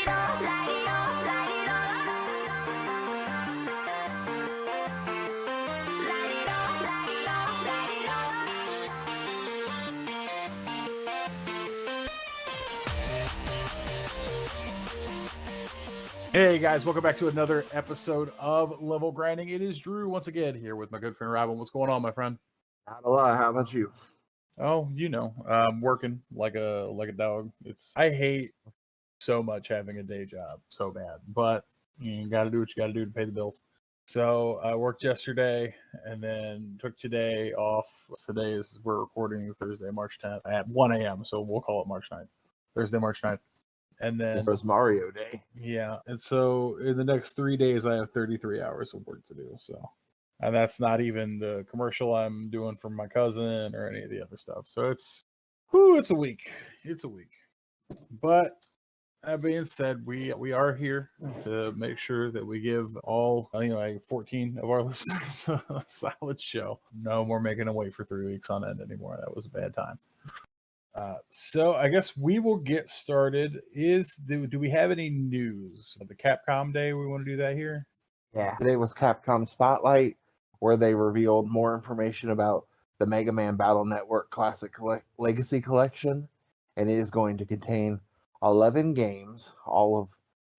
Hey guys, welcome back to another episode of Level Grinding. It is Drew once again here with my good friend Robin. What's going on, my friend? Not a lot. How about you? Oh, working like a dog. I hate so much having a day job so bad, but you got to do what you got to do to pay the bills. So I worked yesterday and then took today off. We're recording Thursday, March 10th at 1 a.m. So we'll call it March 9th, Thursday, March 9th. And then it was Mario Day. Yeah, and so in the next 3 days, I have 33 hours of work to do. So, and that's not even the commercial I'm doing for my cousin or any of the other stuff. So it's a week. It's a week. But that being said, we are here to make sure that we give all 14 of our listeners a solid show. No more making them wait for 3 weeks on end anymore. That was a bad time. So I guess we will get started. Do we have any news? The Capcom Day, we want to do that here? Yeah. Today was Capcom Spotlight, where they revealed more information about the Mega Man Battle Network Classic Legacy Collection, and it is going to contain 11 games, all of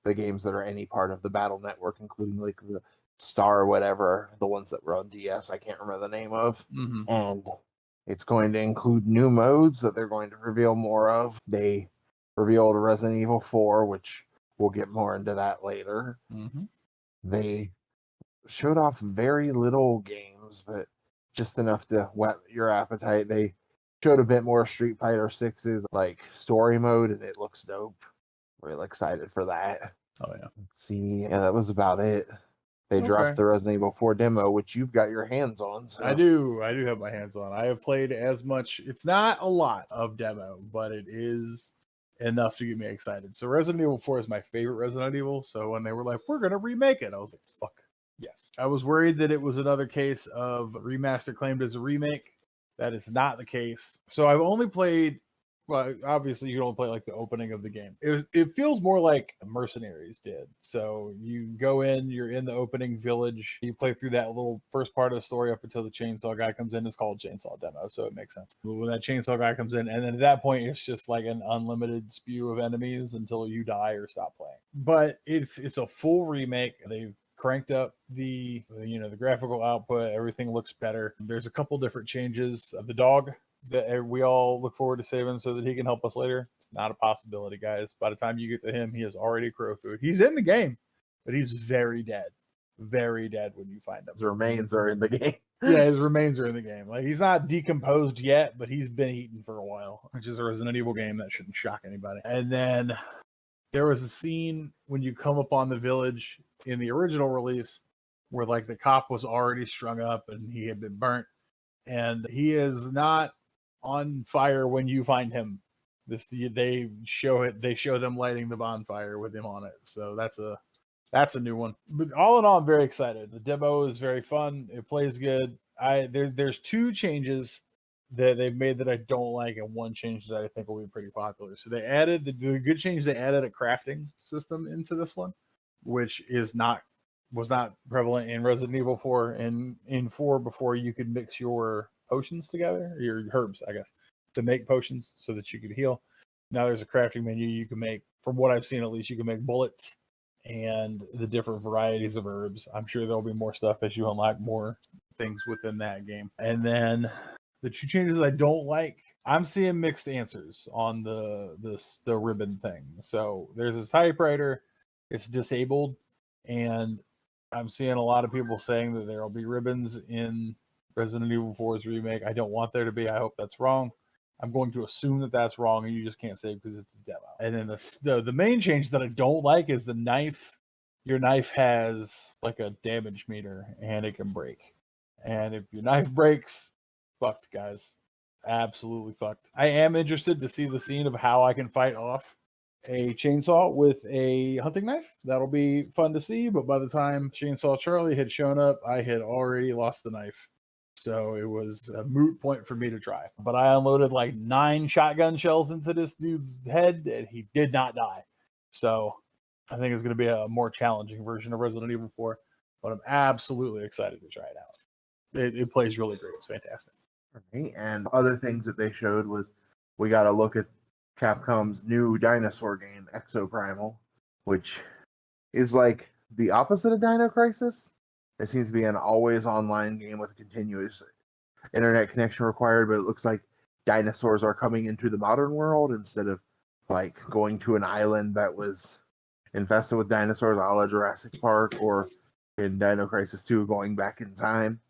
the games that are any part of the Battle Network, including like the Star or whatever, the ones that were on DS, I can't remember the name of. Mm-hmm. And it's going to include new modes that they're going to reveal more of. They revealed Resident Evil 4, which we'll get more into that later. Mm-hmm. They showed off very little games, but just enough to whet your appetite. They showed a bit more Street Fighter 6's like story mode, and it looks dope. Really excited for that. Oh yeah. Let's see. Yeah, that was about it. They dropped the Resident Evil 4 demo, which you've got your hands on. So. I do have my hands on. I have played as much. It's not a lot of demo, but it is enough to get me excited. So Resident Evil 4 is my favorite Resident Evil. So when they were like, we're going to remake it, I was like, fuck, yes. I was worried that it was another case of remaster claimed as a remake. That is not the case. So I've only played, well, obviously you can only play like the opening of the game. It feels more like Mercenaries did. So you go in, you're in the opening village, you play through that little first part of the story up until the chainsaw guy comes in. It's called Chainsaw Demo, so it makes sense. When that chainsaw guy comes in, and then at that point it's just like an unlimited spew of enemies until you die or stop playing. But it's a full remake. They've cranked up the graphical output. Everything looks better. There's a couple different changes. The dog that we all look forward to saving so that he can help us later. It's not a possibility, guys. By the time you get to him, he is already crow food. He's in the game, but he's very dead when you find him. His remains are in the game. Yeah, his remains are in the game. Like, he's not decomposed yet, but he's been eaten for a while, which is a Resident Evil game. That shouldn't shock anybody. And then there was a scene when you come upon the village in the original release where like the cop was already strung up and he had been burnt, and he is not on fire when you find him. They show them lighting the bonfire with him on it. So that's a new one. But all in all, I'm very excited. The demo is very fun. It plays good. There's two changes that they've made that I don't like, and one change that I think will be pretty popular. So they added the good change. They added a crafting system into this one, which was not prevalent in Resident Evil 4. And in 4 before, you could mix your potions together, your herbs, I guess, to make potions so that you could heal. Now there's a crafting menu. You can make, from what I've seen at least, you can make bullets and the different varieties of herbs. I'm sure there'll be more stuff as you unlock more things within that game. And then the two changes I don't like, I'm seeing mixed answers on the ribbon thing. So there's this typewriter, it's disabled, and I'm seeing a lot of people saying that there'll be ribbons in Resident Evil 4's remake. I don't want there to be. I hope that's wrong. I'm going to assume that that's wrong, and you just can't save because it's a demo. And then the main change that I don't like is the knife. Your knife has like a damage meter, and it can break. And if your knife breaks, fucked, guys. Absolutely fucked. I am interested to see the scene of how I can fight off a chainsaw with a hunting knife. That'll be fun to see, but by the time Chainsaw Charlie had shown up, I had already lost the knife. So it was a moot point for me to try. But I unloaded like 9 shotgun shells into this dude's head, and he did not die. So I think it's going to be a more challenging version of Resident Evil 4, but I'm absolutely excited to try it out. It plays really great. It's fantastic. Right. And other things that they showed was we got to look at Capcom's new dinosaur game, Exoprimal, which is like the opposite of Dino Crisis. It seems to be an always online game with a continuous internet connection required, but it looks like dinosaurs are coming into the modern world instead of like going to an island that was infested with dinosaurs, a la Jurassic Park, or in Dino Crisis 2 going back in time.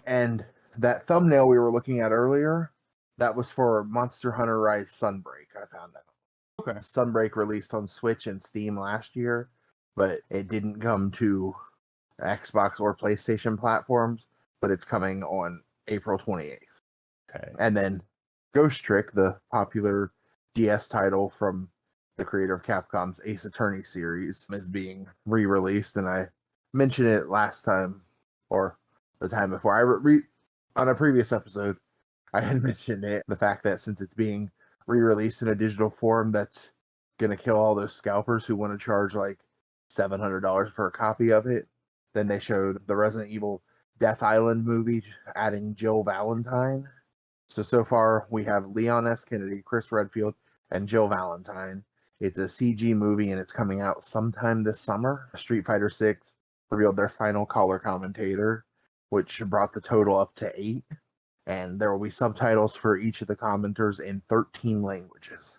And that thumbnail we were looking at earlier, that was for Monster Hunter Rise Sunbreak, I found out. Okay. Sunbreak released on Switch and Steam last year, but it didn't come to Xbox or PlayStation platforms, but it's coming on April 28th. Okay. And then Ghost Trick, the popular DS title from the creator of Capcom's Ace Attorney series, is being re-released, and I mentioned it last time, or the time before. On a previous episode, I had mentioned it, the fact that since it's being re-released in a digital form, that's gonna kill all those scalpers who want to charge like $700 for a copy of it. Then they showed the Resident Evil Death Island movie, adding Jill Valentine. So far we have Leon S. Kennedy, Chris Redfield, and Jill Valentine. It's a CG movie and it's coming out sometime this summer. Street Fighter 6 revealed their final color commentator, which brought the total up to 8. And there will be subtitles for each of the commenters in 13 languages.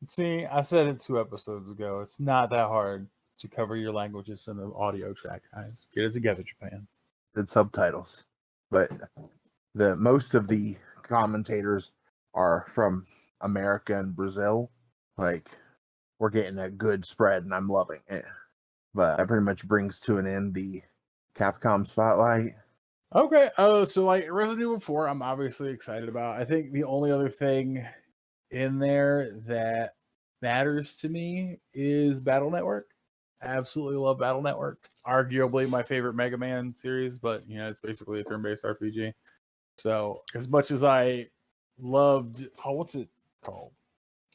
See, I said it 2 episodes ago. It's not that hard to cover your languages in the audio track, guys. Get it together, Japan. It's subtitles. But most of the commentators are from America and Brazil. Like, we're getting a good spread and I'm loving it. But that pretty much brings to an end the Capcom Spotlight. Okay, so like Resident Evil 4, I'm obviously excited about. I think the only other thing in there that matters to me is Battle Network. I absolutely love Battle Network. Arguably my favorite Mega Man series, but it's basically a turn-based RPG. So as much as I loved, what's it called?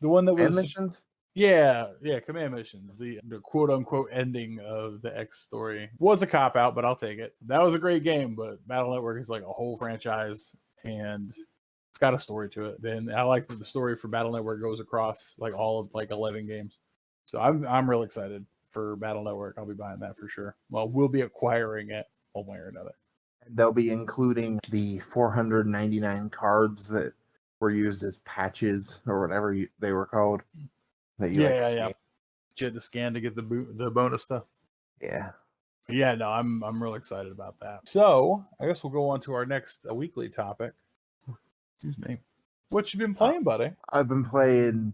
The one that was missions? Yeah, Command Missions. The quote unquote ending of the X story was a cop out, but I'll take it. That was a great game, but Battle Network is like a whole franchise and it's got a story to it. Then I like that the story for Battle Network goes across like all of like 11 games. So I'm real excited for Battle Network. I'll be buying that for sure. Well, we'll be acquiring it one way or another. They'll be including the 499 cards that were used as patches or whatever they were called. That you Yeah. You had to scan to get the bonus stuff. Yeah. Yeah, no, I'm real excited about that. So I guess we'll go on to our next weekly topic. Excuse me. What you been playing, buddy? I've been playing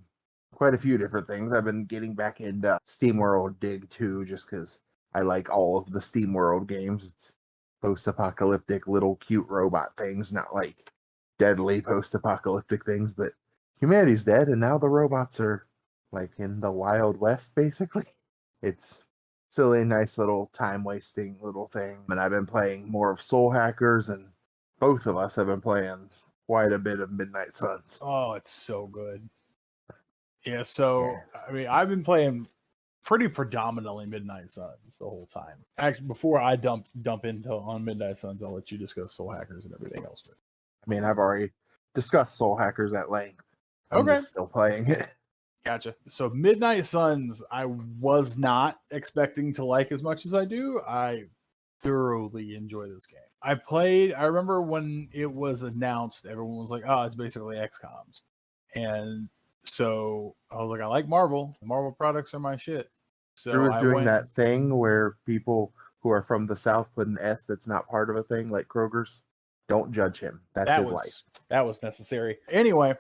quite a few different things. I've been getting back into SteamWorld Dig 2 just because I like all of the SteamWorld games. It's post-apocalyptic little cute robot things, not like deadly post-apocalyptic things, but humanity's dead and now the robots are like in the Wild West, basically. It's still a nice little time-wasting little thing. And I've been playing more of Soul Hackers, and both of us have been playing quite a bit of Midnight Suns. Oh, it's so good. Yeah, so I mean, I've been playing pretty predominantly Midnight Suns the whole time. Actually, before I dump into on Midnight Suns, I'll let you discuss Soul Hackers and everything else. I mean, I've already discussed Soul Hackers at length. I'm just still playing it. Gotcha. So Midnight Suns, I was not expecting to like as much as I do. I thoroughly enjoy this game. I remember when it was announced, everyone was like, oh, it's basically XCOMs. And so I was like, I like Marvel. Marvel products are my shit. So Drew was doing that thing where people who are from the South put an S that's not part of a thing, like Kroger's. Don't judge him. That's his life. That was necessary. Anyway.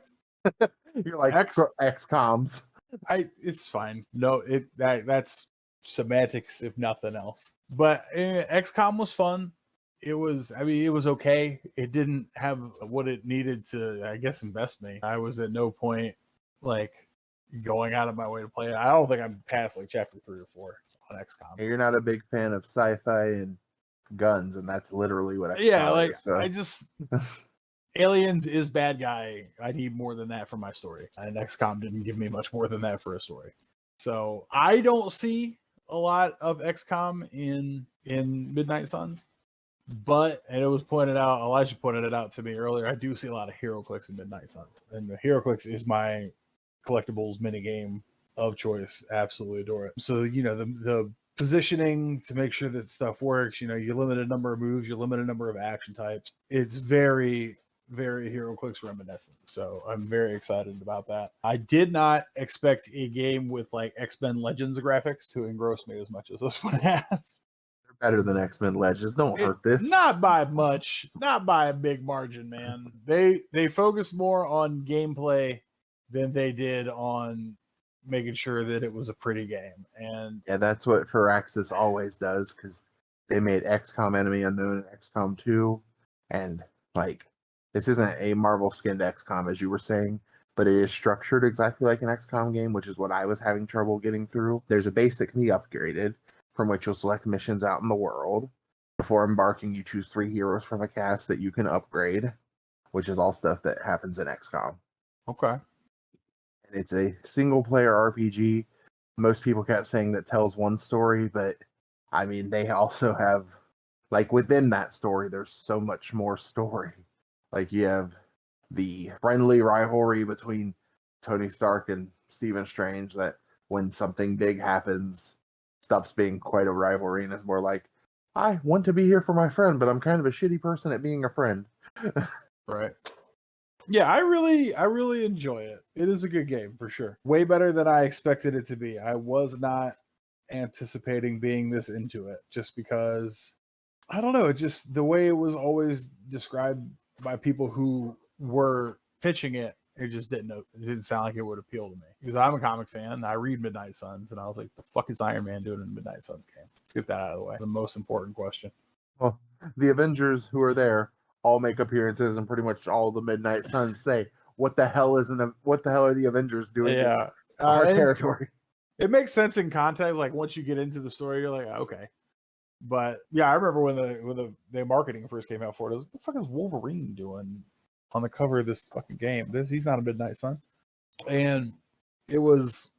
You're like XComs. It's fine. No, that's semantics if nothing else. But XCOM was fun. It was okay. It didn't have what it needed to, I guess, invest me. I was at no point like going out of my way to play it. I don't think I'm past like chapter 3 or 4 on XCOM. You're not a big fan of sci-fi and guns, and that's literally what XCOM is. So. I just Aliens is bad guy. I need more than that for my story. And XCOM didn't give me much more than that for a story. So I don't see a lot of XCOM in Midnight Suns, but, and it was pointed out, Elijah pointed it out to me earlier, I do see a lot of HeroClix in Midnight Suns, and the HeroClix is my collectibles minigame of choice. Absolutely adore it. So, you know, the positioning to make sure that stuff works, you know, you limit a number of moves, you limit a number of action types. It's very, very HeroClix reminiscent. So I'm very excited about that. I did not expect a game with like X-Men Legends graphics to engross me as much as this one has. They're better than X-Men Legends. Don't hurt this. Not by much, not by a big margin, man. They focused more on gameplay than they did on making sure that it was a pretty game. And yeah, that's what Firaxis always does, because they made XCOM Enemy Unknown and XCOM 2, and like, this isn't a Marvel skinned XCOM, as you were saying, but it is structured exactly like an XCOM game, which is what I was having trouble getting through. There's a base that can be upgraded, from which you'll select missions out in the world. Before embarking, you choose 3 heroes from a cast that you can upgrade, which is all stuff that happens in XCOM. okay. And it's a single player RPG. Most people kept saying that tells one story, but I mean, they also have, like, within that story, there's so much more story. Like, you have the friendly rivalry between Tony Stark and Stephen Strange, that when something big happens, stops being quite a rivalry and is more like, I want to be here for my friend, but I'm kind of a shitty person at being a friend. Right. Yeah, I really enjoy it. It is a good game for sure. Way better than I expected it to be. I was not anticipating being this into it, just because I don't know, just the way it was always described by people who were pitching it, it just didn't sound like it would appeal to me. Because I'm a comic fan, I read Midnight Suns, and I was like, the fuck is Iron Man doing in a Midnight Suns game? Let's get that out of the way. The most important question. Well, the Avengers who are there all make appearances, and pretty much all the Midnight Suns say, what the hell are the Avengers doing in our territory? It makes sense in context. Like, once you get into the story, you're like, okay. But yeah, I remember when the marketing first came out for it, I was like, what the fuck is Wolverine doing on the cover of this fucking game? He's not a Midnight Sun. And it was,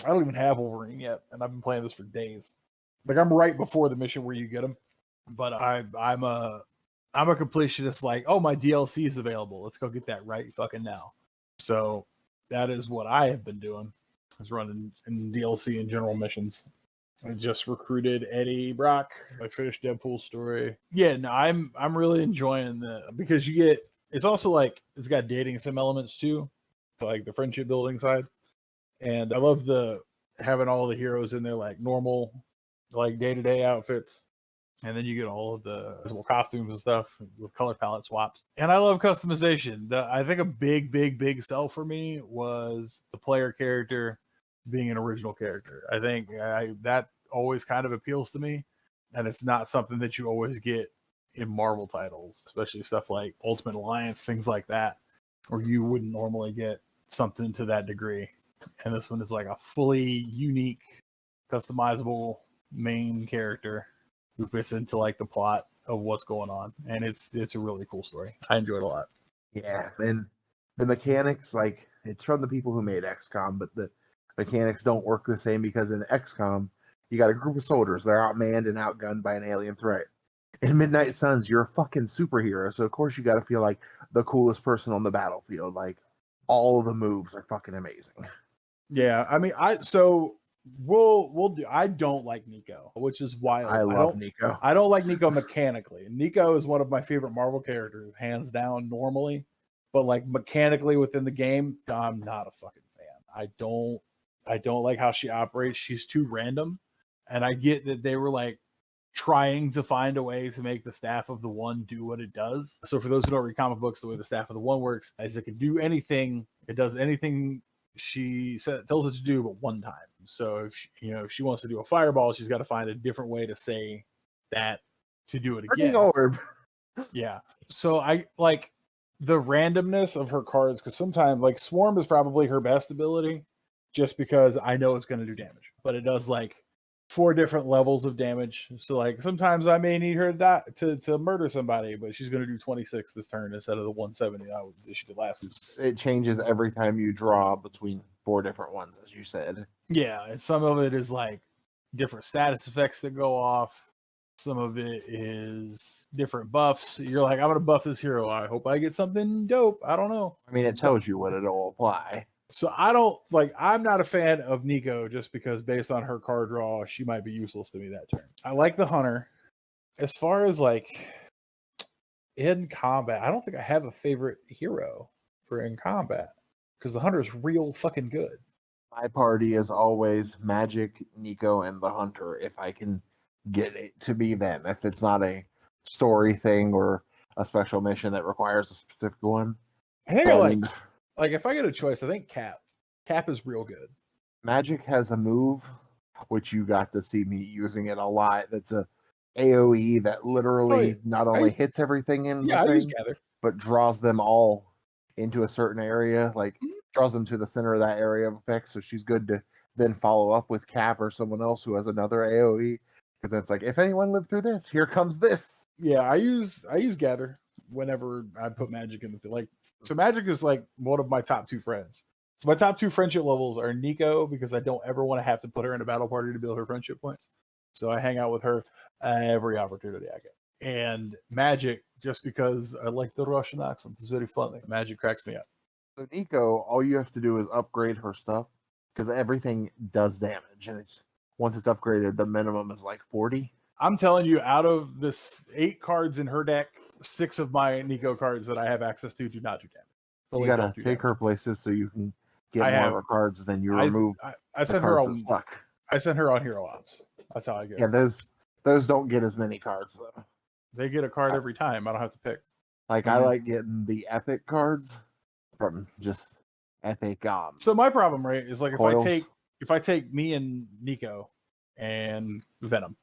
I don't even have Wolverine yet, and I've been playing this for days. Like, I'm right before the mission where you get him, but I'm a completionist. Like, oh, my DLC is available. Let's go get that right fucking now. So that is what I have been doing. I was running in DLC and general missions. I just recruited Eddie Brock. I finished Deadpool's story. Yeah, no, I'm really enjoying because you get, it's also like, it's got dating sim elements too, so like the friendship building side. And I love having all the heroes in their like normal, like day-to-day outfits. And then you get all of the visible costumes and stuff with color palette swaps. And I love customization. I think a big sell for me was the player character being an original character. I think that always kind of appeals to me. And it's not something that you always get in Marvel titles, especially stuff like Ultimate Alliance, things like that, where you wouldn't normally get something to that degree. And this one is like a fully unique, customizable main character who fits into like the plot of what's going on, and it's a really cool story. I enjoyed it a lot. Yeah, and the mechanics, like, it's from the people who made XCOM, but the mechanics don't work the same, because in XCOM you got a group of soldiers, they're outmanned and outgunned by an alien threat. In Midnight Suns, you're a fucking superhero, so of course you got to feel like the coolest person on the battlefield. Like, all of the moves are fucking amazing. Yeah, I mean, we'll do. I don't like Nico, which is why I love Nico. I don't like Nico mechanically. Nico is one of my favorite Marvel characters, hands down, normally. But like mechanically within the game, I'm not a fucking fan. I don't like how she operates. She's too random. And I get that they were like trying to find a way to make the Staff of the One do what it does. So for those who don't read comic books, the way the Staff of the One works is it can do anything. It does anything she tells it to do but one time. So if she wants to do a fireball, she's got to find a different way to say that to do it again. Orb. Yeah. So I like the randomness of her cards, because sometimes like Swarm is probably her best ability, just because I know it's going to do damage, but it does like 4 different levels of damage. So like sometimes I may need her to murder somebody, but she's going to do 26 this turn instead of the 170 that she did last. It changes every time you draw between 4 different ones, as you said. Yeah, and some of it is like different status effects that go off. Some of it is different buffs. You're like, I'm gonna buff this hero. I hope I get something dope. I don't know. I mean, it tells you what it'll apply. So I don't like. I'm not a fan of Nico just because based on her card draw, she might be useless to me that turn. I like the hunter. As far as like in combat, I don't think I have a favorite hero for in combat because the hunter is real fucking good. My party is always Magic, Nico, and the Hunter if I can get it to be them. If it's not a story thing or a special mission that requires a specific one. I think like if I get a choice, I think Cap. Cap is real good. Magic has a move, which you got to see me using it a lot. That's a AoE that literally not only hits everything in the thing, but draws them all into a certain area. Like draws them to the center of that area of effect. So she's good to then follow up with Cap or someone else who has another AoE. Because it's like, if anyone lived through this, here comes this. Yeah, I use Gather whenever I put Magic in the thing. Like, so Magic is like one of my top 2 friends. So my top 2 friendship levels are Nico because I don't ever want to have to put her in a battle party to build her friendship points. So I hang out with her every opportunity I get. And Magic just because I like the Russian accent. It's very funny. Magic cracks me up. So Nico, all you have to do is upgrade her stuff because everything does damage, and it's once it's upgraded, the minimum is like 40. I'm telling you, out of this 8 cards in her deck, 6 of my Nico cards that I have access to do not do damage. You gotta take her places so you can get more of her cards. Then you remove. I sent her on stuck. I sent her on Hero Ops. That's how I get. Yeah, those don't get as many cards though. They get a card every time. I don't have to pick. Like I like getting the epic cards from just epic. So my problem, right, is like if I take me and Nico and Venom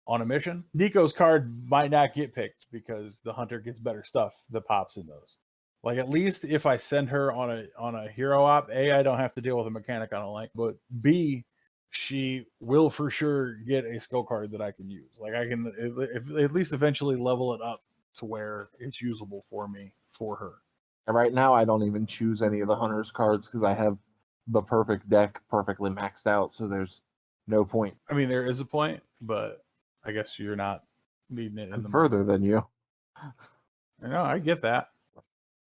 on a mission, Nico's card might not get picked because the hunter gets better stuff that pops in those. Like at least if I send her on a hero op, A, I don't have to deal with a mechanic I don't like, but B, she will for sure get a skill card that I can use. Like I can at least eventually level it up to where it's usable for me for her. And right now, I don't even choose any of the hunter's cards because I have the perfect deck perfectly maxed out. So there's no point. I mean, there is a point, but I guess you're not needing it in the further than you. No, I get that.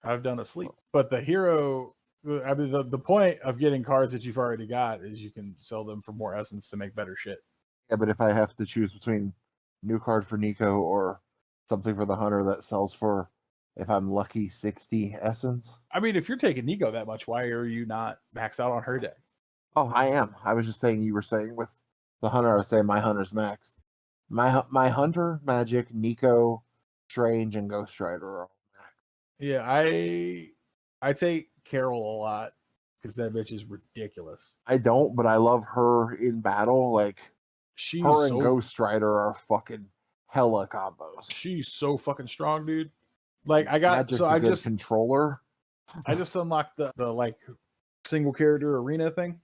I've done it sleep, but the hero. I mean, the point of getting cards that you've already got is you can sell them for more essence to make better shit. Yeah, but if I have to choose between new card for Nico or something for the hunter that sells for, if I'm lucky, 60 essence. I mean, if you're taking Nico that much, why are you not maxed out on her deck? Oh, I am. I was just saying you were saying with the hunter, I was saying my hunter's maxed. My hunter, Magic, Nico, Strange, and Ghost Rider are all maxed. Yeah, I take Carol a lot because that bitch is ridiculous. I don't, but I love her in battle. Like her and Ghost Rider are fucking hella combos. She's so fucking strong, dude. Like I got Magic's a good controller. I just unlocked the like single character arena thing.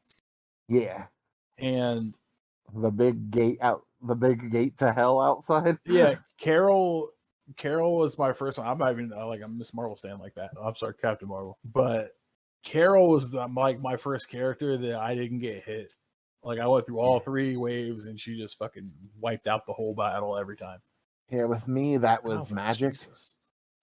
Yeah. And the big gate to hell outside. Yeah, Carol was my first one. I'm not even like a Miss Marvel stand like that. I'm sorry, Captain Marvel. But Carol was like my first character that I didn't get hit. Like I went through all 3 waves and she just fucking wiped out the whole battle every time. Yeah, with me that was Magic. Jesus.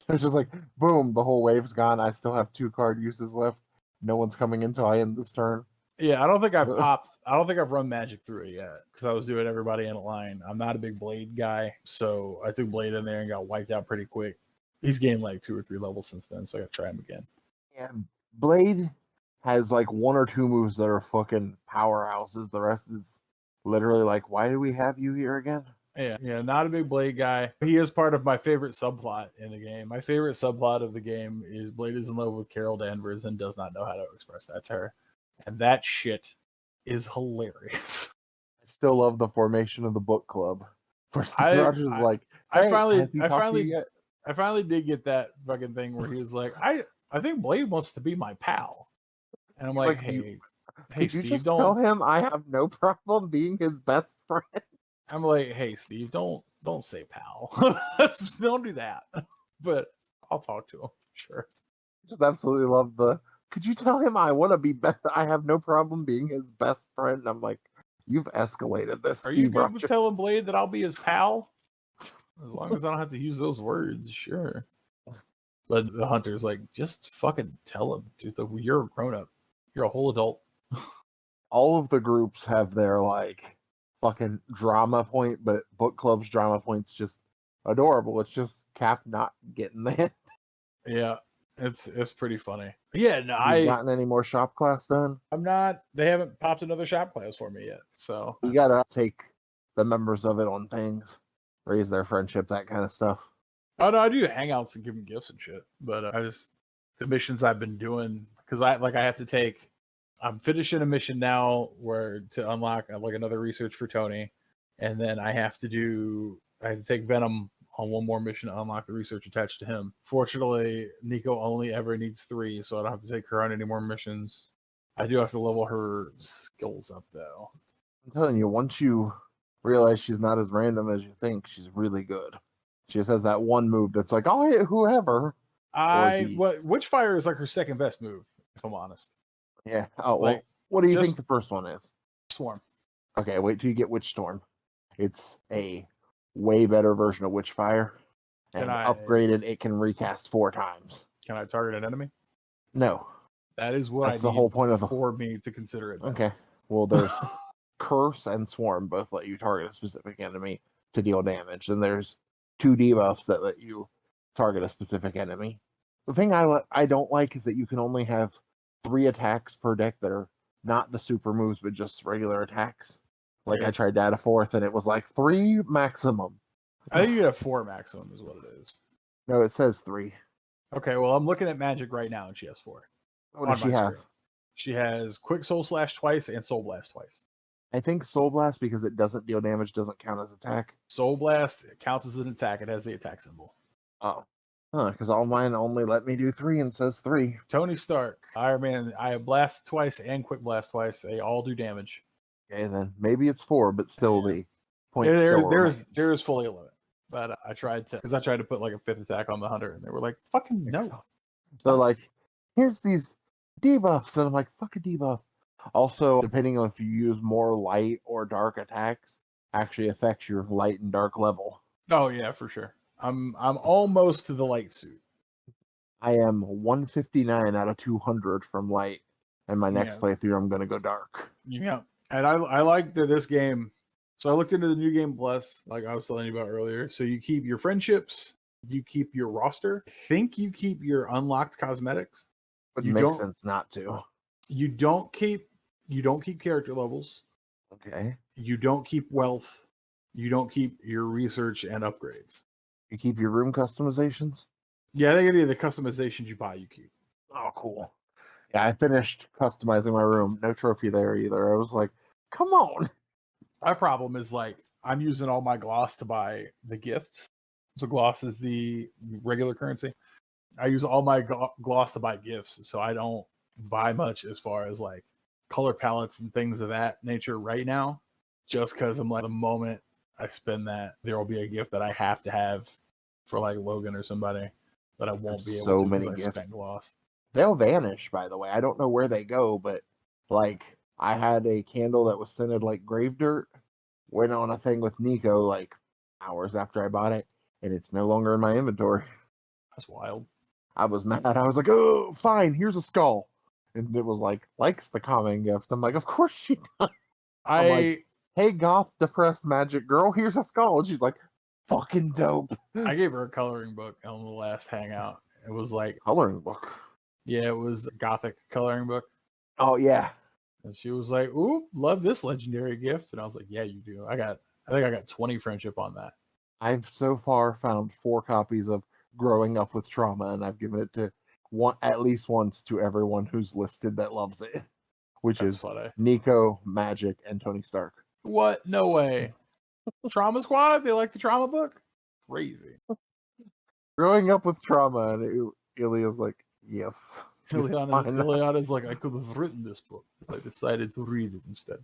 It's just like boom, the whole wave's gone. I still have 2 card uses left. No one's coming until I end this turn. Yeah, I don't think I've run Magic through it yet because I was doing everybody in a line. I'm not a big Blade guy, so I threw Blade in there and got wiped out pretty quick. He's gained like 2 or 3 levels since then, so I got to try him again. Yeah, Blade has like 1 or 2 moves that are fucking powerhouses. The rest is literally like, why do we have you here again? Yeah, not a big Blade guy. He is part of my favorite subplot in the game. My favorite subplot of the game is Blade is in love with Carol Danvers and does not know how to express that to her. And that shit is hilarious. I still love the formation of the book club. Rogers like, hey, I finally did get that fucking thing where he was like, I think Blade wants to be my pal. And I'm like, hey, Steve, you just tell him I have no problem being his best friend. I'm like, hey, Steve, don't say pal. Don't do that. But I'll talk to him. Sure. Just absolutely love the. Could you tell him I want to be best? I have no problem being his best friend. I'm like, You've escalated this, Are you Steve good with Rogers. telling Blade that I'll be his pal? As long as I don't have to use those words, sure. But the hunter's like, just fucking tell him, dude. You're a grown up. You're a whole adult. All of the groups have their like fucking drama point, but book club's drama point's just adorable. It's just Cap not getting that. Yeah, it's pretty funny. Yeah, no, Have you gotten any more shop class done? I'm not. They haven't popped another shop class for me yet. So You gotta take the members of it on things, raise their friendship, that kind of stuff. oh no, I do hangouts and give them gifts and shit. But I just the missions I've been doing because I have to take. I'm finishing a mission now where to unlock like another research for Tony, and then I have to take Venom on one more mission to unlock the research attached to him. Fortunately, Nico only ever needs 3, so I don't have to take her on any more missions. I do have to level her skills up though. I'm telling you, once you realize she's not as random as you think, she's really good. She just has that one move that's like, I'll hit whoever. Witchfire is like her second best move, if I'm honest. Yeah. Oh, well, Like, what do you think the first one is? Swarm. Okay, wait till you get Witch Storm. It's a way better version of Witchfire. And upgraded, it can recast 4 times. Can I target an enemy? No. That is what That's the whole point of for me to consider it. Okay. Well, there's Curse and Swarm both let you target a specific enemy to deal damage. And there's 2 debuffs that let you target a specific enemy. The thing I don't like is that you can only have 3 attacks per deck that are not the super moves, but just regular attacks. Like I tried to add a 4th, and it was like 3 maximum. I think you have 4 maximum is what it is. No, it says 3. Okay, well, I'm looking at Magic right now, and she has 4. What does she have? She has Quick Soul Slash twice and Soul Blast twice. I think Soul Blast, because it doesn't deal damage, doesn't count as attack. Soul Blast counts as an attack. It has the attack symbol. Oh. Because all mine only let me do 3 and says 3. Tony Stark, Iron Man, I have Blast twice and Quick Blast twice. They all do damage. Okay, then maybe it's 4, but still the point. There's fully a limit. But I tried to put like a 5th attack on the hunter, and they were like, "Fucking no." So like, here's these debuffs, and I'm like, "Fuck a debuff." Also, depending on if you use more light or dark attacks, actually affects your light and dark level. Oh yeah, for sure. I'm almost to the light suit. I am 159 out of 200 from light, and my next playthrough I'm gonna go dark. Yeah, and I like that this game. So I looked into the new game plus, like I was telling you about earlier. So you keep your friendships, you keep your roster. I think you keep your unlocked cosmetics. It makes sense not to. You don't keep character levels. Okay. You don't keep wealth. You don't keep your research and upgrades. You keep your room customizations? Yeah, they give you the customizations you buy, you keep. Oh, cool. Yeah, I finished customizing my room. No trophy there either. I was like, come on. My problem is like I'm using all my gloss to buy the gifts. So gloss is the regular currency. I use all my gloss to buy gifts, so I don't buy much as far as like color palettes and things of that nature right now. Just because I'm like, the moment I spend that, there will be a gift that I have to have for like Logan or somebody that I won't be able to because I spent gloss. They'll vanish, by the way. I don't know where they go, but like I had a candle that was scented like grave dirt, went on a thing with Nico like hours after I bought it, and it's no longer in my inventory. That's wild. I was mad. I was like, oh, fine, here's a skull. And it was like, likes the common gift. I'm like, of course she does. I'm like, hey, goth, depressed magic girl, here's a skull. And she's like, fucking dope. I gave her a coloring book on the last hangout. It was like coloring book. Yeah, it was a gothic coloring book. Oh yeah. And she was like, "Ooh, love this legendary gift." And I was like, "Yeah, you do." I think I got 20 friendship on that. I've so far found 4 copies of Growing Up with Trauma, and I've given it to at least once to everyone who's listed that loves it, which is funny. Nico, Magic, and Tony Stark. What? No way. Trauma Squad? They like the Trauma book? Crazy. Growing Up with Trauma, and Ilya's like, yes. Ileana's like, I could have written this book, but I decided to read it instead.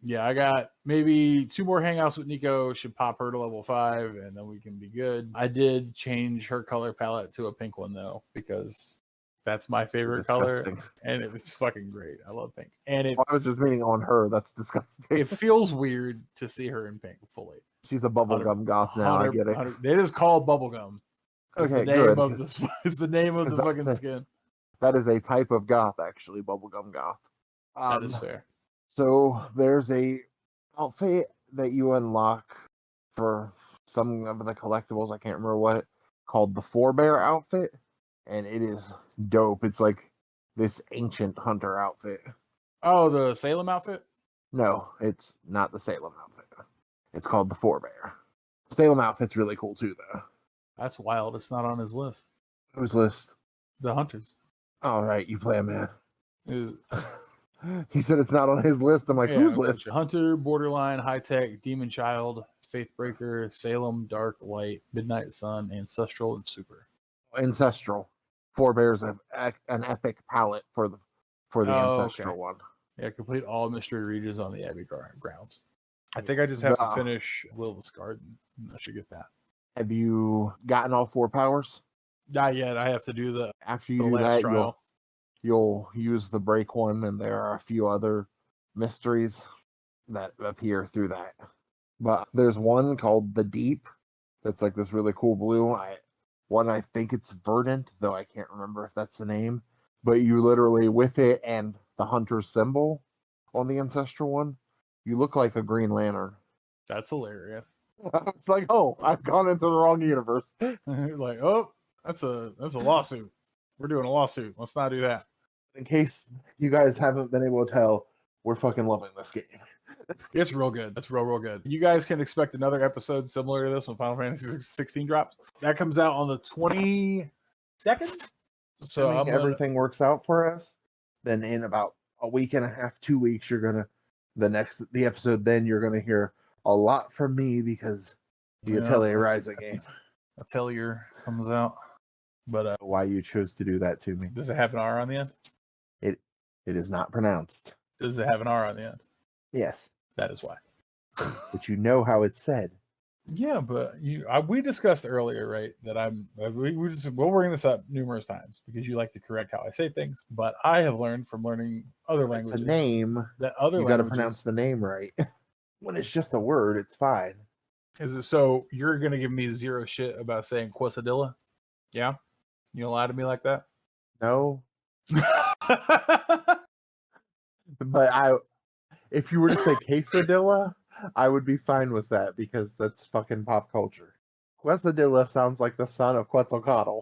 Yeah, I got maybe 2 more hangouts with Nico. Should pop her to level 5, and then we can be good. I did change her color palette to a pink one, though, because That's my favorite color, and it's fucking great. I love pink. And I was just meaning on her. That's disgusting. It feels weird to see her in pink fully. She's a bubblegum goth now. I get it. It is called bubblegum. It's Okay, the name good. of it's the name of the fucking skin. That is a type of goth, actually, bubblegum goth. That is fair. So there's a outfit that you unlock for some of the collectibles. I can't remember what, called the Forebear outfit, and it is dope. It's like this ancient hunter outfit. Oh, the Salem outfit? No, it's not the Salem outfit. It's called the Forebear. Salem outfit's really cool too, though. That's wild. It's not on his list. Whose list? The Hunters. All right, you play a man. Is He said it's not on his list. I'm like, whose list? Hunter, Borderline, High Tech, Demon Child, Faithbreaker, Salem, Dark, Light, Midnight Sun, Ancestral, and Super. Ancestral. Forebear's an epic palette for the Ancestral one. Yeah, complete all mystery regions on the Abbey grounds. I think I just have to finish Lilith's Garden. I should get that. Have you gotten all 4 powers? Not yet. I have to do the after you do that trial. You'll use the break one, and there are a few other mysteries that appear through that. But there's one called the Deep that's like this really cool blue. I think it's Verdant, though I can't remember if that's the name. But you literally, with it and the hunter's symbol on the Ancestral one, you look like a Green Lantern. That's hilarious. It's like, oh, I've gone into the wrong universe. Like, oh, that's a lawsuit. We're doing a lawsuit. Let's not do that. In case you guys haven't been able to tell, we're fucking loving this game. It's real good. It's real good. You guys can expect another episode similar to this when Final Fantasy 16 drops. That comes out on the 22nd. So everything works out for us, then in about a week and a half, 2 weeks, you're gonna the episode. Then you're gonna hear a lot from me because the Atelier Rising game. Atelier comes out, but why you chose to do that to me? Does it have an R on the end? It is not pronounced. Does it have an R on the end? Yes. That is why. But you know how it's said. Yeah, but we discussed earlier, right? That we'll bring this up numerous times because you like to correct how I say things. But I have learned from learning other languages. It's a name. You got to pronounce the name right. When it's just a word, it's fine. Is it so? You're gonna give me zero shit about saying Quesadilla? Yeah, you gonna lie to me like that? No. But if you were to say quesadilla, I would be fine with that because that's fucking pop culture. Quesadilla sounds like the son of Quetzalcoatl.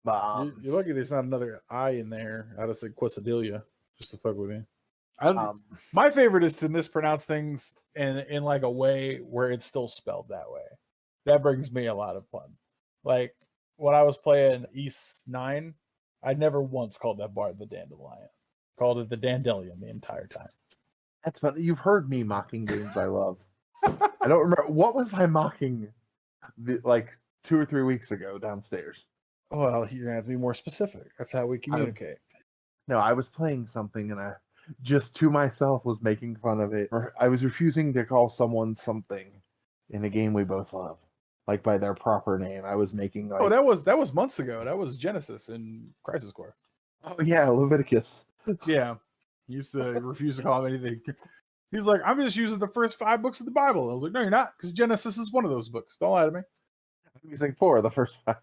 You're lucky there's not another I in there. I'd have said Quesadilla just to fuck with me. My favorite is to mispronounce things in like a way where it's still spelled that way. That brings me a lot of fun. Like when I was playing East 9, I never once called that bar the Dandelion. Called it the Dandelion the entire time. That's fun. You've heard me mocking games I love. I don't remember. What was I mocking like 2 or 3 weeks ago downstairs? Well, you're going to have to be more specific. That's how we communicate. No, I was playing something and I just to myself was making fun of it. Or I was refusing to call someone something in a game we both love. Like by their proper name. I was making like... Oh, that was months ago. That was Genesis in Crisis Core. Oh yeah, Leviticus. Yeah. He used to refuse to call him anything. He's like, I'm just using the first 5 books of the Bible. I was like, no, you're not, because Genesis is one of those books. Don't lie to me. He's like 4 of the first 5.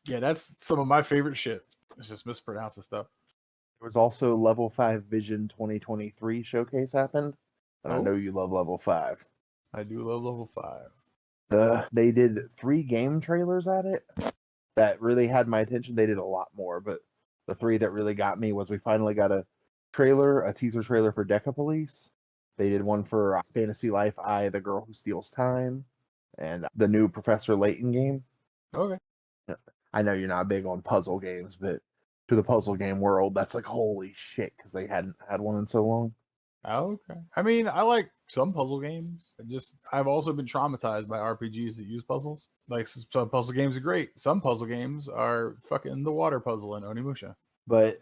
Yeah, that's some of my favorite shit. It's just mispronouncing stuff. There was also Level 5 Vision 2023 showcase happened. And I know you love Level 5. I do love Level 5. They did 3 game trailers at it that really had my attention. They did a lot more, but the 3 that really got me was we finally got a teaser trailer for Deca Police. They did one for Fantasy Life I, The Girl Who Steals Time, and the new Professor Layton game. Okay. I know you're not big on puzzle games, but to the puzzle game world, that's like, holy shit, because they hadn't had one in so long. Okay. I mean, I like some puzzle games. I've also been traumatized by RPGs that use puzzles. Like, some puzzle games are great. Some puzzle games are fucking the water puzzle in Onimusha. But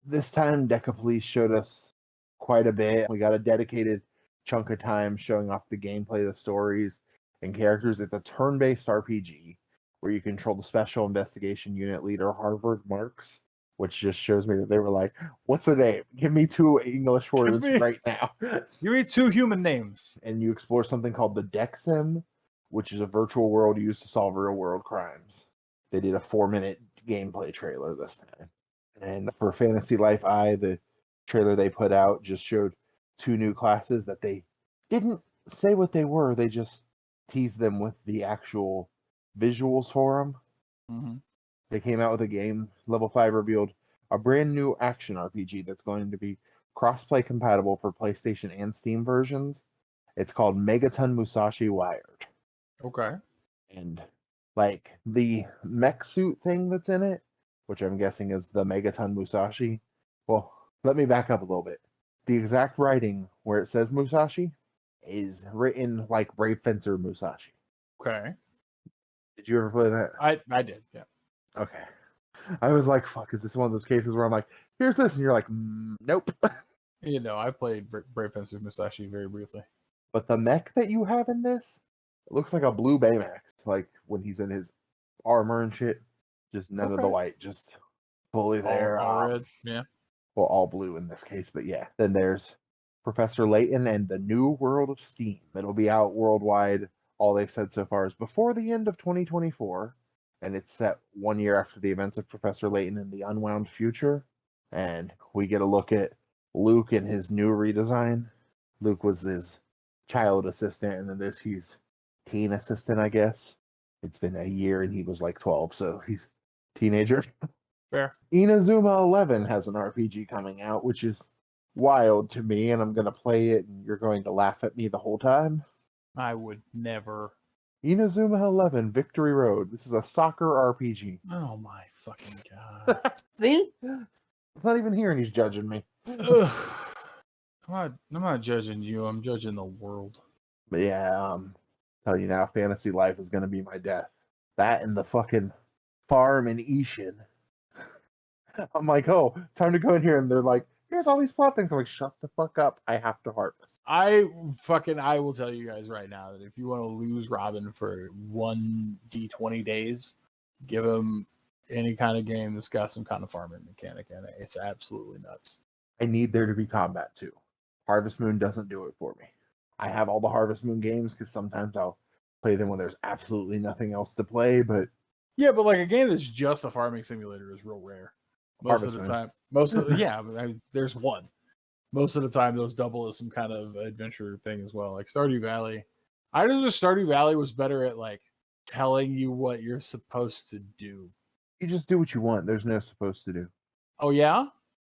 this time, Deca Police showed us quite a bit. We got a dedicated chunk of time showing off the gameplay, the stories, and characters. It's a turn-based RPG. where you control the Special Investigation Unit leader, Harvard Marks, which just shows me that they were like, what's a name? Give me 2 English words right now. Give me 2 human names. And you explore something called the Dexim, which is a virtual world used to solve real-world crimes. They did a 4-minute gameplay trailer this time. And for Fantasy Life I, the trailer they put out just showed 2 new classes that they didn't say what they were. They just teased them with the actual visuals for them. Mm-hmm. They came out with a game. Level 5 revealed a brand new action RPG that's going to be cross-play compatible for PlayStation and Steam versions. It's called Megaton Musashi Wired. Okay. And like the mech suit thing that's in it, which I'm guessing is the Megaton Musashi. Well, let me back up a little bit. The exact writing where it says Musashi is written like Brave Fencer Musashi. Okay. Did you ever play that? I did, yeah. Okay. I was like, fuck, is this one of those cases where I'm like, here's this, and you're like, nope. You know, I've played Brave Fencer Musashi very briefly. But the mech that you have in this, it looks like a blue Baymax, like when he's in his armor and shit. Just none of the white, just fully there. All red, yeah. Well, all blue in this case, but yeah. Then there's Professor Layton and the New World of Steam. It'll be out worldwide. All they've said so far is before the end of 2024, and it's set 1 year after the events of Professor Layton in the Unwound Future. And we get a look at Luke in his new redesign. Luke was his child assistant, and in this he's teen assistant, I guess. It's been a year, and he was like 12, so he's teenager. Fair. Inazuma 11 has an RPG coming out, which is wild to me, and I'm going to play it, and you're going to laugh at me the whole time. I would never. Inazuma 11 Victory Road. This is a soccer RPG. Oh my fucking god. See? It's not even here, and he's judging me. I'm not judging you. I'm judging the world. But yeah, tell you now, Fantasy Life is going to be my death. That and the fucking farm in Ishin. I'm like, oh, time to go in here, and they're like, here's all these plot things. I'm like, shut the fuck up. I have to harvest. I will tell you guys right now that if you want to lose Robin for 1d20 days, give him any kind of game that's got some kind of farming mechanic in it. It's absolutely nuts. I need there to be combat too. Harvest Moon doesn't do it for me. I have all the Harvest Moon games because sometimes I'll play them when there's absolutely nothing else to play, but yeah, but like a game that's just a farming simulator is real rare. Most of the time, there's one. Most of the time, those double as some kind of adventure thing as well. Like Stardew Valley, I just wish Stardew Valley was better at like telling you what you're supposed to do. You just do what you want. There's no supposed to do. Oh yeah,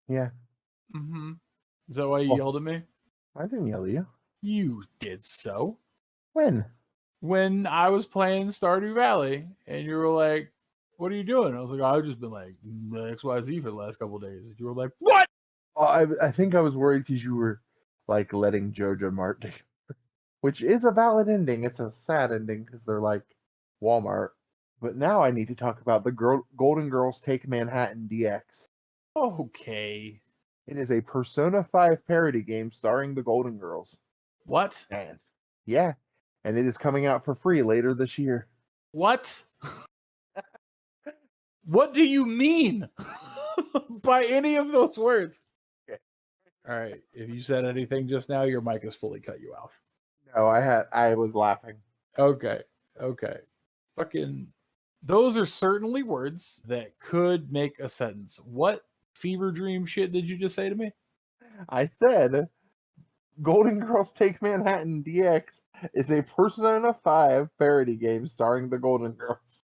yeah. Mm-hmm. Is that why you yelled at me? I didn't yell at you. You did so. When I was playing Stardew Valley, and you were like, "What are you doing?" I was like, "I've just been like XYZ for the last couple of days." And you were like, "What?" I think I was worried because you were like letting Jojo Mart, which is a valid ending. It's a sad ending because they're like Walmart. But now I need to talk about the Golden Girls Take Manhattan DX. Okay. It is a Persona 5 parody game starring the Golden Girls. What? And yeah, and it is coming out for free later this year. What? What do you mean by any of those words? Okay. All right. If you said anything just now, your mic has fully cut you off. No, I was laughing. Okay. Fucking, those are certainly words that could make a sentence. What fever dream shit did you just say to me? I said Golden Girls Take Manhattan DX is a Persona 5 parody game starring the Golden Girls.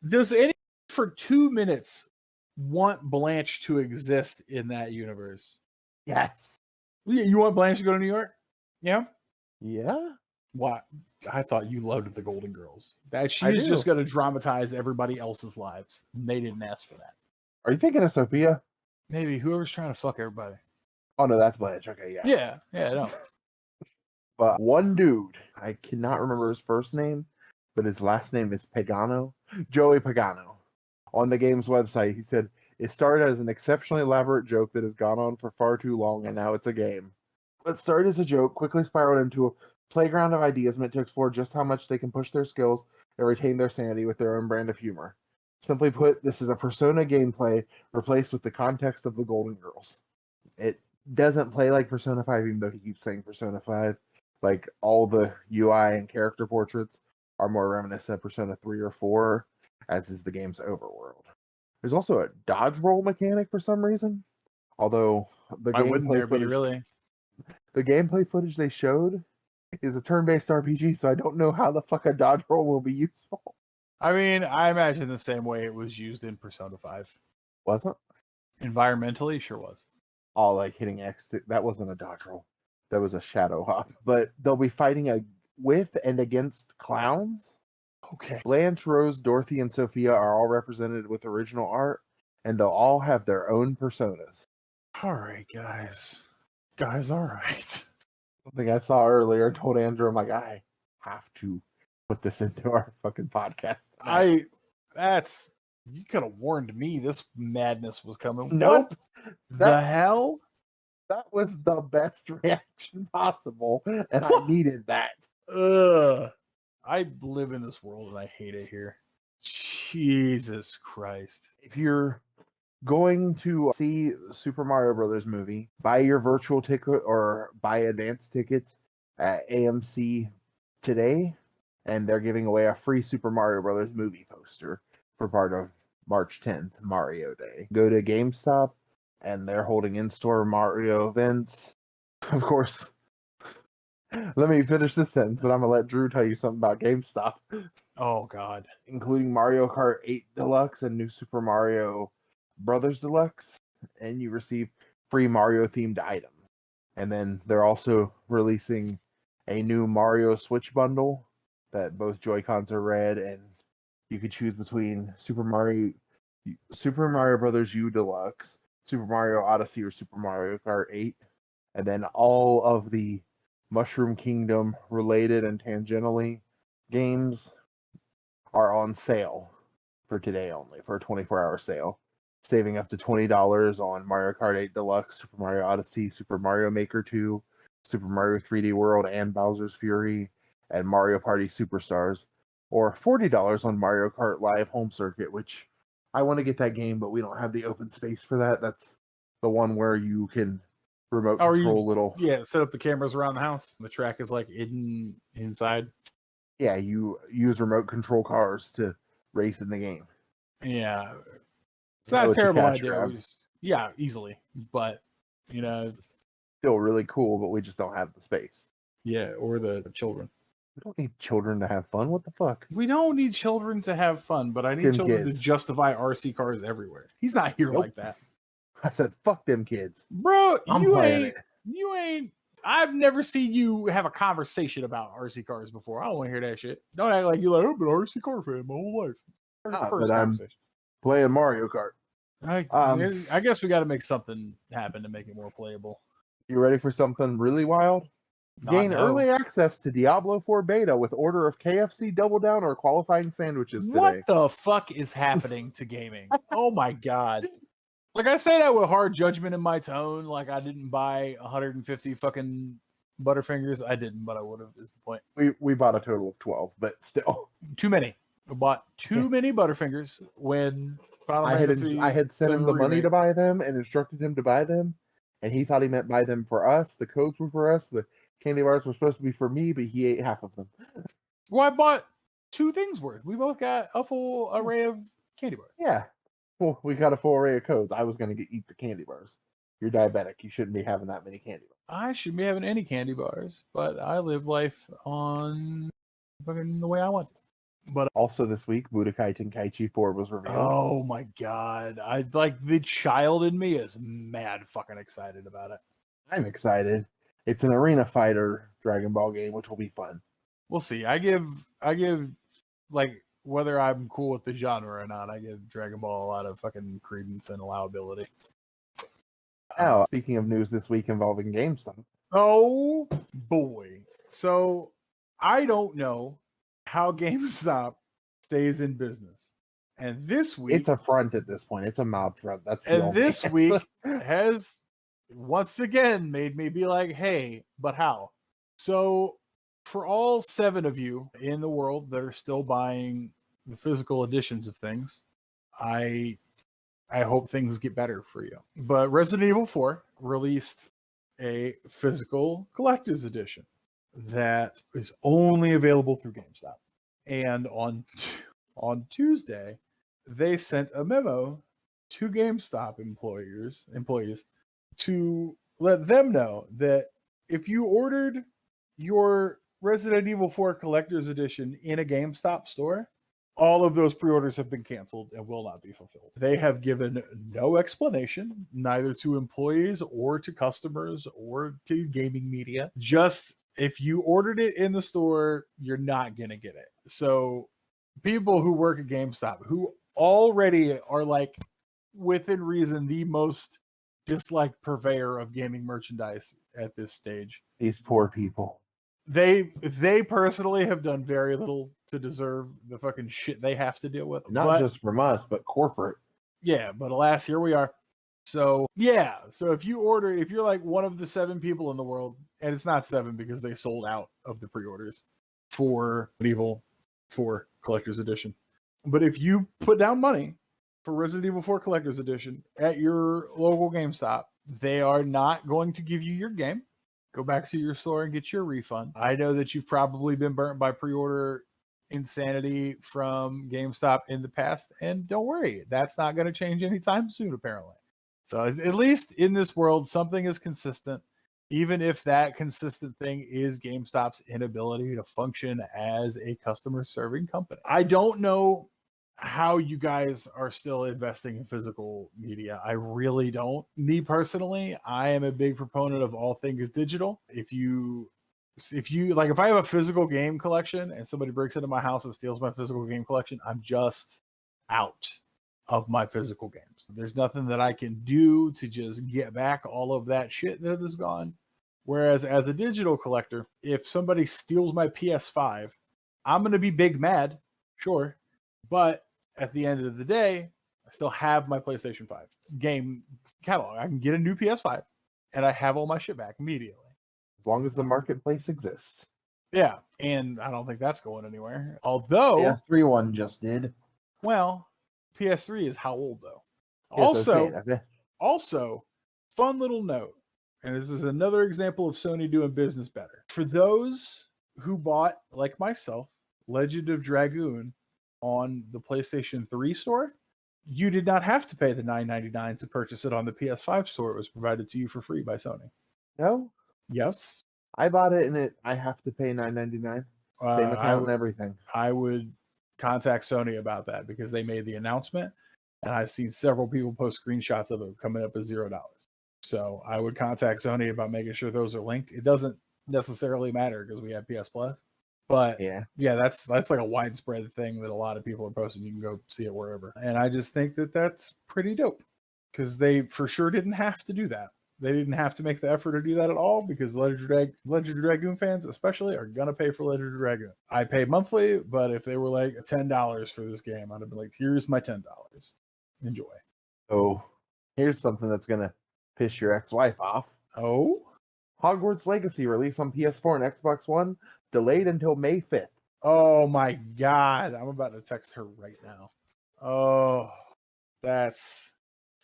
Does anyone for 2 minutes want Blanche to exist in that universe? Yes. You want Blanche to go to New York? Yeah? Yeah? Why? I thought you loved the Golden Girls. That she is just going to dramatize everybody else's lives. They didn't ask for that. Are you thinking of Sophia? Maybe whoever's trying to fuck everybody. Oh, no, that's Blanche. Okay, yeah. Yeah, no. But one dude, I cannot remember his first name, but his last name is Pagano. Joey Pagano. On the game's website, he said, it started as an exceptionally elaborate joke that has gone on for far too long, and now it's a game. What started as a joke quickly spiraled into a playground of ideas meant to explore just how much they can push their skills and retain their sanity with their own brand of humor. Simply put, this is a Persona gameplay replaced with the context of the Golden Girls. It doesn't play like Persona 5, even though he keeps saying Persona 5. Like, all the UI and character portraits are more reminiscent of Persona 3 or 4, as is the game's overworld. There's also a dodge roll mechanic for some reason, although the Why wouldn't there gameplay be, footage, really? the gameplay footage they showed is a turn-based RPG, so I don't know how the fuck a dodge roll will be useful. I mean, I imagine the same way it was used in Persona 5. Wasn't? Environmentally, sure was. All like hitting X. That wasn't a dodge roll. That was a shadow hop. But they'll be fighting with and against clowns. Okay. Blanche, Rose, Dorothy, and Sophia are all represented with original art, and they'll all have their own personas. All right, guys. Guys, all right. Something I saw earlier and told Andrew, I'm like, I have to put this into our fucking podcast tonight. You could have warned me this madness was coming. Nope. What the hell? That was the best reaction possible, and I needed that. Ugh. I live in this world and I hate it here. Jesus Christ. If you're going to see Super Mario Brothers movie, buy your virtual ticket or buy advanced tickets at AMC today, and they're giving away a free Super Mario Brothers movie poster for part of March 10th, Mario Day. Go to GameStop, and they're holding in-store Mario events. Of course, let me finish this sentence, and I'm going to let Drew tell you something about GameStop. Oh, God. Including Mario Kart 8 Deluxe and New Super Mario Brothers Deluxe, and you receive free Mario-themed items. And then they're also releasing a new Mario Switch bundle that both Joy-Cons are red, and you could choose between Super Mario Brothers U Deluxe, Super Mario Odyssey, or Super Mario Kart 8. And then all of the Mushroom Kingdom related and tangentially games are on sale for today only, for a 24-hour sale, saving up to $20 on Mario Kart 8 Deluxe, Super Mario Odyssey, Super Mario Maker 2, Super Mario 3D World and Bowser's Fury, and Mario Party Superstars, or $40 on Mario Kart Live Home Circuit, which I want to get that game, but we don't have the open space for that. That's the one where you can remote control little... Yeah, set up the cameras around the house. The track is like inside. Yeah, you use remote control cars to race in the game. Yeah. It's not a terrible idea. Yeah, easily. But, it's still really cool, but we just don't have the space. Yeah, or the children. We don't need children to have fun. What the fuck? We don't need children to have fun, but I need children to justify RC cars everywhere. He's not here like that. I said, fuck them kids. Bro, you ain't I've never seen you have a conversation about RC cars before. I don't want to hear that shit. Don't act like you're like, I've been an RC car fan my whole life. But I'm playing Mario Kart. I guess we got to make something happen to make it more playable. You ready for something really wild? Gain early access to Diablo 4 beta with order of KFC Double Down or qualifying sandwiches today. What the fuck is happening to gaming? Oh my God. Like, I say that with hard judgment in my tone. Like, I didn't buy 150 fucking Butterfingers. I didn't, but I would have, is the point. We bought a total of 12, but still. Too many. I bought too many Butterfingers when I had sent him the money to buy them and instructed him to buy them, and he thought he meant buy them for us. The codes were for us. The candy bars were supposed to be for me, but he ate half of them. Well, I bought 2 things worth. We both got a full array of candy bars. Yeah. Well, we got a full array of codes. I was going to eat the candy bars. You're diabetic. You shouldn't be having that many candy bars. I shouldn't be having any candy bars, but I live life on fucking the way I want to. But also this week, Budokai Tenkaichi 4 was revealed. Oh my God. The child in me is mad fucking excited about it. I'm excited. It's an arena fighter Dragon Ball game, which will be fun. We'll see. I give like, whether I'm cool with the genre or not, I give Dragon Ball a lot of fucking credence and allowability. Now, speaking of news this week involving GameStop. Oh boy. So I don't know how GameStop stays in business. And this week, it's a front at this point. It's a mob front. This week has once again made me be like, hey, but how? So for all 7 of you in the world that are still buying the physical editions of things, I hope things get better for you. But Resident Evil 4 released a physical collector's edition that is only available through GameStop. And on Tuesday, they sent a memo to GameStop employees to let them know that if you ordered your Resident Evil 4 collector's edition in a GameStop store, all of those pre-orders have been canceled and will not be fulfilled. They have given no explanation, neither to employees or to customers or to gaming media. Just if you ordered it in the store, you're not going to get it. So people who work at GameStop, who already are like within reason the most disliked purveyor of gaming merchandise at this stage, These poor people. They personally have done very little to deserve the fucking shit they have to deal with. Not just from us, but corporate. Yeah, but alas, here we are. So yeah, so if you're like one of the 7 people in the world, and it's not 7 because they sold out of the pre-orders for Evil 4 Collector's Edition. But if you put down money for Resident Evil 4 Collector's Edition at your local GameStop, they are not going to give you your game. Go back to your store and get your refund. I know that you've probably been burnt by pre-order insanity from GameStop in the past, and don't worry, that's not going to change anytime soon, apparently. So at least in this world, something is consistent, even if that consistent thing is GameStop's inability to function as a customer-serving company. I don't know how you guys are still investing in physical media. I really don't. Me personally, I am a big proponent of all things digital. If you like, if I have a physical game collection and somebody breaks into my house and steals my physical game collection, I'm just out of my physical games. There's nothing that I can do to just get back all of that shit that is gone. Whereas as a digital collector, if somebody steals my PS5, I'm going to be big mad, sure, but at the end of the day, I still have my PlayStation 5 game catalog. I can get a new PS5 and I have all my shit back immediately. As long as the marketplace exists. Yeah, and I don't think that's going anywhere. Although PS3 one just did. Well, PS3 is how old though? Yeah, Also, fun little note, and this is another example of Sony doing business better. For those who bought, like myself, Legend of Dragoon on the PlayStation 3 store, you did not have to pay the $9.99 to purchase it on the PS5 store. It was provided to you for free by Sony. No? Yes. I bought it and I have to pay $9.99. Same account and everything. I would contact Sony about that because they made the announcement and I've seen several people post screenshots of it coming up as $0. So I would contact Sony about making sure those are linked. It doesn't necessarily matter because we have PS Plus. But yeah, that's like a widespread thing that a lot of people are posting. You can go see it wherever. And I just think that that's pretty dope because they for sure didn't have to do that. They didn't have to make the effort to do that at all because Legend of Dragoon fans especially are going to pay for Legend of Dragoon. I pay monthly, but if they were like $10 for this game, I'd have been like, here's my $10. Enjoy. Oh, here's something that's going to piss your ex-wife off. Oh? Hogwarts Legacy release on PS4 and Xbox One, delayed until May 5th. Oh my God. I'm about to text her right now. Oh, that's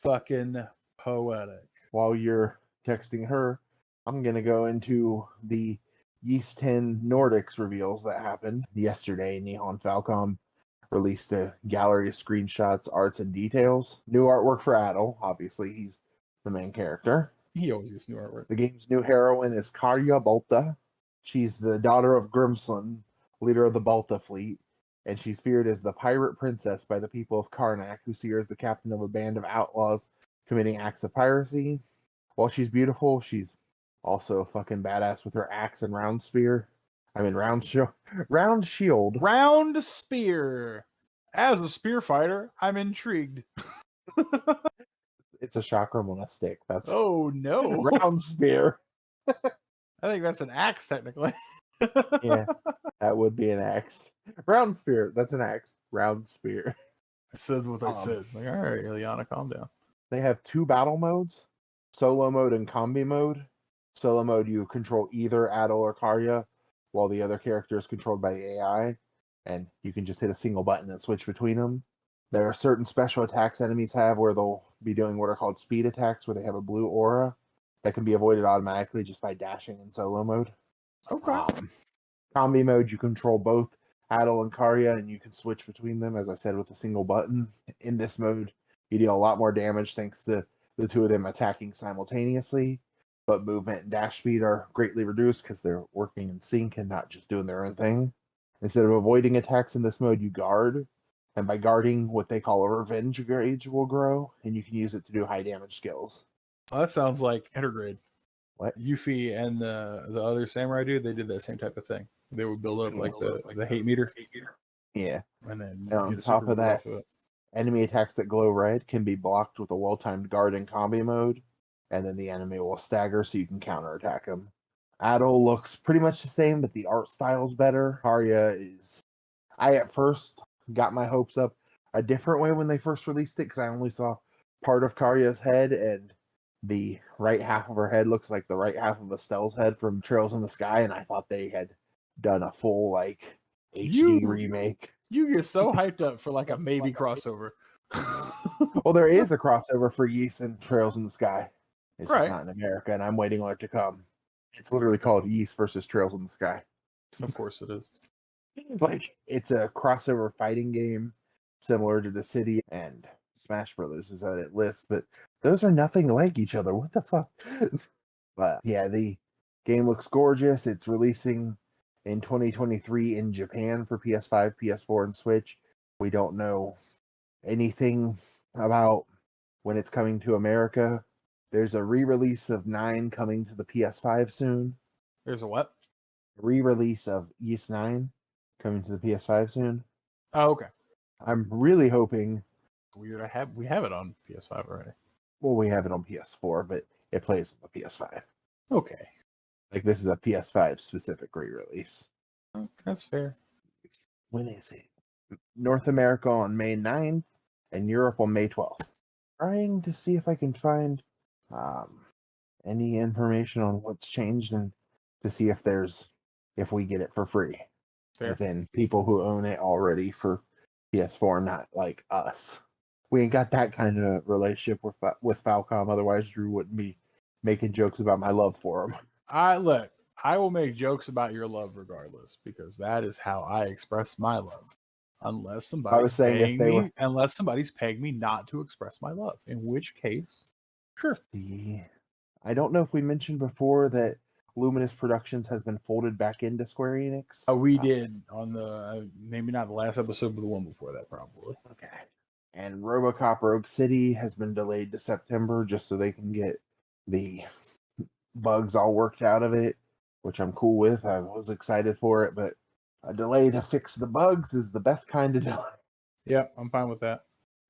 fucking poetic. While you're texting her, I'm going to go into the Yeast 10 Nordics reveals that happened yesterday. Nihon Falcom released a gallery of screenshots, arts, and details. New artwork for Adel. Obviously, he's the main character. He always gets new artwork. The game's new heroine is Karya Balta. She's the daughter of Grimslin, leader of the Balta fleet, and she's feared as the pirate princess by the people of Karnak, who see her as the captain of a band of outlaws committing acts of piracy. While she's beautiful, she's also fucking badass with her axe and round spear. I mean, round shield. Round spear. As a spear fighter, I'm intrigued. It's a chakram on a stick. That's oh no, round spear. I think that's an axe technically. Yeah, that would be an axe. Round spear. That's an axe. Round spear. I said what I said. Like, all right, Ileana, calm down. They have 2 battle modes: solo mode and combi mode. Solo mode, you control either Adel or Karya, while the other character is controlled by AI, and you can just hit a single button and switch between them. There are certain special attacks enemies have where they'll be doing what are called speed attacks, where they have a blue aura that can be avoided automatically just by dashing in solo mode. Okay. Combi mode, you control both Adel and Karya, and you can switch between them, as I said, with a single button. In this mode, you deal a lot more damage thanks to the two of them attacking simultaneously, but movement and dash speed are greatly reduced because they're working in sync and not just doing their own thing. Instead of avoiding attacks in this mode, you guard, and by guarding, what they call a revenge gauge will grow, and you can use it to do high damage skills. Well, that sounds like Intergrade. What? Yuffie and the other samurai dude, they did that same type of thing. They would build up like the hate meter. Yeah. And then And on top of that, enemy attacks that glow red can be blocked with a well-timed guard in combi mode, and then the enemy will stagger so you can counterattack them. Adel looks pretty much the same, but the art style's better. Karya is... I at first got my hopes up a different way when they first released it, because I only saw part of Karya's head, and the right half of her head looks like the right half of Estelle's head from Trails in the Sky, and I thought they had done a full like HD remake. You get so hyped up for like a maybe crossover. Well, there is a crossover for Ys and Trails in the Sky. It's right. just not in America, and I'm waiting on it to come. It's literally called Ys versus Trails in the Sky. Of course it is. Like, it's a crossover fighting game similar to The City and Smash Brothers is what it lists, but those are nothing like each other. What the fuck? But yeah, the game looks gorgeous. It's releasing in 2023 in Japan for PS5, PS4, and Switch. We don't know anything about when it's coming to America. There's a re-release of 9 coming to the PS5 soon. There's a what? Re-release of Ys 9 coming to the PS5 soon. Oh, okay. I'm really hoping. Weird. We have it on PS5 already. Well, we have it on PS4, but it plays on the PS5. Okay. Like, this is a PS5 specific re-release. That's fair. When is it? North America on May 9th and Europe on May 12th. Trying to see if I can find any information on what's changed and to see if we get it for free. Fair. As in people who own it already for PS4, not like us. We ain't got that kind of relationship with Falcom. Otherwise, Drew wouldn't be making jokes about my love for him. I will make jokes about your love regardless, because that is how I express my love. Unless somebody's paying me not to express my love, in which case, sure. I don't know if we mentioned before that Luminous Productions has been folded back into Square Enix. We did on the maybe not the last episode, but the one before that, probably. Okay. And RoboCop Rogue City has been delayed to September just so they can get the bugs all worked out of it, which I'm cool with. I was excited for it, but a delay to fix the bugs is the best kind of delay. Yeah, I'm fine with that.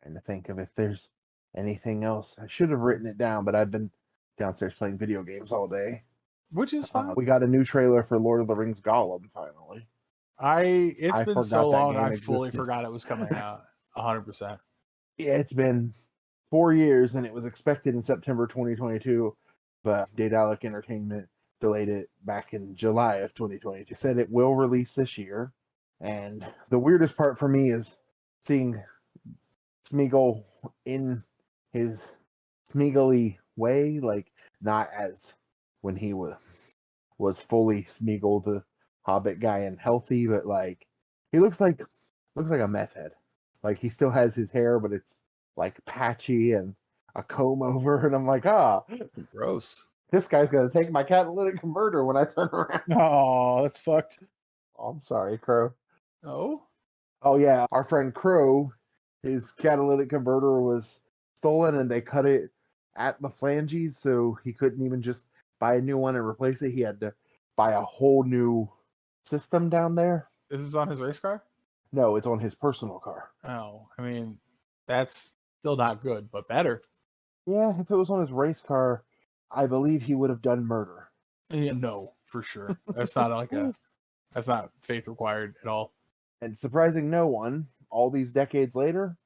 And to think of if there's anything else. I should have written it down, but I've been downstairs playing video games all day. Which is fine. We got a new trailer for Lord of the Rings Gollum, finally. It's been so long, I fully forgot it was coming out. 100%. Yeah, it's been 4 years, and it was expected in September 2022, but Daedalic Entertainment delayed it back in July of 2022. Said it will release this year, and the weirdest part for me is seeing Smeagol in his Smeagol-y way, like not as when he was fully Smeagol the Hobbit guy and healthy, but like he looks like a meth head. Like he still has his hair, but it's like patchy and a comb over, and I'm like, gross. This guy's gonna take my catalytic converter when I turn around. Oh, that's fucked. Oh, I'm sorry, Crow. Oh yeah, our friend Crow, his catalytic converter was stolen, and they cut it at the flanges, so he couldn't even just buy a new one and replace it. He had to buy a whole new system down there. This is on his race car? No, it's on his personal car. Oh, I mean, that's still not good, but better. Yeah, if it was on his race car, I believe he would have done murder. Yeah, no, for sure. That's not that's not faith required at all. And surprising no one, all these decades later,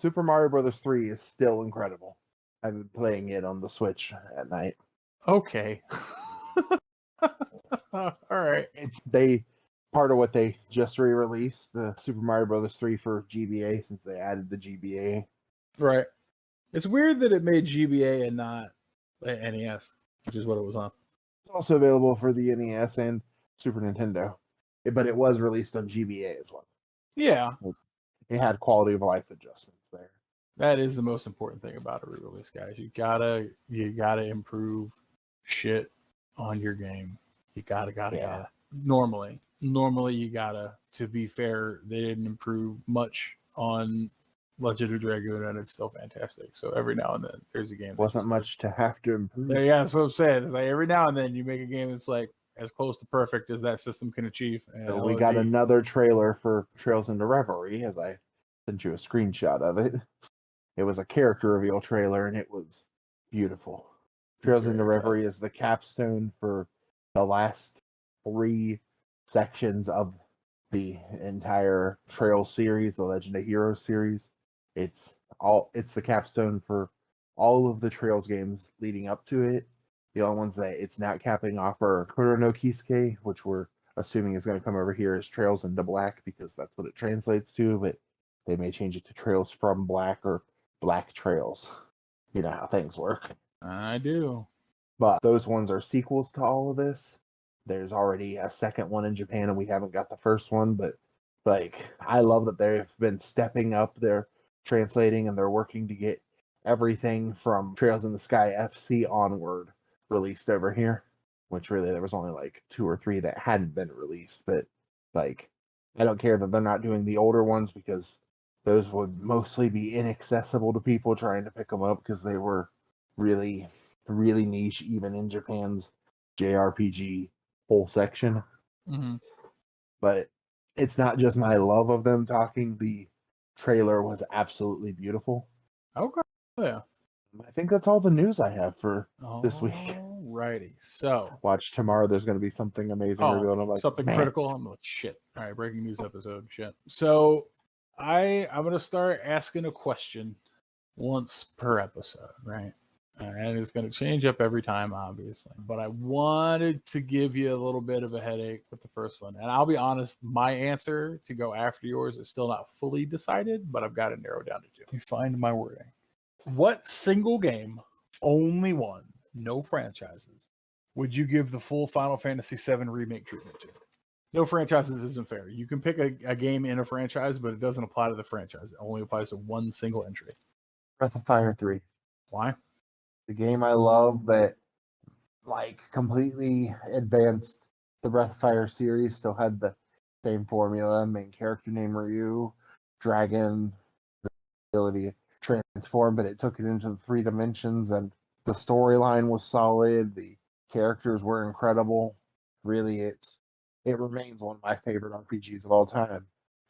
Super Mario Bros. 3 is still incredible. I've been playing it on the Switch at night. Okay. All right. It's part of what they just re-released, the Super Mario Brothers 3 for GBA, since they added the GBA. Right. It's weird that it made GBA and not NES, which is what it was on. It's also available for the NES and Super Nintendo, but it was released on GBA as well. Yeah. It had quality of life adjustments there. That is the most important thing about a re-release, guys. You gotta improve shit on your game. You gotta. Normally you gotta. To be fair, they didn't improve much on Legend of Dragoon, and it's still fantastic. So every now and then, there's a game. Wasn't much to have to improve. Yeah, that's what I'm saying. It's like every now and then you make a game that's like as close to perfect as that system can achieve. And so we got another trailer for Trails into Reverie, as I sent you a screenshot of it. It was a character reveal trailer, and it was beautiful. Trails into Reverie is the capstone for the last 3 sections of the entire Trails series, the Legend of Heroes series. It's the capstone for all of the Trails games leading up to it. The only ones that it's not capping off are Kuro no Kisuke, which we're assuming is going to come over here as Trails into Black, because that's what it translates to, but they may change it to Trails from Black or Black Trails. You know how things work. I do. But those ones are sequels to all of this. There's already a second one in Japan, and we haven't got the first one, but like, I love that they've been stepping up their translating, and they're working to get everything from Trails in the Sky FC onward released over here, which really there was only like 2 or 3 that hadn't been released. But like, I don't care that they're not doing the older ones, because those would mostly be inaccessible to people trying to pick them up, because they were really, really niche, even in Japan's JRPG whole section. Mm-hmm. But it's not just my love of them talking. The trailer was absolutely beautiful. Okay. Yeah. I think that's all the news I have for this week. Alrighty. So watch tomorrow. There's going to be something amazing revealed. I'm like, something critical. I'm like, shit. All right, breaking news episode. Shit. So I'm gonna start asking a question once per episode, right? And it's going to change up every time, obviously. But I wanted to give you a little bit of a headache with the first one. And I'll be honest, my answer to go after yours is still not fully decided, but I've got it narrowed down to 2. Let me find my wording. What single game, only one, no franchises, would you give the full Final Fantasy VII Remake treatment to? No franchises isn't fair. You can pick a game in a franchise, but it doesn't apply to the franchise. It only applies to one single entry. Breath of Fire 3. Why? The game I love that like completely advanced the Breath of Fire series, still had the same formula, main character name Ryu, dragon, the ability to transform, but it took it into the 3 dimensions, and the storyline was solid, the characters were incredible. Really, it remains one of my favorite RPGs of all time.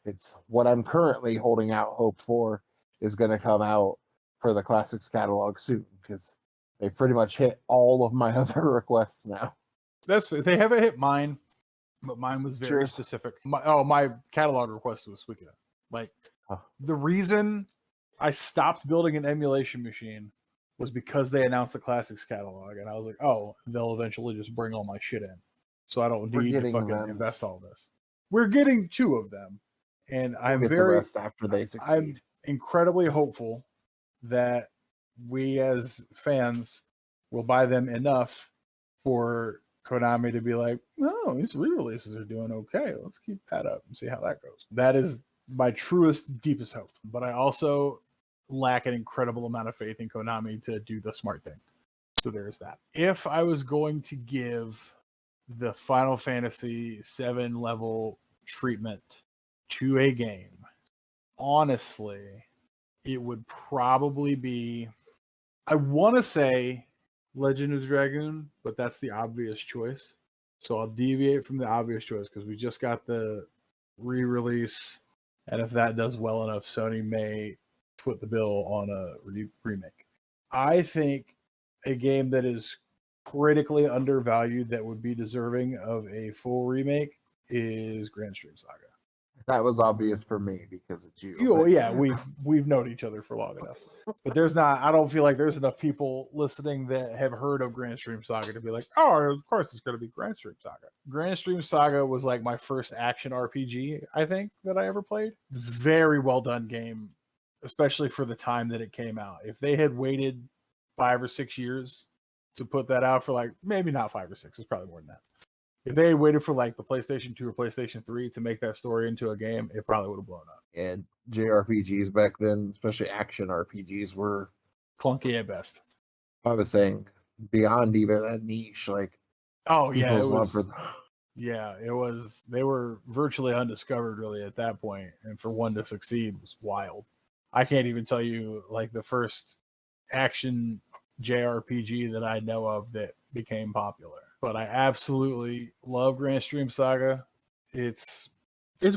It's what I'm currently holding out hope for is going to come out for the Classics catalog soon, because they pretty much hit all of my other requests now. They haven't hit mine, but mine was very specific. My catalog request was Suikoden. Like, the reason I stopped building an emulation machine was because they announced the Classics catalog, and I was like, oh, they'll eventually just bring all my shit in, so I don't need to fucking invest all this. We're getting 2 of them, and I'm the rest after they succeed. I'm incredibly hopeful that we as fans will buy them enough for Konami to be like, oh, these re-releases are doing okay. Let's keep that up and see how that goes. That is my truest, deepest hope. But I also lack an incredible amount of faith in Konami to do the smart thing. So there's that. If I was going to give the Final Fantasy VII level treatment to a game, honestly, it would probably be, I want to say Legend of Dragoon, but that's the obvious choice. So I'll deviate from the obvious choice because we just got the re-release. And if that does well enough, Sony may foot the bill on a remake. I think a game that is critically undervalued that would be deserving of a full remake is Grand Stream Saga. That was obvious for me because it's you. Yeah, we've known each other for long enough. But there's not. I don't feel like there's enough people listening that have heard of Grand Stream Saga to be like, oh, of course it's going to be Grand Stream Saga. Grand Stream Saga was like my first action RPG, I think, that I ever played. Very well done game, especially for the time that it came out. If they had waited 5 or 6 years to put that out for like, maybe not 5 or 6, it's probably more than that. If they had waited for like the PlayStation 2 or PlayStation 3 to make that story into a game, it probably would have blown up. And JRPGs back then, especially action RPGs, were clunky at best. I was saying beyond even that niche. Like, oh yeah, it was. For... Yeah, it was. They were virtually undiscovered really at that point, and for one to succeed was wild. I can't even tell you like the first action JRPG that I know of that became popular. But I absolutely love Grand Stream Saga. It's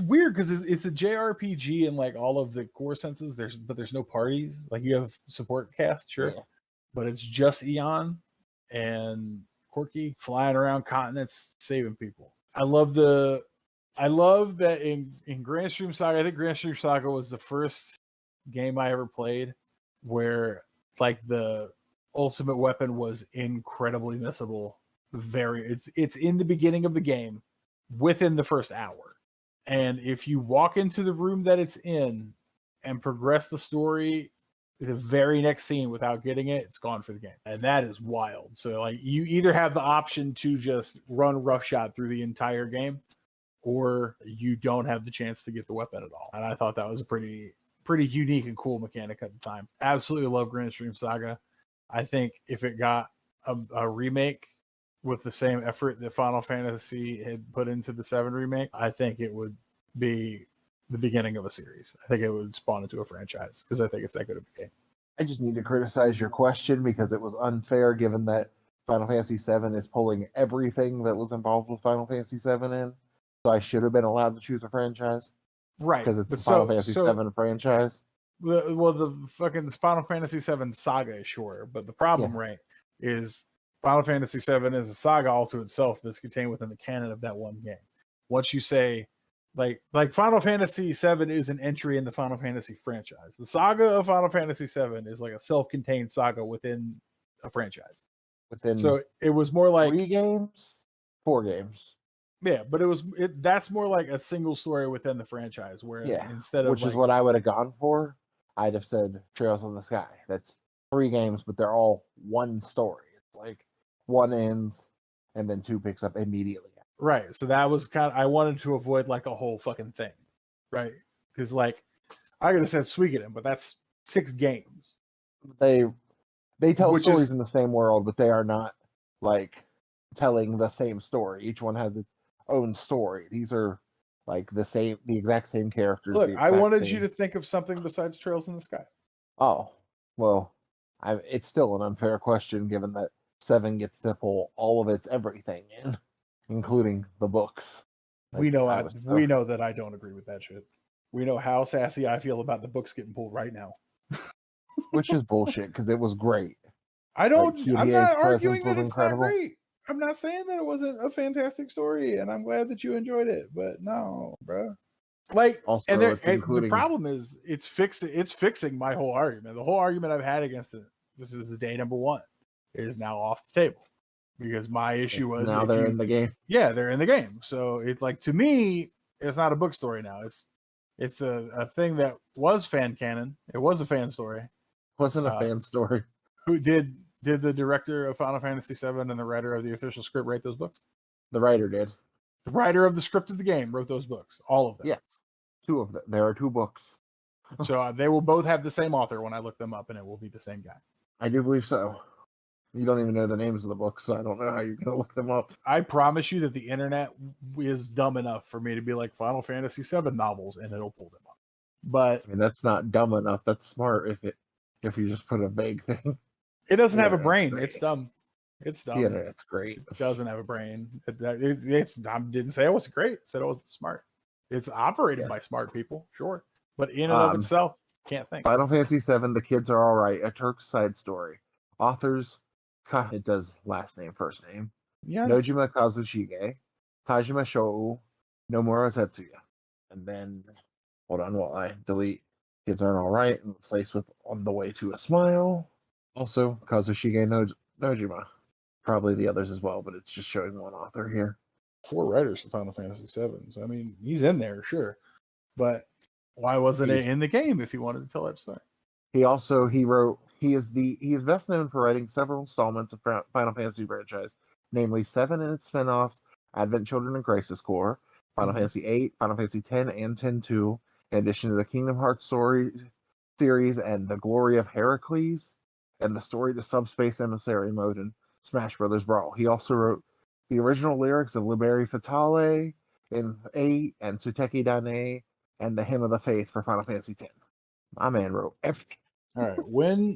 weird because it's a JRPG in like all of the core senses. There's no parties. Like you have support cast, sure, yeah. But it's just Eon and Corky flying around continents saving people. I love that in Grand Stream Saga. I think Grand Stream Saga was the first game I ever played where like the ultimate weapon was incredibly missable. It's in the beginning of the game within the first hour. And if you walk into the room that it's in and progress the story, the very next scene without getting it, it's gone for the game. And that is wild. So like you either have the option to just run roughshod through the entire game, or you don't have the chance to get the weapon at all. And I thought that was a pretty unique and cool mechanic at the time. Absolutely love Grand Stream Saga. I think if it got a remake with the same effort that Final Fantasy had put into the 7 remake, I think it would be the beginning of a series. I think it would spawn into a franchise because I think it's that good of a game. I just need to criticize your question because it was unfair given that Final Fantasy 7 is pulling everything that was involved with Final Fantasy 7 in. So I should have been allowed to choose a franchise. Right. Because it's the Final Fantasy 7 franchise. The fucking Final Fantasy 7 saga is sure, but the problem, right, is Final Fantasy VII is a saga all to itself that's contained within the canon of that one game. Once you say, like Final Fantasy VII is an entry in the Final Fantasy franchise. The saga of Final Fantasy VII is like a self-contained saga within a franchise. So it was more like 3 games, 4 games. Yeah, but that's more like a single story within the franchise. Where instead of which is what I would have gone for, I'd have said Trails in the Sky. That's 3 games, but they're all one story. It's like 1 ends and then 2 picks up immediately. Right. So that was I wanted to avoid like a whole fucking thing. Right. Because like I could have said Suikoden, but that's 6 games. They tell stories in the same world, but they are not like telling the same story. Each one has its own story. These are like the exact same characters. Look, I wanted you to think of something besides Trails in the Sky. Oh, well, it's still an unfair question given that 7 gets to pull all of its everything in, including the books. Like, we know that I don't agree with that shit. We know how sassy I feel about the books getting pulled right now. Which is bullshit because it was great. I'm not arguing that it's not great. I'm not saying that it wasn't a fantastic story, and I'm glad that you enjoyed it. But no, bro. Like, also, and the problem is it's fixing my whole argument. The whole argument I've had against it. This is day number 1. It is now off the table because my issue was now they're in the game. Yeah, they're in the game. So it's like, to me, it's not a book story now. It's a thing that was fan canon. It was a fan story. Wasn't a fan story. Who did the director of Final Fantasy VII and the writer of the official script write those books? The writer did. The writer of the script of the game wrote those books. All of them. Yes. 2 of them. There are 2 books. So they will both have the same author when I look them up, and it will be the same guy. I do believe so. You don't even know the names of the books, so I don't know how you're going to look them up. I promise you that the internet is dumb enough for me to be like Final Fantasy VII novels, and it'll pull them up. But I mean, that's not dumb enough. That's smart if you just put a vague thing. It doesn't have a brain. It's dumb. It's dumb. Yeah, it's great. It doesn't have a brain. I didn't say it wasn't great. I said it wasn't smart. It's operated by smart people, sure. But in and of itself, can't think. Final Fantasy VII, The Kids Are Alright, a Turk's Side Story. Authors, it does last name, first name. Yeah. Nojima Kazushige, Tajima Shou, Nomura Tetsuya. And then, hold on while I delete Kids Aren't Alright and replace with On the Way to a Smile. Also, Kazushige Nojima. Probably the others as well, but it's just showing one author here. 4 writers for Final Fantasy VII. So, I mean, he's in there, sure. But why wasn't it in the game if he wanted to tell that story? He is best known for writing several installments of Final Fantasy franchise, namely 7 and its spin-offs, Advent Children and Crisis Core, Final Fantasy 8, Final Fantasy X and 10-2, in addition to the Kingdom Hearts story series and The Glory of Heracles, and the story to Subspace Emissary mode in Smash Bros. Brawl. He also wrote the original lyrics of Liberi Fatale in 8 and Tsuteki Dane and the Hymn of the Faith for Final Fantasy X. My man wrote everything. All right.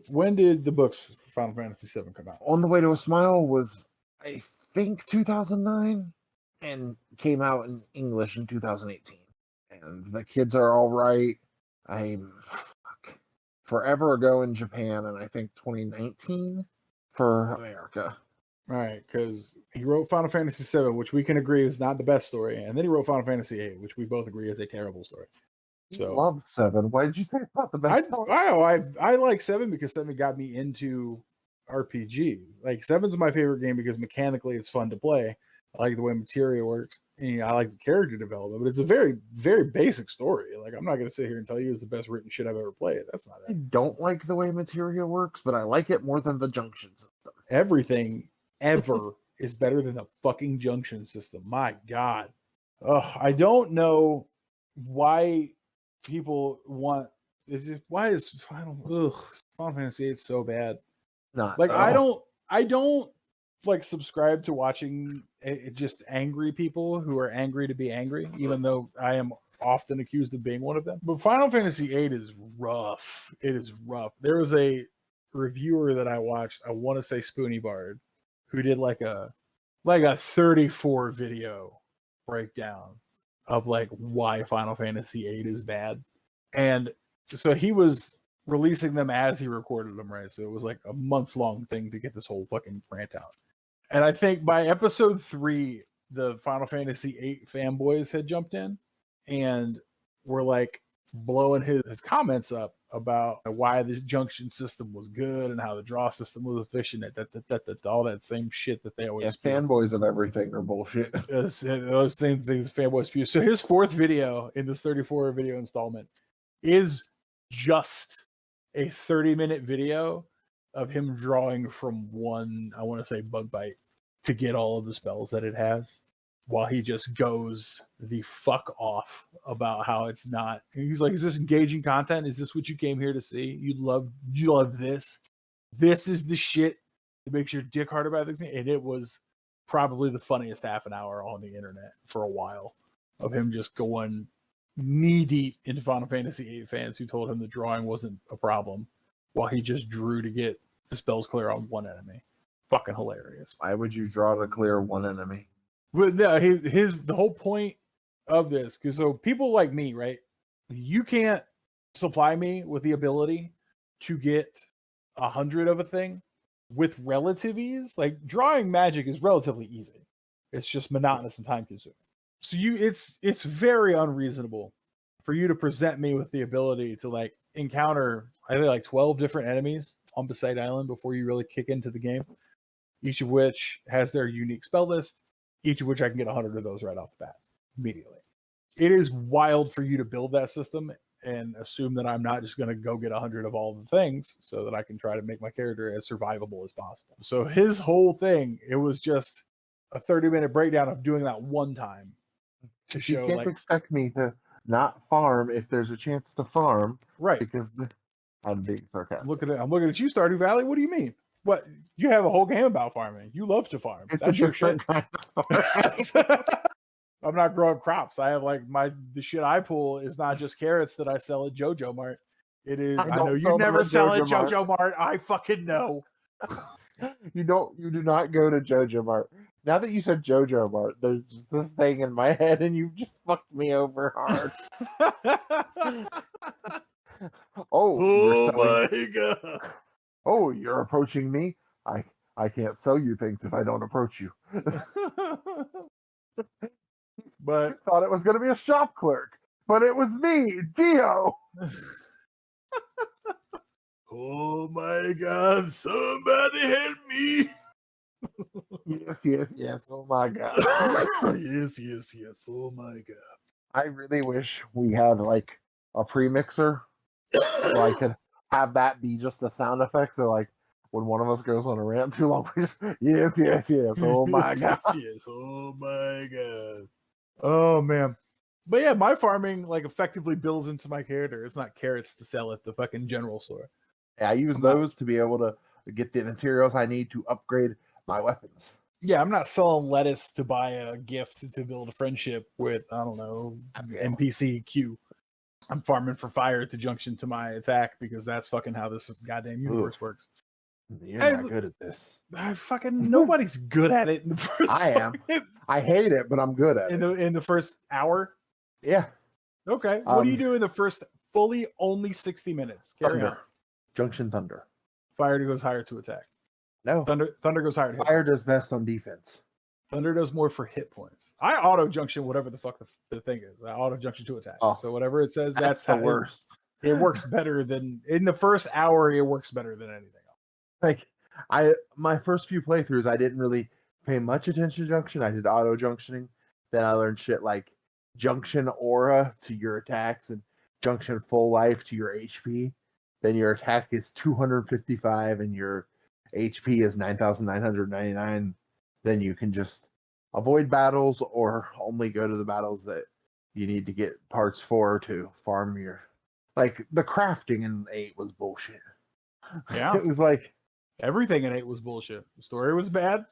When did the books for Final Fantasy VII come out? On the Way to a Smile was, I think, 2009 and came out in English in 2018. And the Kids Are Alright. I'm forever ago in Japan, and I think 2019 for America. All right, because he wrote Final Fantasy VII, which we can agree is not the best story, and then he wrote Final Fantasy VIII, which we both agree is a terrible story. So love 7. Why did you say it's not the best story? I like 7 because 7 got me into RPGs. Like 7's my favorite game because mechanically it's fun to play. I like the way materia works, and I like the character development. But it's a very, very basic story. Like I'm not going to sit here and tell you it's the best written shit I've ever played. That's not it. I don't like the way materia works, but I like it more than the junction system. Everything ever is better than the fucking junction system. My God. I don't know why people want why is Final Fantasy 8 so bad? Not like I don't like subscribe to watching just angry people who are angry to be angry, even though I am often accused of being one of them. But Final Fantasy VIII is rough. It is rough. There was a reviewer that I watched, I want to say Spoony Bard, who did like a 34 video breakdown of like why Final Fantasy VIII is bad. And so he was releasing them as he recorded them, right? So it was like a months long thing to get this whole fucking rant out. And I think by episode 3, the Final Fantasy VIII fanboys had jumped in and were like blowing his comments up about why the junction system was good and how the draw system was efficient, all that same shit that they always spew. Fanboys of everything are bullshit. Those same things fanboys spew. So his 4th video in this 34 video installment is just a 30-minute video of him drawing from one, I want to say, bug bite to get all of the spells that it has, while he just goes the fuck off about how it's not. And he's like, is this engaging content? Is this what you came here to see? You love this? This is the shit that makes your dick hard about this thing? And it was probably the funniest half an hour on the internet for a while of him just going knee deep into Final Fantasy VIII fans who told him the drawing wasn't a problem while he just drew to get the spells clear on one enemy. Fucking hilarious. Why would you draw to clear one enemy? But no, the whole point of this, because so people like me, right? You can't supply me with the ability to get 100 of a thing with relative ease. Like drawing magic is relatively easy. It's just monotonous and time consuming. So it's very unreasonable for you to present me with the ability to like encounter, I think, like 12 different enemies on Besaid Island before you really kick into the game, each of which has their unique spell list, each of which I can get 100 of those right off the bat immediately. It is wild for you to build that system and assume that I'm not just going to go get 100 of all the things so that I can try to make my character as survivable as possible. So his whole thing, it was just a 30-minute breakdown of doing that one time to show. You can't expect me to not farm if there's a chance to farm, right? Because I'm being sarcastic. I'm looking at you, Stardew Valley. What do you mean? What, you have a whole game about farming? You love to farm. That's your shit. Kind of I'm not growing crops. I have like the shit I pull is not just carrots that I sell at JoJo Mart. It is. I know you never sell at JoJo Mart. I fucking know. You do not go to JoJo Mart. Now that you said JoJo Mart, there's just this thing in my head, and you've just fucked me over hard. Oh my god! Oh, you're approaching me. I can't sell you things if I don't approach you. But thought it was going to be a shop clerk. but it was me, Dio. Oh my god, somebody help me. Yes. Oh my god. yes. Oh my god. I really wish we had like a pre-mixer so I could have that be just the sound effects. So like when one of us goes on a rant too long, we just yes. Oh my god. yes. Oh my god. Oh man. But yeah, my farming like effectively builds into my character. It's not carrots to sell at the fucking general store. Yeah, I use those to be able to get the materials I need to upgrade my weapons. Yeah, I'm not selling lettuce to buy a gift to build a friendship with, I don't know, NPC Q. I'm farming for fire to junction to my attack because that's fucking how this goddamn universe works. You're not good at this. Nobody's good at it in the first. I am. I hate it, but I'm good at it. In the first hour. Yeah. Okay. What do you do in the first fully only 60 minutes? Thunder. Junction thunder. Fire goes higher to attack. No. Thunder goes higher. Fire does best on defense. Thunder does more for hit points. I auto junction whatever the fuck the thing is. I auto junction to attack. So whatever it says, that's the worst. It works better than in the first hour. It works better than anything else. Like my first few playthroughs, I didn't really pay much attention to junction. I did auto junctioning. Then I learned shit like junction aura to your attacks and junction full life to your HP. Then your attack is 255 and your HP is 9,999. Then you can just avoid battles or only go to the battles that you need to get parts for to farm your. Like the crafting in 8 was bullshit. Yeah, it was like everything in 8 was bullshit. The story was bad.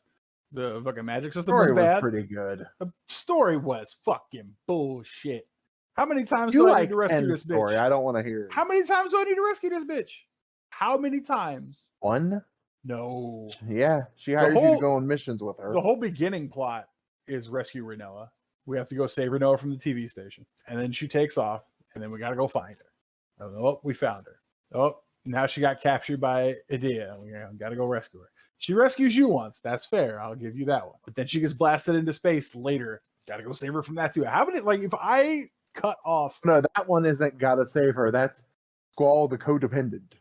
The fucking magic system was bad. Pretty good. The story was fucking bullshit. How many times do I need to rescue this bitch? I don't want to hear it. How many times do I need to rescue this bitch? How many times? One? No. Yeah, she hires you to go on missions with her. The whole beginning plot is rescue Renoa. We have to go save Renoa from the TV station. And then she takes off, and then we got to go find her. Oh, we found her. Oh, now she got captured by Idea. We got to go rescue her. She rescues you once. That's fair. I'll give you that one. But then she gets blasted into space later. Got to go save her from that too. How many, like, if I cut off. No, that one isn't gotta save her. That's Squall the codependent.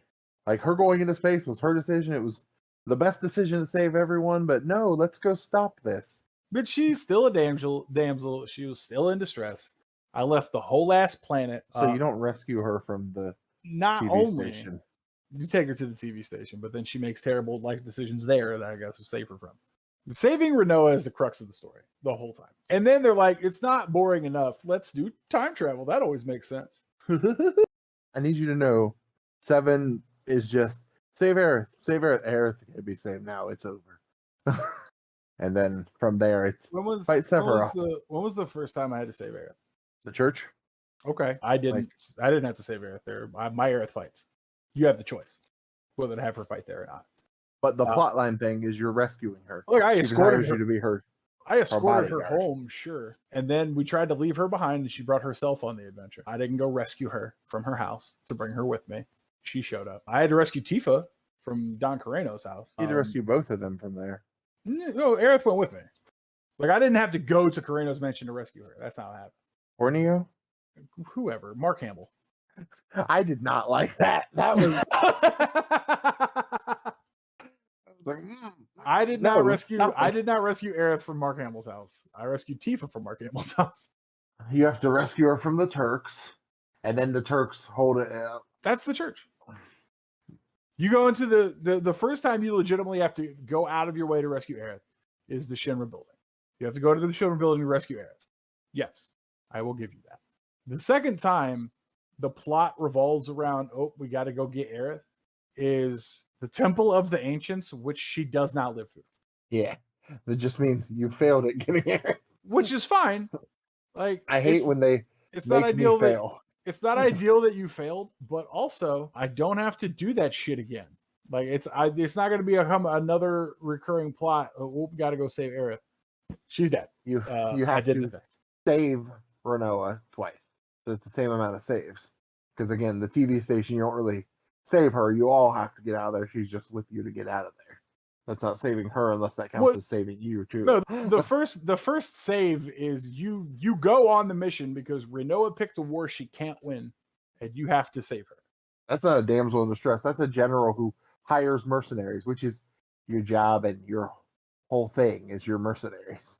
Like her going into space was her decision. It was the best decision to save everyone, but no, let's go stop this. But she's still a damsel. She was still in distress. I left the whole last planet. So you don't rescue her from the TV station. You take her to the TV station, but then she makes terrible life decisions there that I guess will save her from. Saving Renoa is the crux of the story the whole time. And then they're like, it's not boring enough. Let's do time travel. That always makes sense. I need you to know 7 is just save Aerith. Save Aerith. Aerith can be saved now. It's over. And then from there, it's fight Sephiroth. When was the first time I had to save Aerith? The church. Okay. I didn't have to save Aerith there. My Aerith fights. You have the choice whether to have her fight there or not. But the plotline thing is you're rescuing her. Look, I escorted her you to be her. I escorted her home, sure. And then we tried to leave her behind, and she brought herself on the adventure. I didn't go rescue her from her house to bring her with me. She showed up. I had to rescue Tifa from Don Carreno's house. You had to rescue both of them from there. No, Aerith went with me. Like, I didn't have to go to Carreno's mansion to rescue her. That's not what happened. Borneo? Whoever. Mark Hamill. I did not like that. That was... I did not rescue Aerith from Mark Hamill's house. I rescued Tifa from Mark Hamill's house. You have to rescue her from the Turks, and then the Turks hold it out. That's the church. You go into the first time you legitimately have to go out of your way to rescue Aerith is the Shinra building. You have to go to the Shinra building to rescue Aerith. Yes, I will give you that. The second time the plot revolves around, we got to go get Aerith, is the Temple of the Ancients, which she does not live through. Yeah, that just means you failed at getting Aerith. Which is fine. Like, I hate when they it's not ideal it's not ideal that you failed, but also I don't have to do that shit again. Like, it's not going to be another recurring plot. We got to go save Aerith. She's dead. You have to save Renoa twice. So it's the same amount of saves. Because again, the TV station, you don't really save her. You all have to get out of there. She's just with you to get out of there. That's not saving her unless that counts What? as saving you too. No, the first save is you go on the mission because Renoa picked a war she can't win, and you have to save her. That's not a damsel in distress. That's a general who hires mercenaries, which is your job and your whole thing is your mercenaries.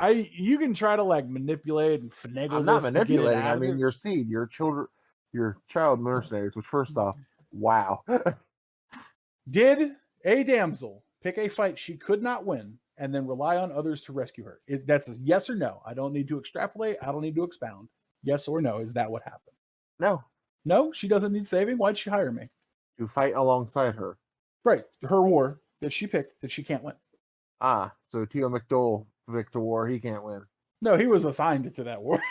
You can try to like manipulate and finagle I'm not this to get it manipulating. out I of mean, it. your seed, your children, your child mercenaries. Which, first off, wow. Did a damsel pick a fight she could not win and then rely on others to rescue her? That's a yes or no. I don't need to extrapolate. I don't need to expound. Yes or no. Is that what happened? No, No, she doesn't need saving. Why'd she hire me? to fight alongside her. Right. Her war that she picked that she can't win. Ah, so Tio McDowell picked a war he can't win. No, he was assigned to that war.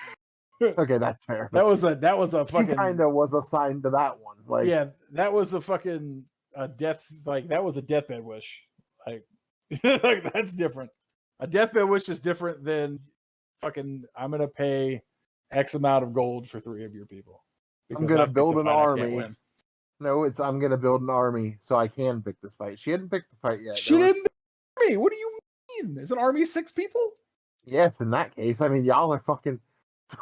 Okay, that's fair. That was a fucking. He kind of was assigned to that one. Like, yeah, that was a fucking death. Like that was a deathbed wish. Like, like that's different. A deathbed wish is different than fucking. I'm gonna pay X amount of gold for 3 of your people. I'm gonna build an army. Win. No, it's I'm gonna build an army so I can pick this fight. She hadn't picked the fight yet. She didn't pick me. What do you mean? Is an army 6 people? Yes, in that case, I mean, y'all are fucking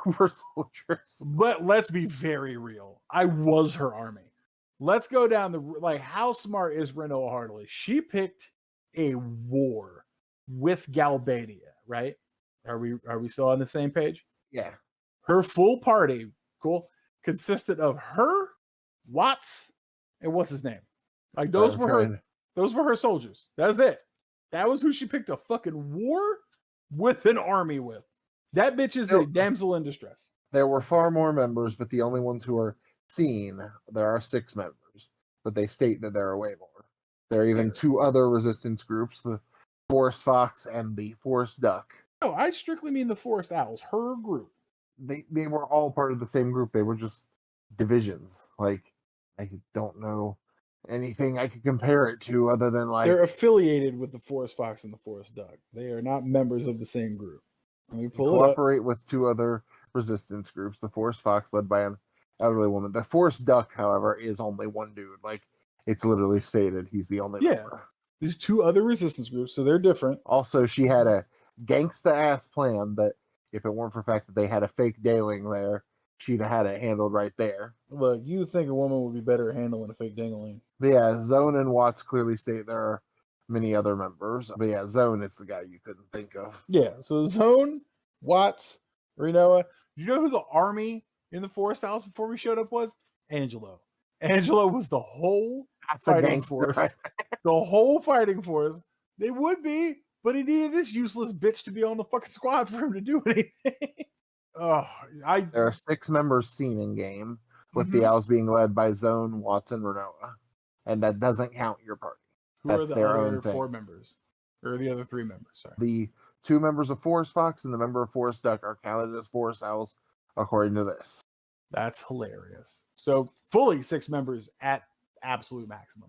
super soldiers. But let's be very real. I was her army. Let's go down the like. How smart is Renoa Hartley? She picked a war with Galbadia, right? Are we still on the same page? Yeah. Her full party, cool, consisted of her, Watts, and what's his name? Like those were her soldiers. That's it. That was who she picked a fucking war with an army with. That bitch is a damsel in distress. There were far more members, but the only ones who are seen, there are 6 members, but they state that there are way more. There are even 2 other resistance groups, the Forest Fox and the Forest Duck. No, I strictly mean the Forest Owls, her group. They were all part of the same group. They were just divisions. Like, I don't know anything I could compare it to other than like they're affiliated with the Forest Fox and the Forest Duck. They are not members of the same group. Let me pull cooperate with 2 other resistance groups. The Forest Fox, led by an elderly woman. The Forest Duck, however, is only one dude. Like, it's literally stated he's the only member. There's 2 other resistance groups, so they're different. Also, she had a gangsta-ass plan that if it weren't for the fact that they had a fake Daling there, she'd have had it handled right there. Look, you think a woman would be better at handling a fake dangling. But yeah, Zone and Watts clearly state there are many other members. But yeah, Zone is the guy you couldn't think of. Yeah, so Zone, Watts, Renoa. You know who the army in the Forest House before we showed up was? Angelo. Angelo was the whole fighting force. The whole fighting force. They would be, but he needed this useless bitch to be on the fucking squad for him to do anything. There are 6 members seen in game, with the Owls being led by Zone, Watts, and Renoa. And that doesn't count your party. Who are the other 4 members? Or the other 3 members, sorry. The 2 members of Forest Fox and the member of Forest Duck are counted as Forest Owls, according to this. That's hilarious. So fully 6 members at absolute maximum.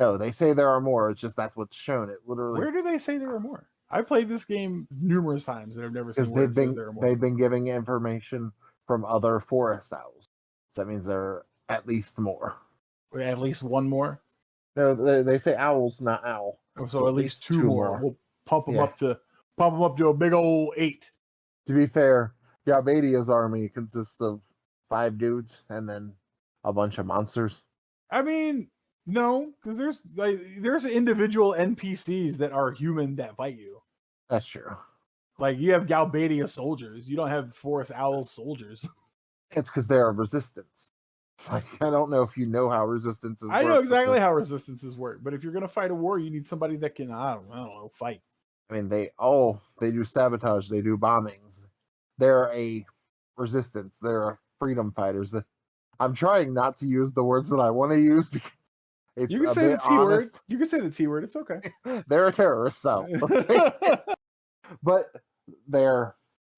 No, they say there are more. It's just that's what's shown. It literally. Where do they say there are more? I played this game numerous times and I've never seen where it says there are more. They've been giving information from other Forest Owls. So that means there are at least more. At least 1 more? No, they say owls, not owl. So at least 2 more. We'll pump them up to a big old 8. To be fair, Galbadia's army consists of 5 dudes and then a bunch of monsters. I mean, no, because there's individual NPCs that are human that fight you. That's true. Like you have Galbadia soldiers. You don't have Forest Owl soldiers. It's because they're a resistance. Like, I don't know if you know how resistances work. I know exactly how resistances work, but if you're gonna fight a war, you need somebody that can I don't know, fight. I mean, they do sabotage, they do bombings. They're a resistance. They're a freedom fighters. I'm trying not to use the words that I want to use because it's you can say the T word. You can say the T word. It's okay. They're a terrorist cell, but they're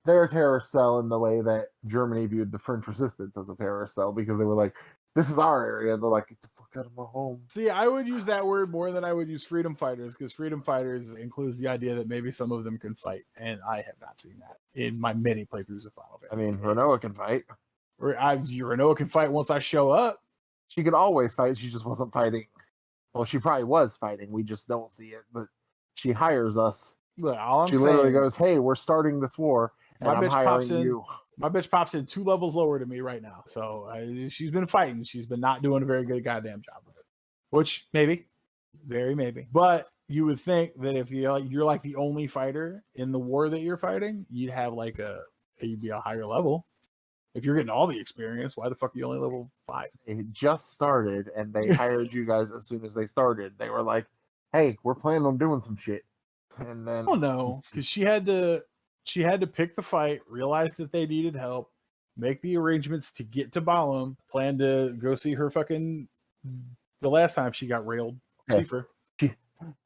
a terrorist cell in the way that Germany viewed the French resistance as a terrorist cell because they were like, "This is our area." And they're like, "Get the fuck out of my home." See, I would use that word more than I would use freedom fighters because freedom fighters includes the idea that maybe some of them can fight, and I have not seen that in my many playthroughs of Final Fantasy. I mean, Renoa can fight. Renoa can fight once I show up. She could always fight. She just wasn't fighting Well, she probably was fighting. We just don't see it. But she hires us. Look, all I'm She literally saying, goes, "Hey, we're starting this war, my and I'm bitch pops hiring in. you." My bitch pops in 2 levels lower than me right now. So she's been fighting. She's been not doing a very good goddamn job of it. Which maybe, very maybe. But you would think that if you're like the only fighter in the war that you're fighting, you'd have like you'd be a higher level. If you're getting all the experience, why the fuck are you only level 5? It just started, and they hired you guys as soon as they started. They were like, "Hey, we're planning on doing some shit," and then Oh no, because she had to pick the fight, realize that they needed help, make the arrangements to get to Balam, plan to go see her fucking the last time she got railed. Okay. Tifa.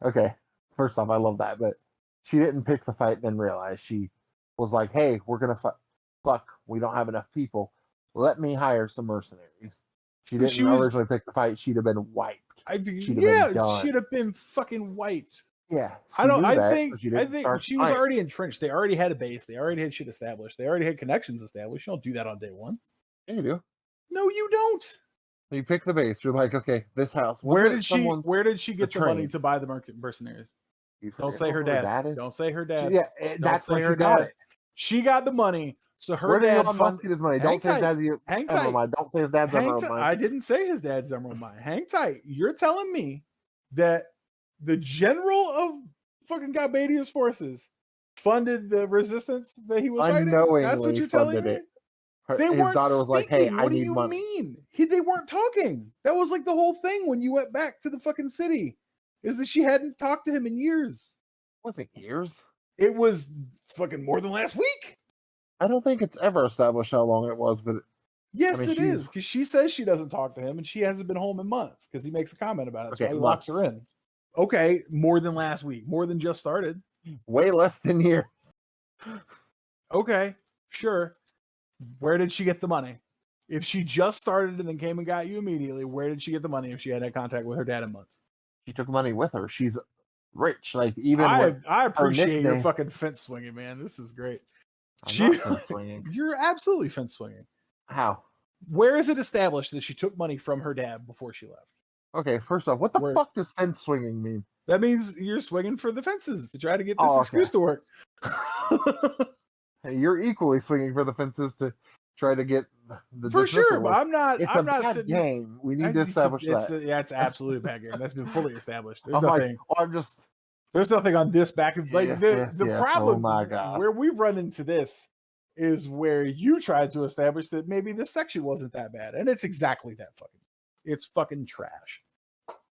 Okay, first off, I love that, but she didn't pick the fight, then realize she was like, "Hey, we're gonna fight. Fuck, we don't have enough people. Let me hire some mercenaries." She But didn't originally pick the fight. She'd have been wiped. She'd have been done. She'd have been fucking wiped. Yeah, I think think she was already entrenched. They already had a base. They already had shit established. They already had connections established. You don't do that on day one. Yeah, you do. No, you don't. You pick the base. You're like, okay, this house. Where did she get the money to buy the mercenaries? Don't say her dad. Don't say her dad. That's where she got it. She got the money. So her where did dad Elon Musk get his money? Don't say his dad's Emerald Mine. Don't say his dad's Emerald Mine. I didn't say his dad's Emerald Mine. Hang tight. You're telling me that the general of fucking Gabadia's forces funded the resistance that he was fighting? That's what you're telling me? They weren't daughter was like, "Hey, I need money." What do you mean? They weren't talking. That was like the whole thing when you went back to the fucking city, is that she hadn't talked to him in years. Was it years? It was fucking more than last week. I don't think it's ever established how long it was, but yes, it is, because she says she doesn't talk to him, and she hasn't been home in months because he makes a comment about it. So he locks her in. Okay, more than last week, more than just started. Way less than years. Okay, sure. Where did she get the money? If she just started and then came and got you immediately, where did she get the money if she had had contact with her dad in months? She took money with her. She's rich. Like, even I appreciate your fucking fence swinging, man. This is great. I'm not fence swinging. You're absolutely fence swinging. How? Where is it established that she took money from her dad before she left? Okay, first off, what the fuck does fence swinging mean? That means you're swinging for the fences to try to get this excuse to work. Hey, you're equally swinging for the fences to try to get the for sure, but I'm not bad sitting game. We need to establish that. Yeah, it's absolutely a bad game. That's been fully established. There's nothing. Like, there's nothing on this back of like the problem. Oh my God. Where we've run into this is where you tried to establish that maybe this section wasn't that bad, and it's exactly that fucking. It's fucking trash.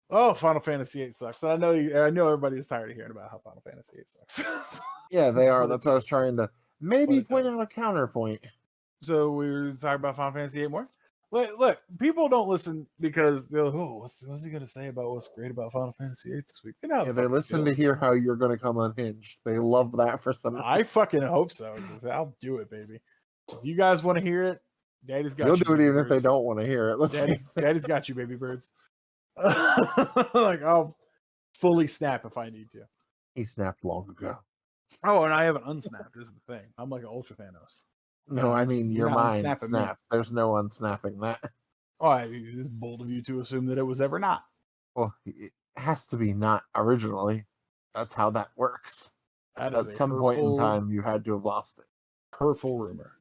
Oh, Final Fantasy VIII sucks. I know everybody is tired of hearing about how Final Fantasy VIII sucks. Yeah, they are. That's what I was trying to maybe point out a counterpoint. So we were talking about Final Fantasy VIII more. Look, people don't listen because they're like, "Oh, what's he gonna say about what's great about Final Fantasy VIII this week?" They listen to hear how you're gonna come unhinged. They love that for some reason. I fucking hope so. I'll do it, baby. If you guys want to hear it, Daddy's got you. You'll do it even if they don't want to hear it. Daddy's got you, baby birds. Like, I'll fully snap if I need to. He snapped long ago. Oh, and I haven't unsnapped. This is the thing. I'm like an Ultra Thanos. No, I mean your mind snapped. There's no unsnapping that. Oh, it's bold of you to assume that it was ever not. Well, it has to be not originally. That's how that works. At some point in time, you had to have lost it. Hurtful rumor.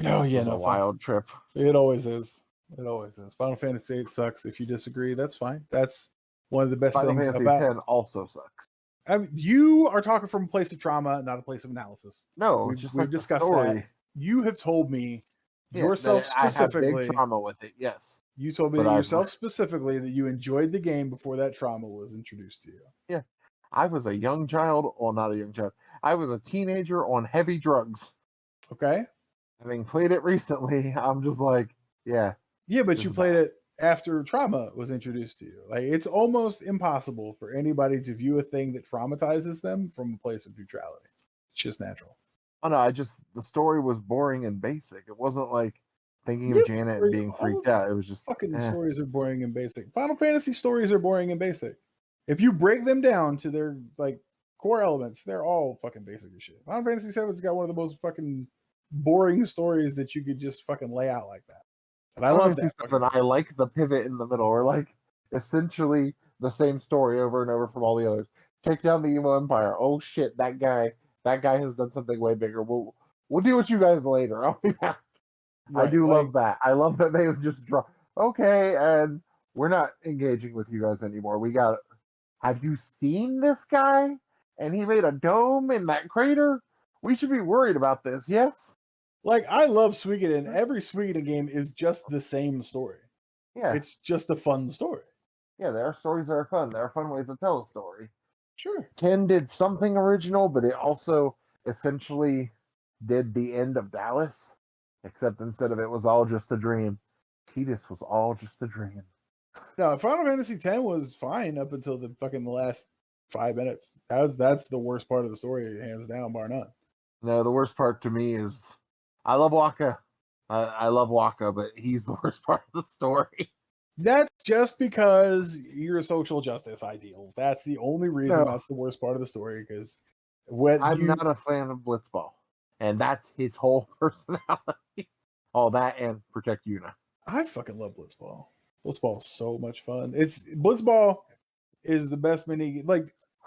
Oh yeah, a wild trip. It always is. It always is. Final Fantasy VIII sucks. If you disagree, that's fine. That's one of the best things about. Final Fantasy X also sucks. I mean, you are talking from a place of trauma, not a place of analysis. No, we've discussed that. You have told me yourself specifically. I have big trauma with it. Yes, you told me yourself specifically that you enjoyed the game before that trauma was introduced to you. Yeah, I was a young child. Well, not a young child. I was a teenager on heavy drugs. Okay. Having played it recently, I'm just like, yeah. Yeah, but you played it after trauma was introduced to you. Like, it's almost impossible for anybody to view a thing that traumatizes them from a place of neutrality. It's just natural. Oh no, the story was boring and basic. It wasn't like thinking of Janet and being freaked out. It was just fucking stories are boring and basic. Final Fantasy stories are boring and basic. If you break them down to their like core elements, they're all fucking basic as shit. Final Fantasy VII's got one of the most fucking boring stories that you could just fucking lay out like that. And I Final love Fantasy that. VII, I like the pivot in the middle, or like essentially the same story over and over from all the others. Take down the evil empire. Oh shit, that guy has done something way bigger. We'll deal with you guys later. I'll be back. I Right. do Like, love that. I love that they just drop. Okay, and we're not engaging with you guys anymore. We got. Have you seen this guy? And he made a dome in that crater. We should be worried about this. Yes. I love Suikoden. Every Suikoden game is just the same story. Yeah. It's just a fun story. Yeah. There are stories that are fun. There are fun ways to tell a story. Sure. 10 did something original, but it also essentially did the end of Dallas, except instead of it was all just a dream, Tidus was all just a dream. No, Final Fantasy X was fine up until the last 5 minutes. That's the worst part of the story, hands down, bar none. No, the worst part to me is I love Waka. I love Waka, but he's the worst part of the story. That's just because your social justice ideals. That's the only reason that's the worst part of the story. Because I'm not a fan of Blitzball, and that's his whole personality. All that and protect Yuna. I fucking love Blitzball. Blitzball is so much fun. Blitzball is the best mini.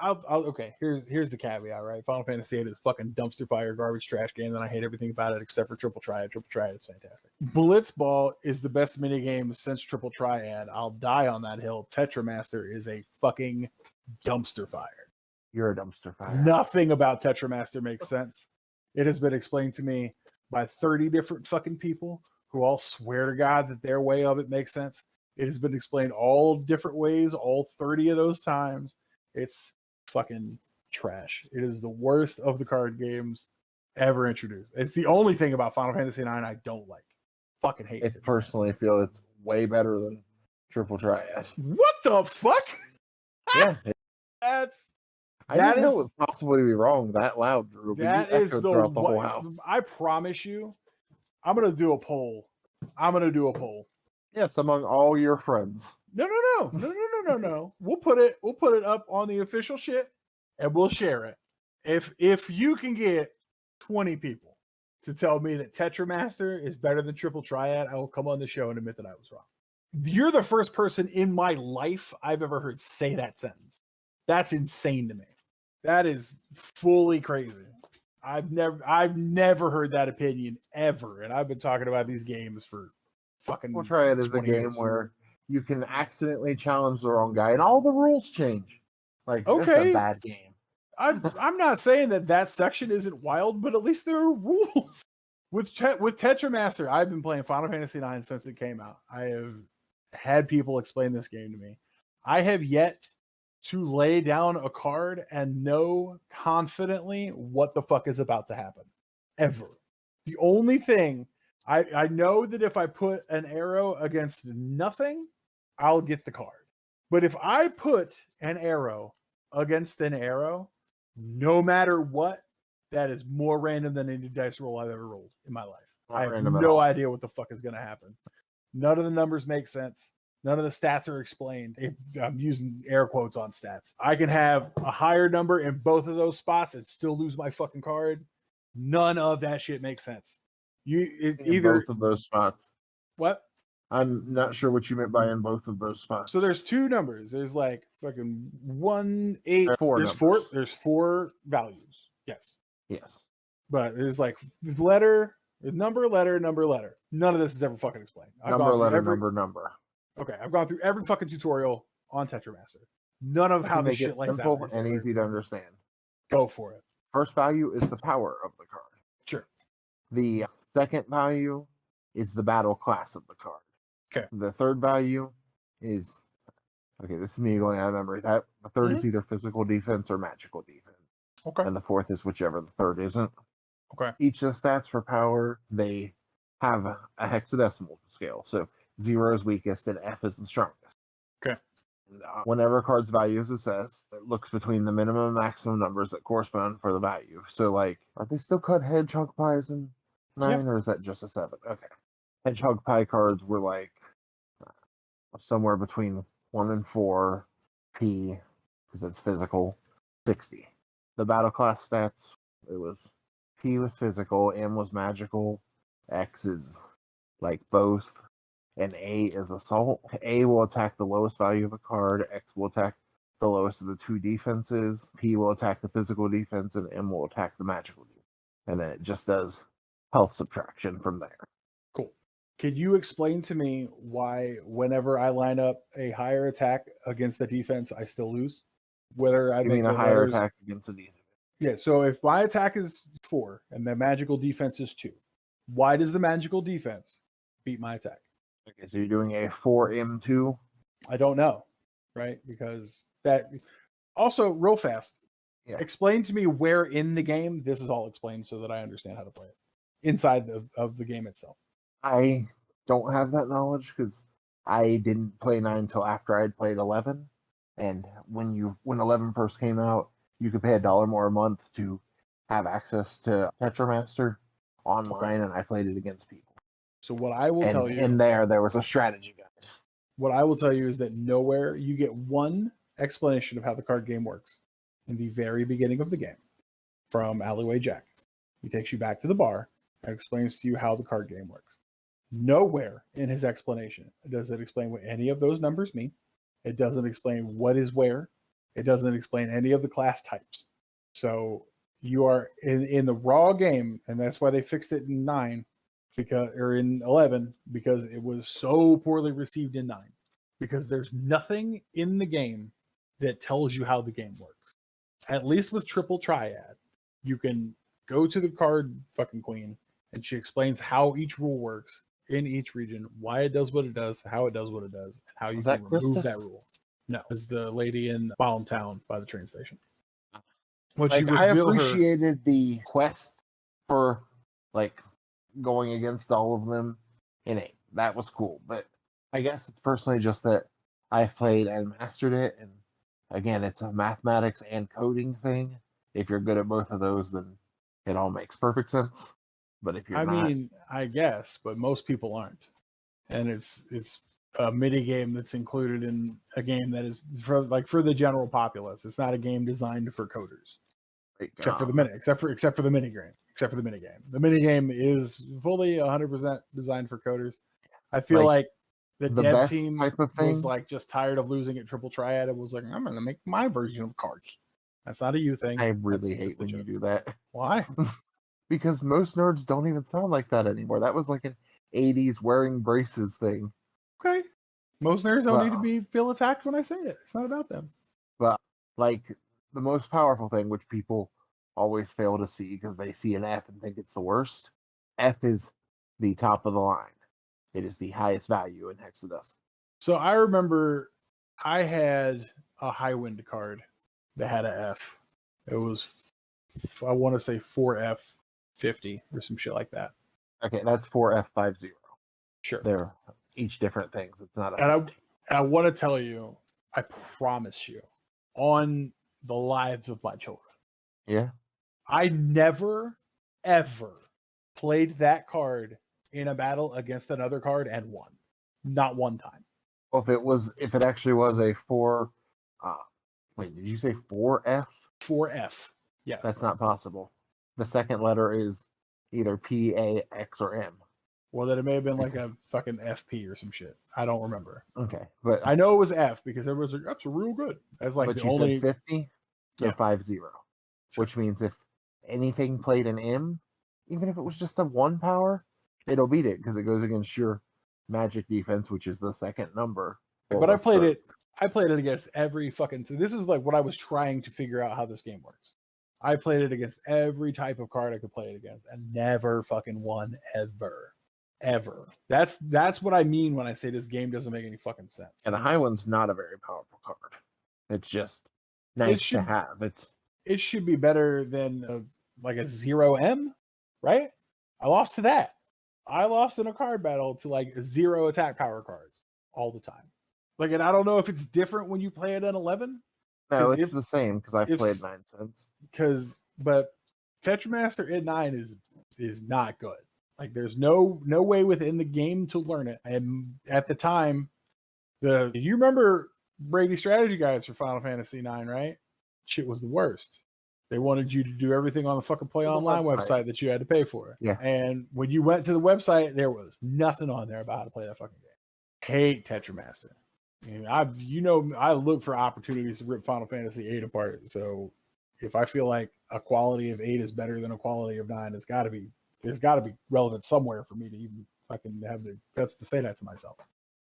Okay. Here's the caveat, right? Final Fantasy VIII is a fucking dumpster fire, garbage, trash game, and I hate everything about it except for Triple Triad. Triple Triad is fantastic. Blitzball is the best mini game since Triple Triad. I'll die on that hill. Tetramaster is a fucking dumpster fire. You're a dumpster fire. Nothing about Tetramaster makes sense. It has been explained to me by 30 different fucking people who all swear to God that their way of it makes sense. It has been explained all different ways, all 30 of those times. It's fucking trash. It is the worst of the card games ever introduced. It's the only thing about Final Fantasy IX I don't like. Fucking hate it. I personally feel it's way better than Triple Triad. What the fuck? Yeah. I didn't know it was possible to be wrong that loud, Drew. That is throughout the whole house. I promise you, I'm gonna do a poll. Yes, among all your friends. No. We'll put it up on the official shit and we'll share it. If you can get 20 people to tell me that Tetramaster is better than Triple Triad, I will come on the show and admit that I was wrong. You're the first person in my life I've ever heard say that sentence. That's insane to me. That is fully crazy. I've never heard that opinion ever, and I've been talking about these games for fucking. Triple Triad is a game where you can accidentally challenge the wrong guy, and all the rules change. It's a bad game. I'm not saying that section isn't wild, but at least there are rules. With Tetramaster, I've been playing Final Fantasy IX since it came out. I have had people explain this game to me. I have yet to lay down a card and know confidently what the fuck is about to happen. Ever. The only thing I know that if I put an arrow against nothing, I'll get the card. But if I put an arrow against an arrow, no matter what, that is more random than any dice roll I've ever rolled in my life. I have no idea what the fuck is going to happen. None of the numbers make sense. None of the stats are explained. I'm using air quotes on stats. I can have a higher number in both of those spots and still lose my fucking card. None of that shit makes sense. Either both of those spots. What? I'm not sure what you meant by in both of those spots. So there's two numbers. There's fucking 1, 8. There's four values. Yes. But there's number, letter. None of this is ever fucking explained. Number. Okay, I've gone through every fucking tutorial on Tetramaster. None of how this shit lays out. Simple and easy to understand. Go for it. First value is the power of the card. Sure. The second value is the battle class of the card. Okay. The third value is this is me going out of memory. That the third is either physical defense or magical defense. Okay. And the fourth is whichever the third isn't. Okay. Each of the stats for power, they have a hexadecimal scale. So 0 is weakest and F is the strongest. Okay. And, whenever a card's value is assessed, it looks between the minimum and maximum numbers that correspond for the value. So, are they still cut hedgehog pies in 9, or is that just a 7? Okay. Hedgehog pie cards were somewhere between 1 and 4 P, because it's physical, 60. The battle class stats, it was P was physical, M was magical, X is both, and A is assault. A will attack the lowest value of a card, X will attack the lowest of the two defenses, P will attack the physical defense, and M will attack the magical defense. And then it just does health subtraction from there. Cool. Could you explain to me why whenever I line up a higher attack against the defense, I still lose? Whether I You make mean a the higher letters... attack against the defense? Yeah, so if my attack is 4 and the magical defense is 2, why does the magical defense beat my attack? Okay, so you're doing a 4M2? I don't know, right? Because that... Also, real fast, explain to me where in the game this is all explained so that I understand how to play it inside of the game itself. I don't have that knowledge because I didn't play 9 until after I'd played 11. And when 11 first came out, you could pay $1 more a month to have access to Tetramaster online, and I played it against people. So what I will tell you... And there was a strategy guide. What I will tell you is that nowhere you get one explanation of how the card game works in the very beginning of the game from Alleyway Jack. He takes you back to the bar and explains to you how the card game works. Nowhere in his explanation does it explain what any of those numbers mean. It doesn't explain what is where. It doesn't explain any of the class types. So you are in the raw game, and that's why they fixed it in 9 or in 11, because it was so poorly received in 9. Because there's nothing in the game that tells you how the game works. At least with Triple Triad, you can go to the card fucking queen, and she explains how each rule works in each region, why it does what it does, how it does what it does, and how you can remove that rule. No, it's the lady in Bottom Town by the train station. I appreciated the quest for going against all of them in 8. That was cool, but I guess it's personally just that I've played and mastered it, and again, it's a mathematics and coding thing. If you're good at both of those, then it all makes perfect sense. But if you're not, I guess, but most people aren't, and it's a mini game that's included in a game that is for the general populace. It's not a game designed for coders, except for the minigame. The minigame is fully 100% designed for coders. I feel like the dev team was just tired of losing at Triple Triad and was like, I'm going to make my version of cards. That's not a you thing. I really hate when you do that. Why? Because most nerds don't even sound like that anymore. That was like an 80s wearing braces thing. Okay. Most nerds don't need to feel attacked when I say it. It's not about them. But the most powerful thing, which people always fail to see because they see an F and think it's the worst, F is the top of the line. It is the highest value in hexadecimal. So I remember I had a Highwind card that had a F. It was, I want to say 4F50 or some shit like that. Okay, that's 4F50. Sure. They're each different things. It's not. And I want to tell you, I promise you, on the lives of my children. Yeah. I never, ever played that card in a battle against another card and won. Not one time. Well, if it actually was a 4, wait, did you say 4F? 4F. Yes. That's not possible. The second letter is either P, A, X, or M. Well, then it may have been like a fucking FP or some shit. I don't remember. Okay, but I know it was F because everyone's like, "That's real good." That's like but the you only said 50 or 50, which means if anything played an M, even if it was just a 1 power, it'll beat it because it goes against your magic defense, which is the second number. But I played it against every fucking. This is like what I was trying to figure out how this game works. I played it against every type of card I could play it against, and never fucking won ever. That's what I mean when I say this game doesn't make any fucking sense. And the Highwind's not a very powerful card. It's just nice to have. It should be better than a 0M, right? I lost to that. I lost in a card battle to 0 attack power cards all the time. And I don't know if it's different when you play it at 11. No, it's the same because I've played 9 since. But Tetramaster in 9 is not good. There's no way within the game to learn it. And at the time, you remember Brady strategy guides for Final Fantasy 9, right? Shit was the worst. They wanted you to do everything on the fucking Play Online website that you had to pay for. Yeah. And when you went to the website, there was nothing on there about how to play that fucking game. hate Tetramaster. I look for opportunities to rip Final Fantasy VIII apart. So if I feel like a quality of 8 is better than a quality of 9, there's got to be relevant somewhere for me to even fucking have the guts to say that to myself.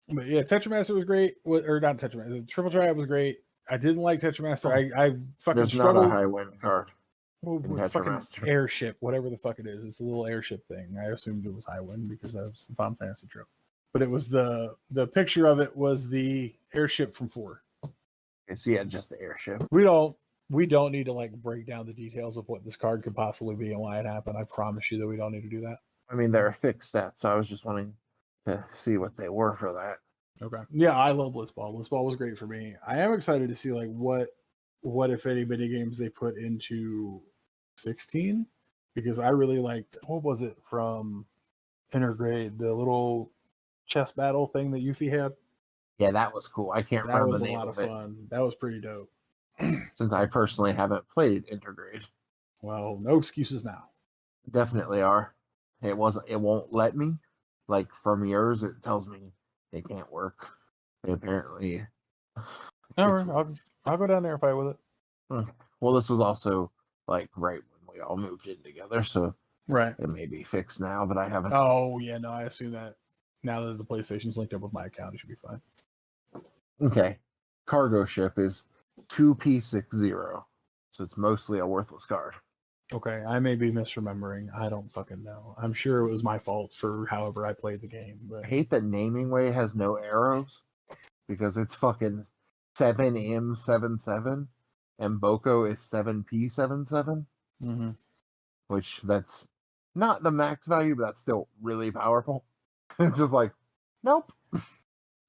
But yeah, Tetramaster was great. Or not Tetramaster. Triple Triad was great. I didn't like Tetramaster. I fucking There's struggled. not a high wind card. With fucking airship, whatever the fuck it is. It's a little airship thing. I assumed it was Highwind because that was the Final Fantasy trope. But it was the picture of it was the airship from 4. It's just the airship. We don't need to like break down the details of what this card could possibly be and why it happened. I promise you that we don't need to do that. I mean, they're fixed stats, so I was just wanting to see what they were for that. Okay. Yeah, I love Blitzball. Blitzball was great for me. I am excited to see like what if any mini games they put into 16, because I really liked, what was it from Intergrade, the little chess battle thing that Yuffie had. Yeah, that was cool. I can't remember the name of it. That was a lot of fun. That was pretty dope. Since I personally haven't played Intergrade. Well, no excuses now. Definitely are. It won't let me. Like from yours, it tells me it can't work. Apparently. All right, I'll go down there and fight with it. Well, this was also like right when we all moved in together, so right, it may be fixed now, but I haven't. Oh yeah, no, I assume that now that the PlayStation's linked up with my account, it should be fine. Okay, cargo ship is 2P60, so it's mostly a worthless card. Okay, I may be misremembering. I don't fucking know. I'm sure it was my fault for however I played the game. But I hate that Naming Way has no arrows because it's fucking 7M77 and Boko is 7P77, which that's not the max value, but that's still really powerful. It's just like, nope.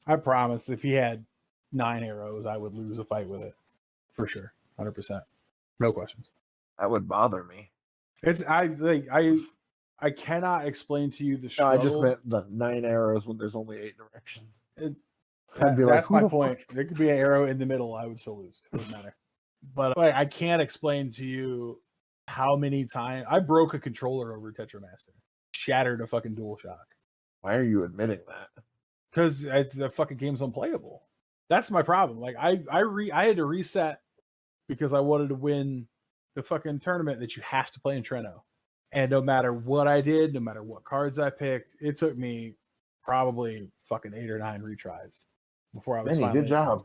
I promise if he had 9 arrows, I would lose a fight with it for sure, 100%, no questions. That would bother me. I cannot explain to you the struggle. No, I just meant the 9 arrows when there's only 8 directions. That's my point. There could be an arrow in the middle. I would still lose. It wouldn't matter. But like, I can't explain to you how many times I broke a controller over Tetramaster, shattered a fucking DualShock. Why are you admitting that? Because the fucking game's unplayable. That's my problem. Like I had to reset because I wanted to win the fucking tournament that you have to play in Trento. And no matter what I did, no matter what cards I picked, it took me probably fucking 8 or 9 retries before I was good job.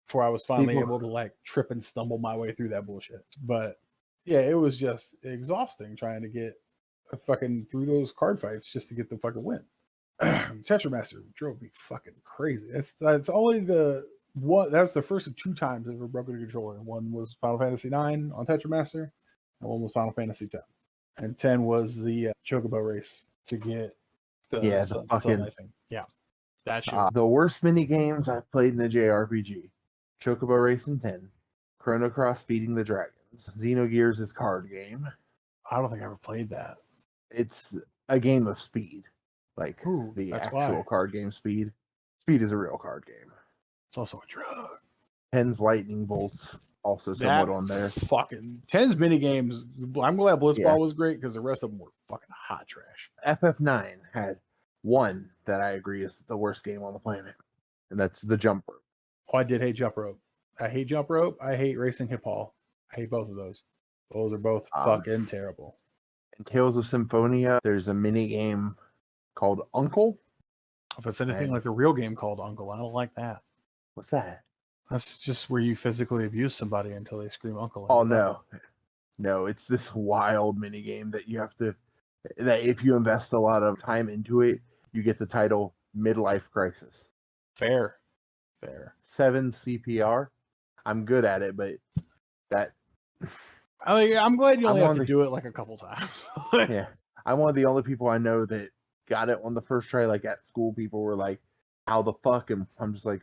Before I was finally able to like trip and stumble my way through that bullshit. But yeah, it was just exhausting trying to get a fucking through those card fights just to get the fucking win. Tetramaster drove me fucking crazy. That's only the one. That's the first of 2 times I've ever broken a controller. One was Final Fantasy 9 on Tetramaster, and one was Final Fantasy 10. And 10 was the Chocobo race to get the Sunlight thing. Yeah, that shit. The worst mini games I've played in the JRPG: Chocobo Racing 10, Chrono Cross Beating the Dragons, Xenogears' is card game. I don't think I ever played that. It's a game of speed, like the actual card game Speed. Speed is a real card game. It's also a drug. 10's Lightning Bolts also somewhat on there. Fucking 10's mini games. I'm glad Blitzball was great because the rest of them were fucking hot trash. FF9 had one that I agree is the worst game on the planet, and that's the Jump Rope. Oh, I did hate Jump Rope. I hate Jump Rope. I hate Racing Hip Hall. I hate both of those. Those are both fucking terrible. In Tales of Symphonia, there's a mini game called Uncle. If it's anything like the real game called Uncle, I don't like that. What's that? That's just where you physically abuse somebody until they scream uncle. Oh, no. No, it's this wild mini game that you have to, that if you invest a lot of time into it, you get the title Midlife Crisis. Fair. 7 CPR. I'm good at it, but that... I'm glad you only have to do it like a couple times. Yeah. I'm one of the only people I know that got it on the first try. Like at school, people were like, how the fuck? And I'm just like,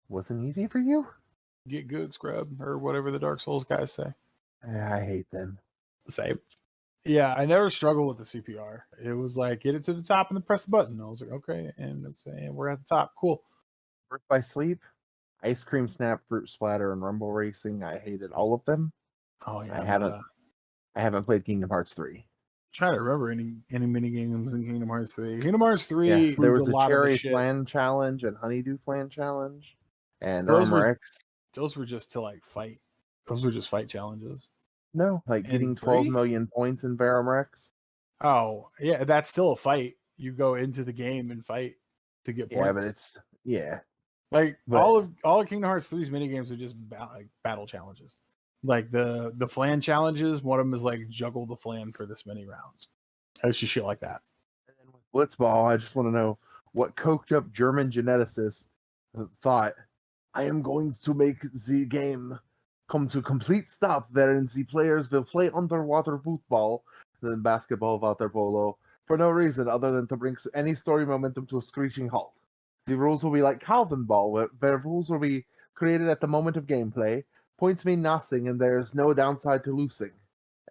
wasn't easy for you? Get good, scrub, or whatever the Dark Souls guys say. I hate them. Same. Yeah, I never struggled with the CPR. It was like, get it to the top and then press the button. I was like, okay, and we're at the top. Cool. Birth by Sleep, Ice Cream Snap, Fruit Splatter, and Rumble Racing. I hated all of them. Oh yeah, I haven't played Kingdom Hearts 3. Trying to remember any mini games in Kingdom Hearts 3. Kingdom Hearts 3 Yeah, there proved was a the lot of the cherry shit. flan challenge and honeydew flan challenge, and Those were Rex. Those were just to like fight. Those were just fight challenges. No, like In getting 12 3? million points in Rex. Oh, yeah, that's still a fight. You go into the game and fight to get points. Yeah, but it's like but- all of Kingdom Hearts 3's minigames are just like battle challenges. Like the flan challenges, one of them is like juggle the flan for this many rounds. It's just shit like that. And then with Blitzball, I just want to know what coked up German geneticist thought, I am going to make the game come to complete stop wherein the players will play underwater football than basketball water polo for no reason other than to bring any story momentum to a screeching halt. The rules will be like Calvin Ball, where rules will be created at the moment of gameplay. Points mean nothing, and there's no downside to losing.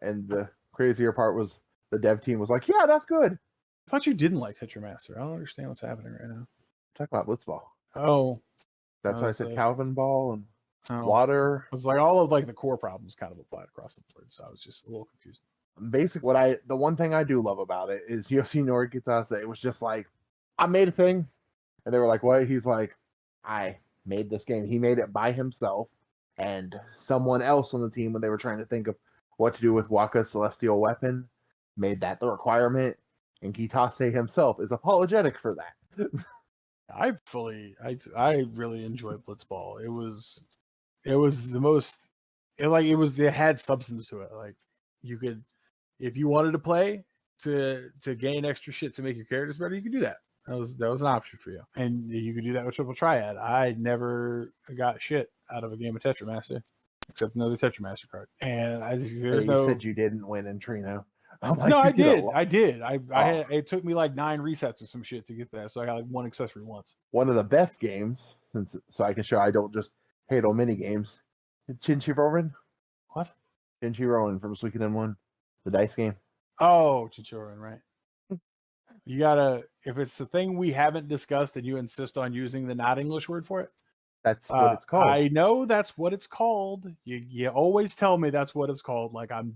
And the crazier part was the dev team was like, yeah, that's good. I thought you didn't like Tetramaster. I don't understand what's happening right now. Talk about Blitzball. Oh. That's why I said Calvin Ball and water. It was like all of like the core problems kind of applied across the board, so I was just a little confused. Basically, the one thing I do love about it is Yoshinori Kitase. It was just like, I made a thing, and they were like, what? He's like, I made this game. He made it by himself, and someone else on the team, when they were trying to think of what to do with Waka's celestial weapon, made that the requirement, and Kitase himself is apologetic for that. I really enjoyed Blitzball. It was the most it had substance to it. Like you could, if you wanted to play to gain extra shit to make your characters better, you could do that. That was an option for you, and you could do that with Triple Triad. I never got shit out of a game of Tetramaster except another Tetramaster card, and You said you didn't win in Trino. Like, no, I did. It took me like 9 resets or some shit to get that, so I got like 1 accessory once. One of the best games, so I can show I don't just hate on mini games. Chinchi Ronin. What? Chinchi Ronin from Suikoden 1, the dice game. Oh, Chichorin, right. You gotta, if it's the thing we haven't discussed and you insist on using the not English word for it. That's what it's called. I know that's what it's called. You always tell me that's what it's called. Like I'm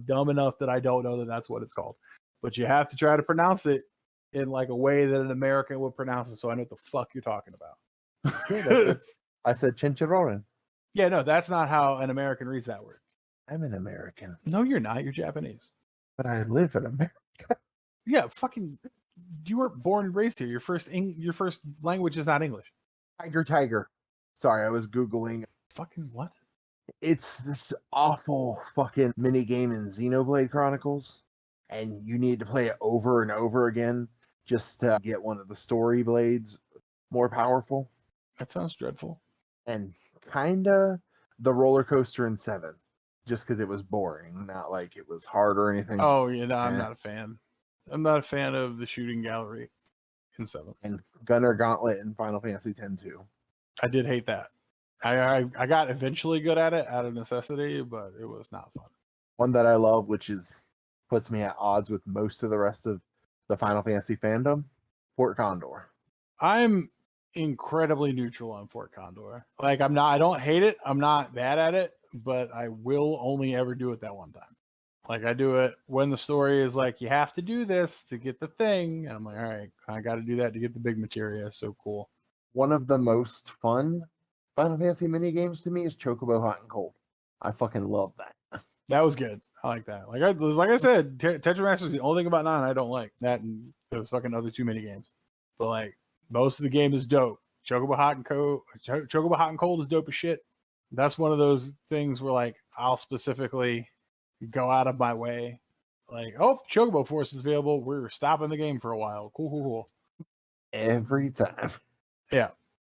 dumb enough that I don't know that that's what it's called. But you have to try to pronounce it in like a way that an American would pronounce it, so I know what the fuck you're talking about. I said Chinchironin. Yeah, no, that's not how an American reads that word. I'm an American. No, you're not. You're Japanese. But I live in America. Yeah, fucking. You weren't born and raised here. Your first language is not English. Tiger. Sorry, I was Googling. Fucking what? It's this awful fucking mini game in Xenoblade Chronicles, and you need to play it over and over again just to get one of the story blades more powerful. That sounds dreadful. And kinda the roller coaster in 7, just because it was boring, not like it was hard or anything. Oh yeah, no, I'm not a fan. I'm not a fan of the shooting gallery in 7. And Gunner Gauntlet in Final Fantasy X too. I did hate that. I got eventually good at it out of necessity, but it was not fun. One that I love, which puts me at odds with most of the rest of the Final Fantasy fandom, Fort Condor. I'm incredibly neutral on Fort Condor. Like I don't hate it. I'm not bad at it, but I will only ever do it that one time. Like I do it when the story is like, you have to do this to get the thing. And I'm like, all right, I got to do that to get the big materia. So cool. One of the most fun Final Fantasy mini games to me is Chocobo Hot and Cold. I fucking love that. That was good. I like that. Like I said, Tetramaster is the only thing about 9 I don't like. That and those fucking other 2 mini games. But like most of the game is dope. Chocobo Hot and Cold is dope as shit. That's one of those things where like I'll specifically go out of my way. Like, oh, Chocobo Force is available. We're stopping the game for a while. Cool. Every time. Yeah.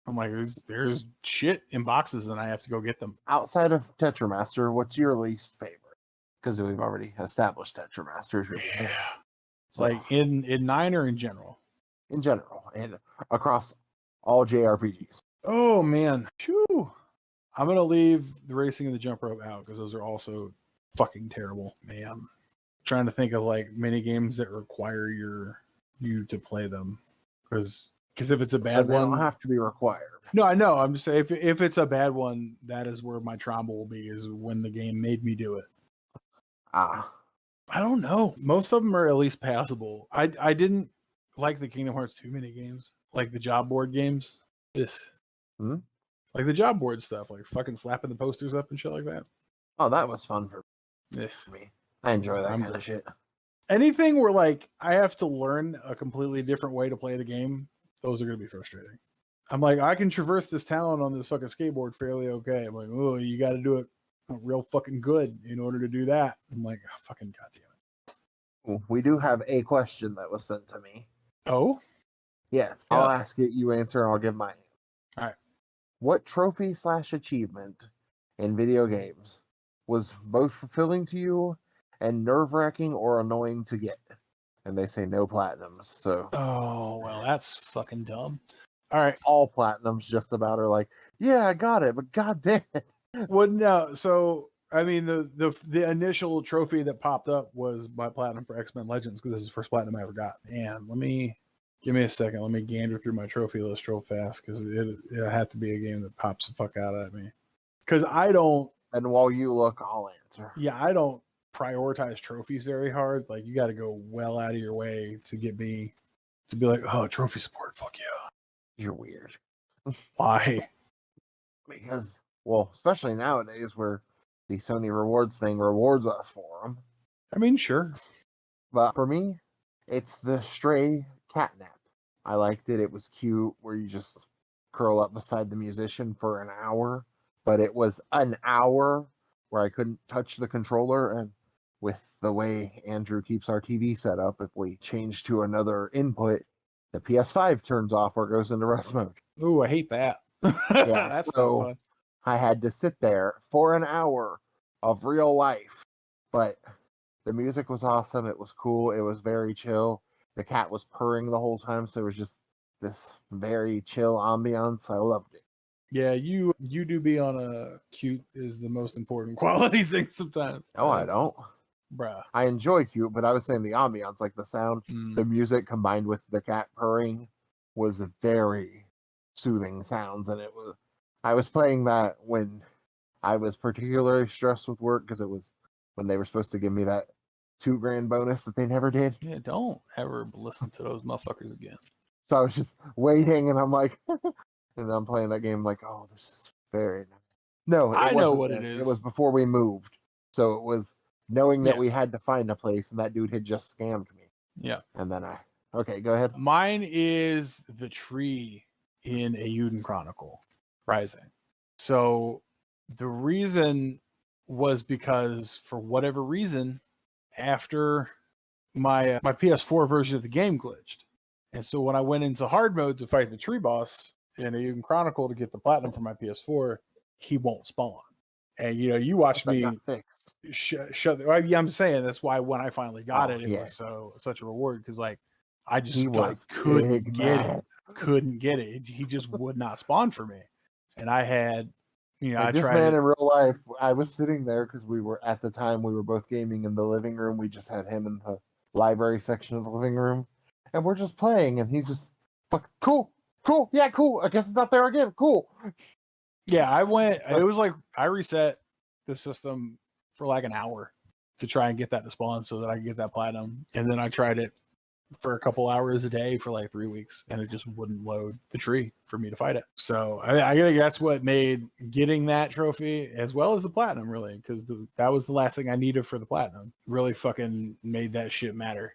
I'm like, there's shit in boxes and I have to go get them. Outside of Tetramaster, what's your least favorite? Because we've already established Tetramaster. Yeah. So, like in 9 or in general? In general. And across all JRPGs. Oh, man. Whew. I'm going to leave the racing and the jump rope out because those are also fucking terrible. Man. I'm trying to think of like mini games that require you to play them. Because if it's a bad one, they don't have to be required. No, I know. I'm just saying if it's a bad one, that is where my trauma will be, is when the game made me do it. I don't know. Most of them are at least passable. I didn't like the Kingdom Hearts 2 mini games, like the job board games. Hmm? Like the job board stuff, like fucking slapping the posters up and shit like that. Oh, that was fun for Ugh. me. I enjoy that I'm kind of shit. Anything where like I have to learn a completely different way to play the game, those are gonna be frustrating. I'm like, I can traverse this town on this fucking skateboard fairly okay. I'm like, oh, you got to do it real fucking good in order to do that. I'm like, oh, fucking goddamn it. Ooh, we do have a question that was sent to me. Oh, Yes, yeah. I'll ask it, you answer, and I'll give mine. All right. What trophy/achievement in video games was both fulfilling to you and nerve-wracking or annoying to get? And they say no platinums, so Oh, well, that's fucking dumb. All right. all platinums just about are like, yeah, I got it, but god damn it. Well, no. So, I mean, the initial trophy that popped up was my platinum for X-Men Legends because this is the first platinum I ever got. And give me a second. Let me gander through my trophy list real fast because it had to be a game that pops the fuck out at me. Because I don't. And while you look, I'll answer. Yeah, I don't prioritize trophies very hard. Like, you got to go well out of your way to get me to be like, oh, trophy support. Fuck yeah. You're weird. Why? Because, well, especially nowadays where the Sony rewards thing rewards us for them. I mean, sure. But for me, it's the Stray catnap. I liked it. It was cute where you just curl up beside the musician for an hour. But it was an hour where I couldn't touch the controller. And with the way Andrew keeps our TV set up, if we change to another input, the PS5 turns off or goes into rest mode. Ooh, I hate that. Yeah, That's so not fun. I had to sit there for an hour of real life. But the music was awesome. It was cool. It was very chill. The cat was purring the whole time, so it was just this very chill ambiance. I loved it. Yeah, you do be on a cute is the most important quality thing sometimes. No, I don't. Bruh. I enjoy cute, but I was saying the ambiance, like the sound, the music combined with the cat purring was very soothing sounds. And I was playing that when I was particularly stressed with work because it was when they were supposed to give me that $2,000 bonus that they never did. Yeah, don't ever listen to those motherfuckers again. So I was just waiting, and I'm like, and I'm playing that game like, oh, this is very nice. No, I know what it is. It was before we moved, so it was knowing that we had to find a place, and that dude had just scammed me. Yeah. And then okay, go ahead. Mine is the tree in A Euden Chronicle Rising. So the reason was because for whatever reason, after my PS4 version of the game glitched. And so when I went into hard mode to fight the tree boss in A Euden Chronicle to get the platinum for my PS4, he won't spawn. And you watched me shut. Yeah, I'm saying that's why when I finally got it was such a reward because like I just couldn't get it. Couldn't get it. He just would not spawn for me. And I had, I this tried man in real life. I was sitting there because we were at the time we were both gaming in the living room. We just had him in the library section of the living room, and we're just playing. And he's just cool, yeah, cool. I guess it's not there again. Cool. Yeah, I went. It was like I reset the system for like an hour to try and get that to spawn so that I could get that platinum, and then I tried it for a couple hours a day for like 3 weeks, and it just wouldn't load the tree for me to fight it. So I think that's what made getting that trophy as well as the platinum really, because that was the last thing I needed for the platinum. Really fucking made that shit matter.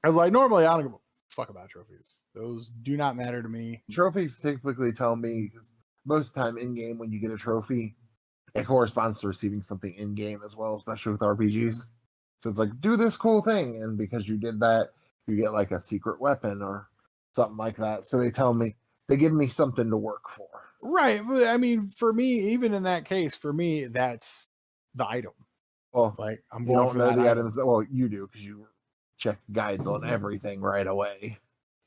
I was like, normally I don't give a fuck about trophies. Those do not matter to me. Trophies typically tell me, because most of the time in game when you get a trophy, it corresponds to receiving something in game as well, especially with RPGs. So it's like, do this cool thing, and because you did that, you get like a secret weapon or something like that. So they give me something to work for. Right. I mean, for me, even in that case, for me, that's the item. Well, like I'm you going don't for know that the item. items. Well, you do because you check guides on everything right away.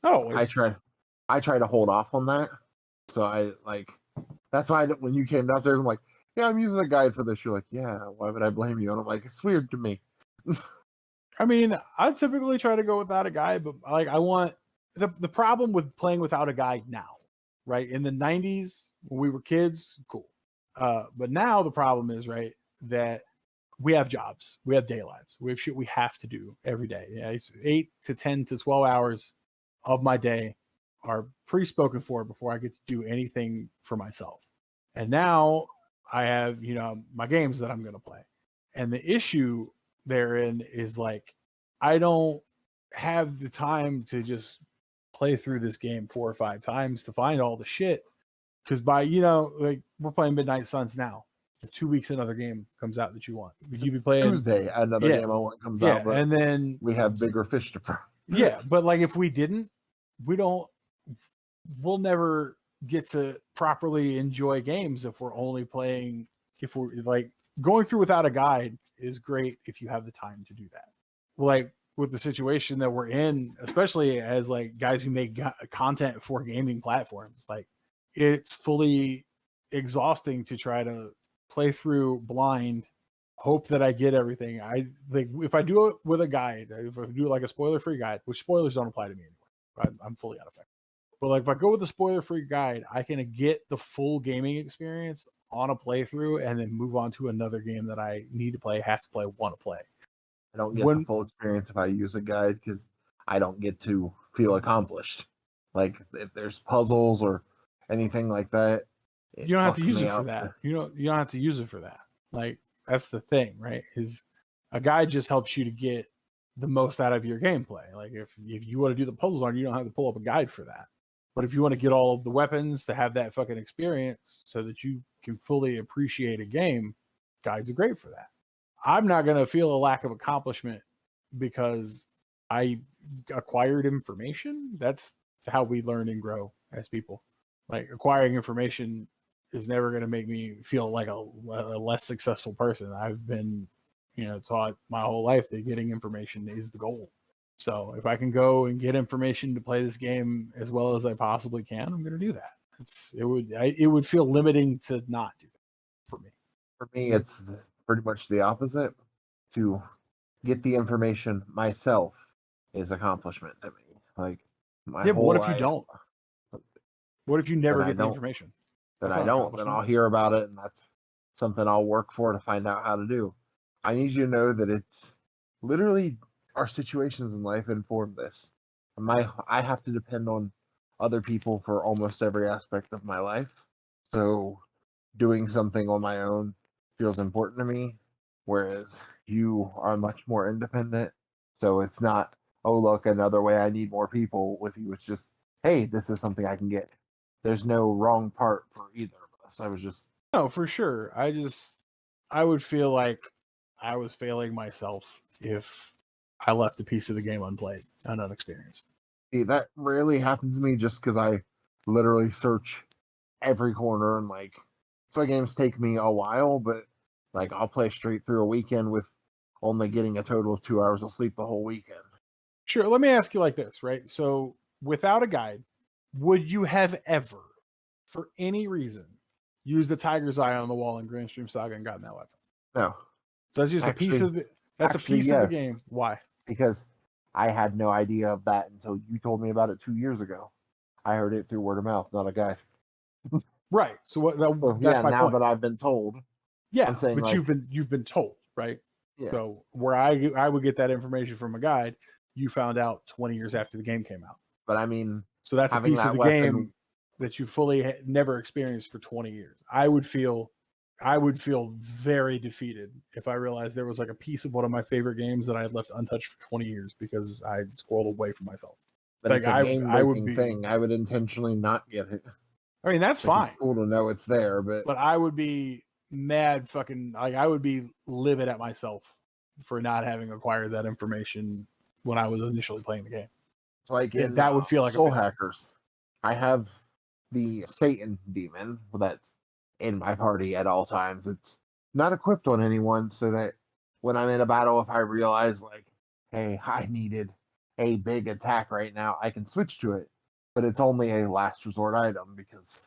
Oh, I try to hold off on that. So I that's why when you came downstairs, I'm like, yeah, I'm using a guide for this. You're like, yeah, why would I blame you? And I'm like, it's weird to me. I mean, I typically try to go without a guide, but like I want the problem with playing without a guide now, right? In the 90s when we were kids, cool. But now the problem is, right, that we have jobs, we have day lives, we have shit we have to do every day. Yeah, it's 8 to 10 to 12 hours of my day are pre-spoken for before I get to do anything for myself. And now I have, my games that I'm going to play. And the issue therein is like, I don't have the time to just play through this game 4 or 5 times to find all the shit. Because by, like we're playing Midnight Suns now. In 2 weeks, another game comes out that you want. Would you be playing Tuesday? Another game I want comes out, but and then we have bigger fish to fry. Yeah, but like if we didn't, we'll never get to properly enjoy games if we're only playing. If we're like going through without a guide is great if you have the time to do that. Like with the situation that we're in, especially as like guys who make content for gaming platforms, like it's fully exhausting to try to play through blind, hope that I get everything. I like if I do it with a guide, if I do like a spoiler-free guide, which spoilers don't apply to me anymore. I'm fully unaffected. But like if I go with a spoiler-free guide, I can get the full gaming experience on a playthrough and then move on to another game that I need to play, have to play, want to play. I don't get the full experience if I use a guide because I don't get to feel accomplished. Like if there's puzzles or anything like that, you don't have to use it for that. You don't have to use it for that. Like that's the thing, right? Is a guide just helps you to get the most out of your gameplay. Like if you want to do the puzzles on, you don't have to pull up a guide for that. But if you want to get all of the weapons to have that fucking experience so that you can fully appreciate a game, guides are great for that. I'm not going to feel a lack of accomplishment because I acquired information. That's how we learn and grow as people. Like acquiring information is never going to make me feel like a less successful person. I've been, taught my whole life that getting information is the goal. So if I can go and get information to play this game as well as I possibly can, I'm going to do that. It would feel limiting to not do that for me. For me, it's pretty much the opposite. To get the information myself is accomplishment to me. Like but what if you don't? What if you never get the information? Then I don't. Then I'll hear about it, and that's something I'll work for to find out how to do. I need you to know that it's literally our situations in life inform this. I have to depend on other people for almost every aspect of my life. So doing something on my own feels important to me, whereas you are much more independent. So it's not, oh, look, another way I need more people. With you, it's just, hey, this is something I can get. There's no wrong part for either of us. I was just... No, for sure. I would feel like I was failing myself if I left a piece of the game unplayed and unexperienced. See, that rarely happens to me just because I literally search every corner and like, so games take me a while, but like I'll play straight through a weekend with only getting a total of 2 hours of sleep the whole weekend. Sure. Let me ask you like this, right? So without a guide, would you have ever, for any reason, used the tiger's eye on the wall in Grand Stream Saga and gotten that weapon? No. So that's just a piece of the game. Why? Because I had no idea of that until you told me about it 2 years ago. I heard it through word of mouth, not a guy. Right. So that's my point. That I've been told. Yeah, I'm saying, but you've been told, right? Yeah. So where I would get that information from a guide, you found out 20 years after the game came out. But I mean, so that's a piece of the game that you fully never experienced for 20 years. I would feel very defeated if I realized there was like a piece of one of my favorite games that I had left untouched for 20 years because I squirreled away from myself. But like, it's a game-breaking thing. I would intentionally not get it. I mean, that's fine. It's cool to know it's there, but I would be mad fucking, like, I would be livid at myself for not having acquired that information when I was initially playing the game. It's like that would feel like Soul Hackers. I have the Satan demon that's in my party at all times. It's not equipped on anyone, so that when I'm in a battle, if I realize like, hey, I needed a big attack right now, I can switch to it. But it's only a last resort item because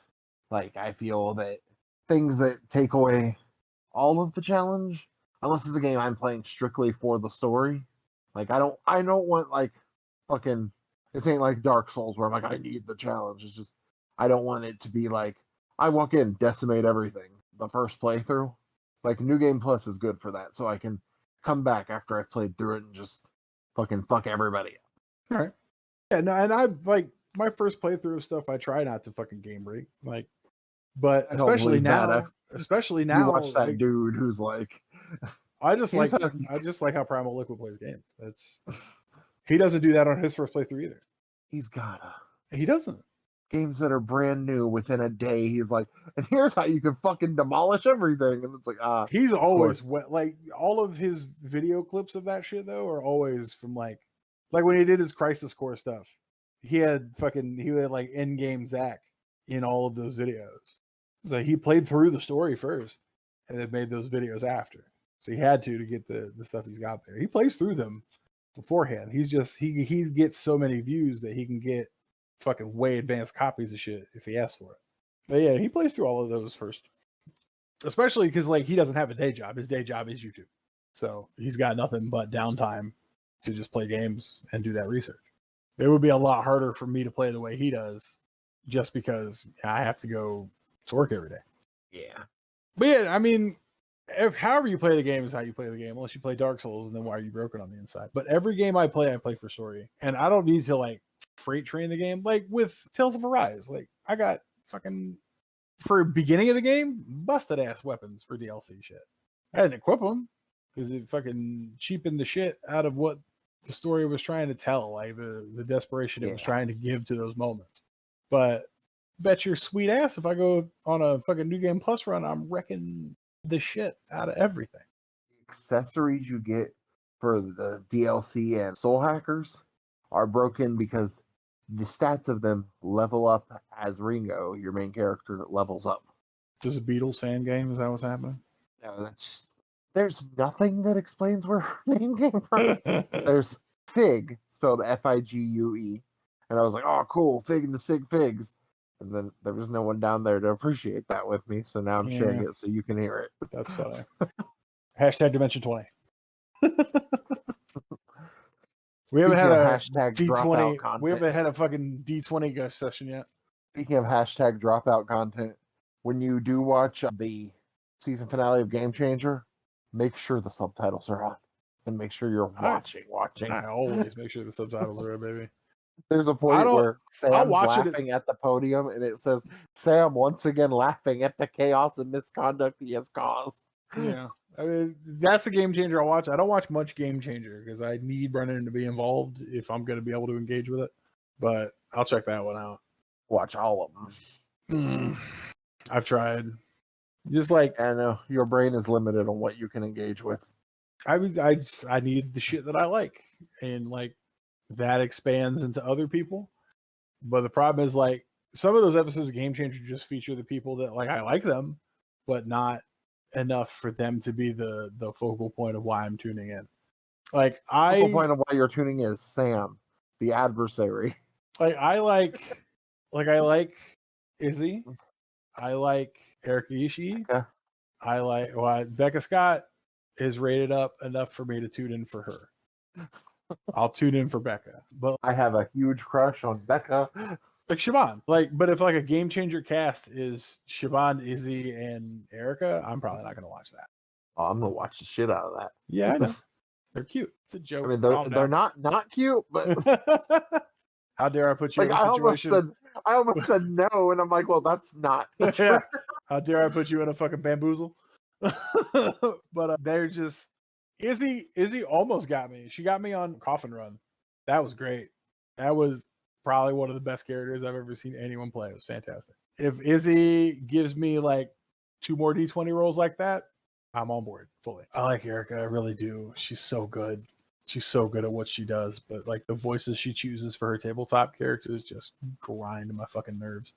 like I feel that things that take away all of the challenge, unless it's a game I'm playing strictly for the story. Like I don't want like fucking, this ain't like Dark Souls where I'm like, I need the challenge. It's just, I don't want it to be like, I walk in, decimate everything the first playthrough. Like New Game Plus is good for that, so I can come back after I've played through it and just fucking fuck everybody up. All right. Yeah, no, and I like my first playthrough of stuff. I try not to fucking game break, like, but I don't believe that. especially You now, watch that like, dude who's like, I just here's like how I just like how Primal Liquid plays games. That's he doesn't do that on his first playthrough either. he's gotta. He doesn't. Games that are brand new within a day, he's like, and here's how you can fucking demolish everything. And it's like, He's of always course. like all of his video clips of that shit though are always from like when he did his Crisis Core stuff. He had like end game Zach in all of those videos. So he played through the story first and then made those videos after. So he had to get the stuff he's got there. He plays through them beforehand. He's just he gets so many views that he can get fucking way advanced copies of shit if he asks for it. But yeah, he plays through all of those first. Especially because like he doesn't have a day job. His day job is YouTube. So he's got nothing but downtime to just play games and do that research. It would be a lot harder for me to play the way he does just because I have to go to work every day. Yeah. But yeah, I mean, however you play the game is how you play the game, unless you play Dark Souls, and then why are you broken on the inside? But every game I play for story. And I don't need to like freight train the game. Like with Tales of Arise, like I got fucking, for beginning of the game, busted ass weapons for DLC shit. I didn't equip them because it fucking cheapened the shit out of what the story was trying to tell, like the desperation it was trying to give to those moments. But bet your sweet ass if I go on a fucking New Game Plus run, I'm wrecking the shit out of everything. Accessories you get for the DLC and Soul Hackers are broken because the stats of them level up as Ringo, your main character, levels up. Is this a Beatles fan game? Is that what's happening? No, there's nothing that explains where her name came from. There's Fig, spelled Figue, and I was like, oh, cool, Fig and the Sig Figs. And then there was no one down there to appreciate that with me, so now I'm sharing it so you can hear it. That's funny. Hashtag Dimension 20. We haven't had a hashtag D20. content. We haven't had a fucking D20 ghost session yet. Speaking of hashtag dropout content, when you do watch the season finale of Game Changer, make sure the subtitles are on and make sure you're watching. I always make sure the subtitles are on, baby. There's a point where Sam's laughing at the podium and it says, Sam once again laughing at the chaos and misconduct he has caused. Yeah. I mean, that's a Game Changer I'll watch. I don't watch much Game Changer because I need Brennan to be involved if I'm going to be able to engage with it. But I'll check that one out. Watch all of them. I've tried. Just like, I know your brain is limited on what you can engage with. I need the shit that I like, and like that expands into other people. But the problem is like some of those episodes of Game Changer just feature the people that like I like them, but not enough for them to be the focal point of why I'm tuning in. Like the focal point of why you're tuning in is Sam, the adversary. Like I like Izzy. I like Erika Ishii. Yeah. I like Becca Scott is rated up enough for me to tune in for her. I'll tune in for Becca. But I have a huge crush on Becca. Like Siobhan. But if like a Game Changer cast is Siobhan, Izzy, and Erika, I'm probably not gonna watch that. Oh, I'm gonna watch the shit out of that. Yeah, I know. They're cute. It's a joke. I mean, they're not cute, but how dare I put you in a situation? I almost said no, and I'm like, well, that's not. Yeah. How dare I put you in a fucking bamboozle? But they're just Izzy almost got me. She got me on Coffin Run. That was great. That was probably one of the best characters I've ever seen anyone play. It was fantastic. If Izzy gives me like 2 more D20 rolls like that, I'm on board fully. I like Erika. I really do. She's so good. She's so good at what she does. But like the voices she chooses for her tabletop characters just grind my fucking nerves.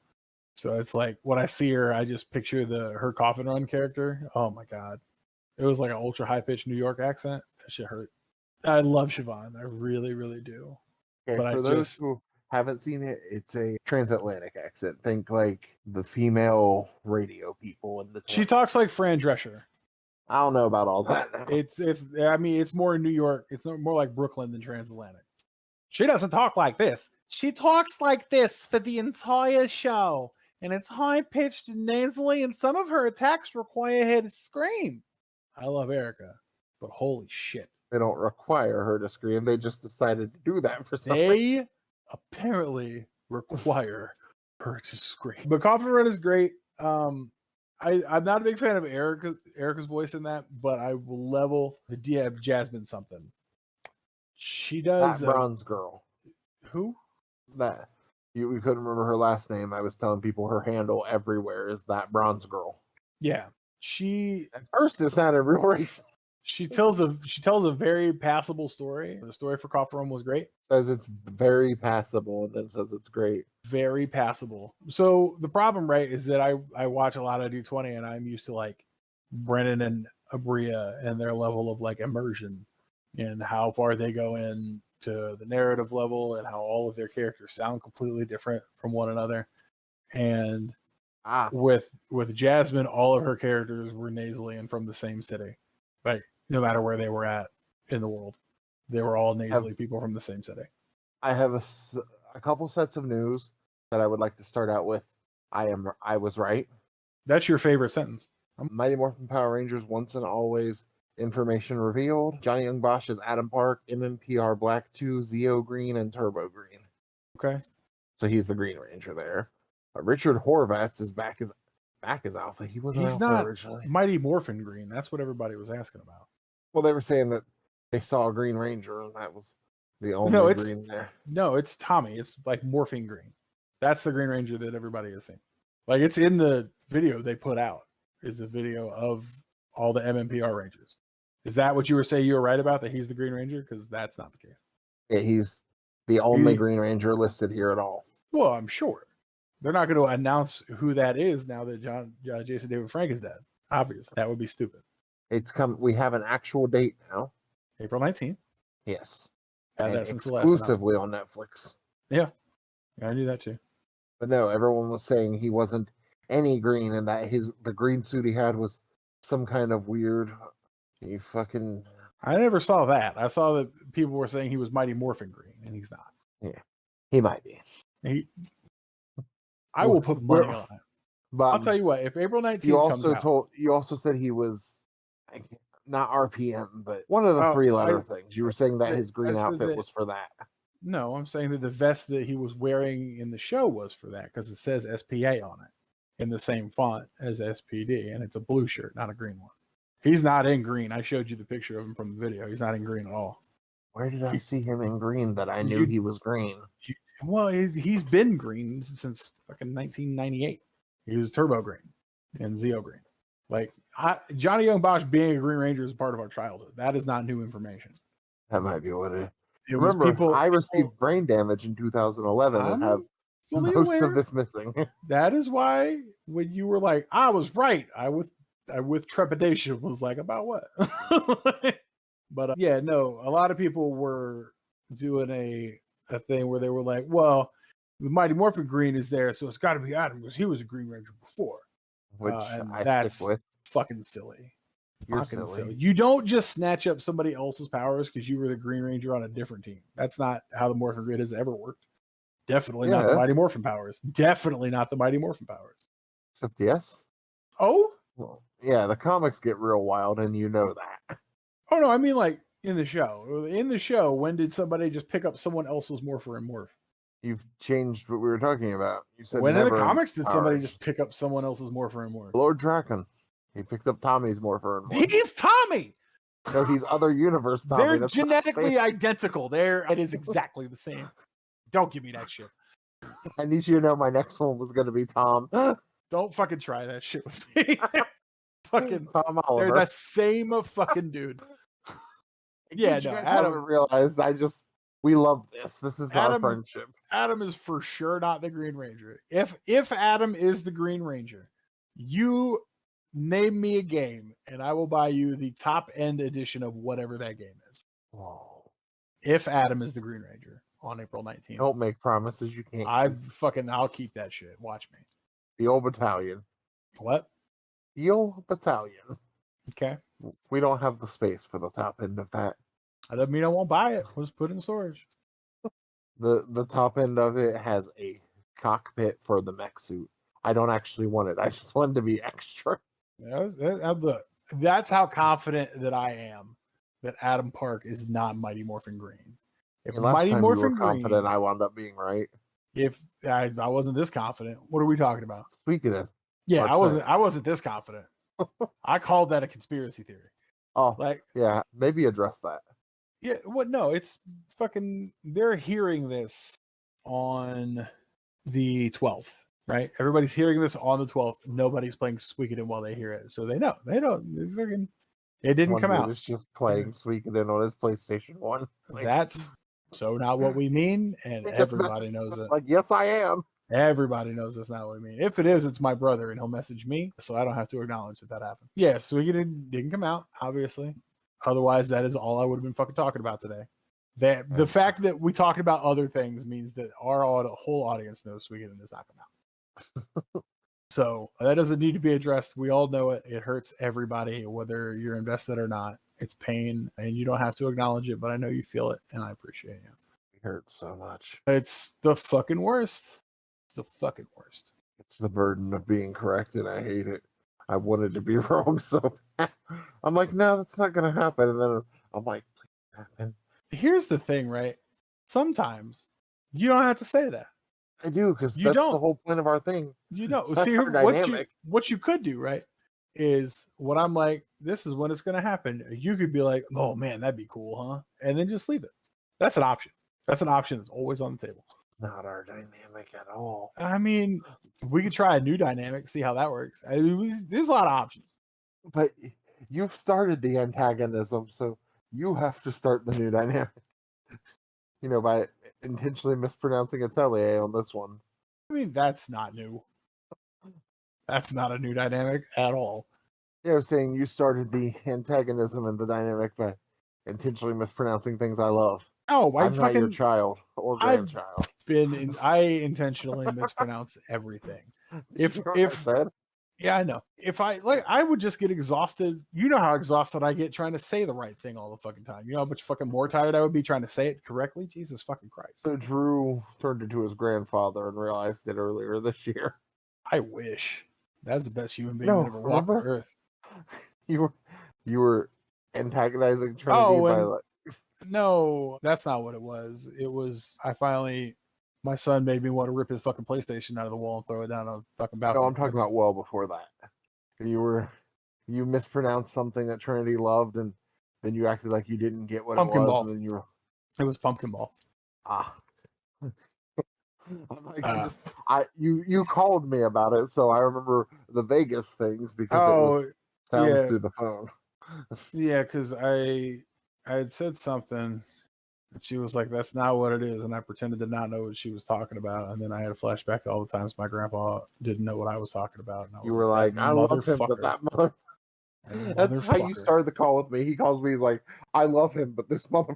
So it's like when I see her, I just picture her Coffin Run character. Oh my God. It was like an ultra high pitched New York accent. That shit hurt. I love Siobhan. I really, really do. Okay, but for those who haven't seen it, it's a transatlantic accent. Think like the female radio people in the She talks like Fran Drescher. I don't know about all that. It's more in New York. It's more like Brooklyn than transatlantic. She doesn't talk like this. She talks like this for the entire show. And it's high pitched and nasally, and some of her attacks require her to scream. I love Erica, but holy shit. They don't require her to scream. They just decided to do that for some reason. They apparently require her to scream. But Coffin Run is great. I'm not a big fan of Erica's voice in that, but I will level the Jasmine something. She does That bronze girl. Who? That we couldn't remember her last name. I was telling people her handle everywhere is that bronze girl. Yeah. She at first it sounded real racist. She tells a very passable story. The story for Coffin Run was great. Says it's very passable and then says it's great. Very passable. So the problem, right, is that I watch a lot of D20 and I'm used to like Brennan and Abria and their level of like immersion and how far they go in to the narrative level and how all of their characters sound completely different from one another. And with Jasmine, all of her characters were nasally and from the same city. Like no matter where they were at in the world, they were all nasally people from the same city. I have a couple sets of news that I would like to start out with. I was right. That's your favorite sentence. Mighty Morphin Power Rangers Once and Always information revealed. Johnny Young Bosch is Adam Park, MMPR Black 2, Zeo Green, and Turbo Green. Okay. So he's the Green Ranger there. Richard Horvats is back as Alpha. He's not originally. Mighty Morphin Green. That's what everybody was asking about. Well, they were saying that they saw a Green Ranger and that was the only green there. No, it's Tommy. It's like Morphing Green. That's the Green Ranger that everybody has seen. Like it's in the video they put out. Is a video of all the MMPR Rangers. Is that what you were saying you were right about, that he's the Green Ranger? Because that's not the case. Yeah, he's the only Green Ranger listed here at all. Well, I'm sure. They're not going to announce who that is now that Jason David Frank is dead. Obviously. That would be stupid. We have an actual date now. April 19th. Yes. Had that since exclusively on Netflix. Yeah. I knew that too. But no, everyone was saying he wasn't any green and that the green suit he had was some kind of weird I never saw that. I saw that people were saying he was Mighty Morphin Green, and he's not. Yeah. He might be. I will put money on it. But I'll tell you what, if April 19th comes out. You also said he was not RPM, but one of the 3-letter things. You were saying that his green outfit was for that. No, I'm saying that the vest that he was wearing in the show was for that because it says SPA on it in the same font as SPD, and it's a blue shirt, not a green one. He's not in green. I showed you the picture of him from the video. He's not in green at all. Where did I see him in green that I knew he was green? Well, he's been green since fucking 1998. He was Turbo Green and Zeo Green. Like Johnny Young Bosch being a Green Ranger is part of our childhood. That is not new information. That might be what it is. Remember, I received brain damage in 2011 and have most of this missing. That is why when you were like, I was right, I with trepidation was like, about what? But yeah, no, a lot of people were doing a thing where they were like, well, the Mighty Morphin Green is there, so it's got to be Adam because he was a Green Ranger before. Which that's stick with. Fucking silly. You're silly. You don't just snatch up somebody else's powers because you were the Green Ranger on a different team. That's not how the Morphin Grid has ever worked. Definitely not the Mighty Morphin powers. Definitely not the Mighty Morphin powers. Except yes. Oh? Well, yeah, the comics get real wild, and you know that. Oh, no, I mean like in the show. In the show, when did somebody just pick up someone else's Morpher and Morph? You've changed what we were talking about. You said when in the comics did somebody just pick up someone else's Morpher and Morph? Lord Draken. He picked up Tommy's Morpher and Morph. He's Tommy! No, he's other universe Tommy. They're genetically identical. It is exactly the same. Don't give me that shit. I need you to know my next one was going to be Tom. Don't fucking try that shit with me. Fucking Tom Oliver. They're the same fucking dude. Yeah, no, Adam realized we love this. This is our friendship. Adam is for sure not the Green Ranger. If Adam is the Green Ranger, you name me a game and I will buy you the top end edition of whatever that game is. Whoa. If Adam is the Green Ranger on April 19th. Don't make promises you can't. I'll keep that shit. Watch me. The old battalion. What? The old battalion. Okay. We don't have the space for the top end of that. I don't mean I won't buy it. We'll just put it in storage. The top end of it has a cockpit for the mech suit. I don't actually want it. I just want it to be extra. Yeah, That's how confident that I am that Adam Park is not Mighty Morphin Green. If And last Mighty time you were Morphin confident, Green, I wound up being right. if I wasn't this confident, what are we talking about? Suikoden. Yeah, March I wasn't this confident. I called that a conspiracy theory. Oh, Like, yeah, maybe address that. yeah, what? No, it's fucking. They're hearing this on the 12th, right? Everybody's hearing this on the 12th. Nobody's playing Suikoden while they hear it, so they know. They don't. It's fucking. It didn't One come dude out. is just playing Suikoden on his PlayStation 1. Like, That's so not what we mean, and he just everybody messaged knows me, it. like, yes, I am. Everybody knows that's not what we mean. If it is, it's my brother, and he'll message me, so I don't have to acknowledge that happened. Yeah, Suikoden didn't come out, obviously. Otherwise, that is all I would have been fucking talking about today. The fact that we talked about other things means that our whole audience knows Suikoden does not come out. So that doesn't need to be addressed. We all know it. It hurts everybody, whether you're invested or not. It's pain, and you don't have to acknowledge it, but I know you feel it, and I appreciate you. It hurts so much. It's the fucking worst. It's the fucking worst. It's the burden of being correct, and I hate it. I wanted to be wrong so bad. I'm like, no, that's not going to happen. And then I'm like, please happen. Here's the thing, right? Sometimes you don't have to say that. I do, because You that's don't. the whole point of our thing. You know, That's see our what dynamic. you could do, right? Is what I'm like, this is when it's gonna happen. You could be like, oh man, that'd be cool, huh? And then just leave it. That's an option. That's an option that's always on the table. Not our dynamic at all. I mean, we could try a new dynamic, see how that works. There's a lot of options. But you've started the antagonism, so you have to start the new dynamic. By intentionally mispronouncing Atelier on this one. I mean, that's not new. That's not a new dynamic at all. Yeah, I was saying you started the antagonism and the dynamic by intentionally mispronouncing things I love. Oh, I'm not your child or grandchild. I intentionally mispronounce everything. If I said? Yeah, I know. If I would just get exhausted. You know how exhausted I get trying to say the right thing all the fucking time. You know how much fucking more tired I would be trying to say it correctly? Jesus fucking Christ. So Drew turned into his grandfather and realized it earlier this year. I wish. That's the best human being that ever walked the earth. You were antagonizing Trinity by like... No, that's not what it was. It was my son made me want to rip his fucking PlayStation out of the wall and throw it down a fucking balcony. No, I'm talking about well before that. You mispronounced something that Trinity loved, and then you acted like you didn't get what Pumpkin it was, ball. and then It was pumpkin ball. I'm like, you called me about it, so I remember the Vegas things because it was sounds through the phone. Yeah, because I had said something. And she was like, that's not what it is. And I pretended to not know what she was talking about. And then I had a flashback to all the times my grandpa didn't know what I was talking about. And I was you were like, I love him, but that mother. That's how you started the call with me. He calls me, he's like, I love him, but this motherfucker.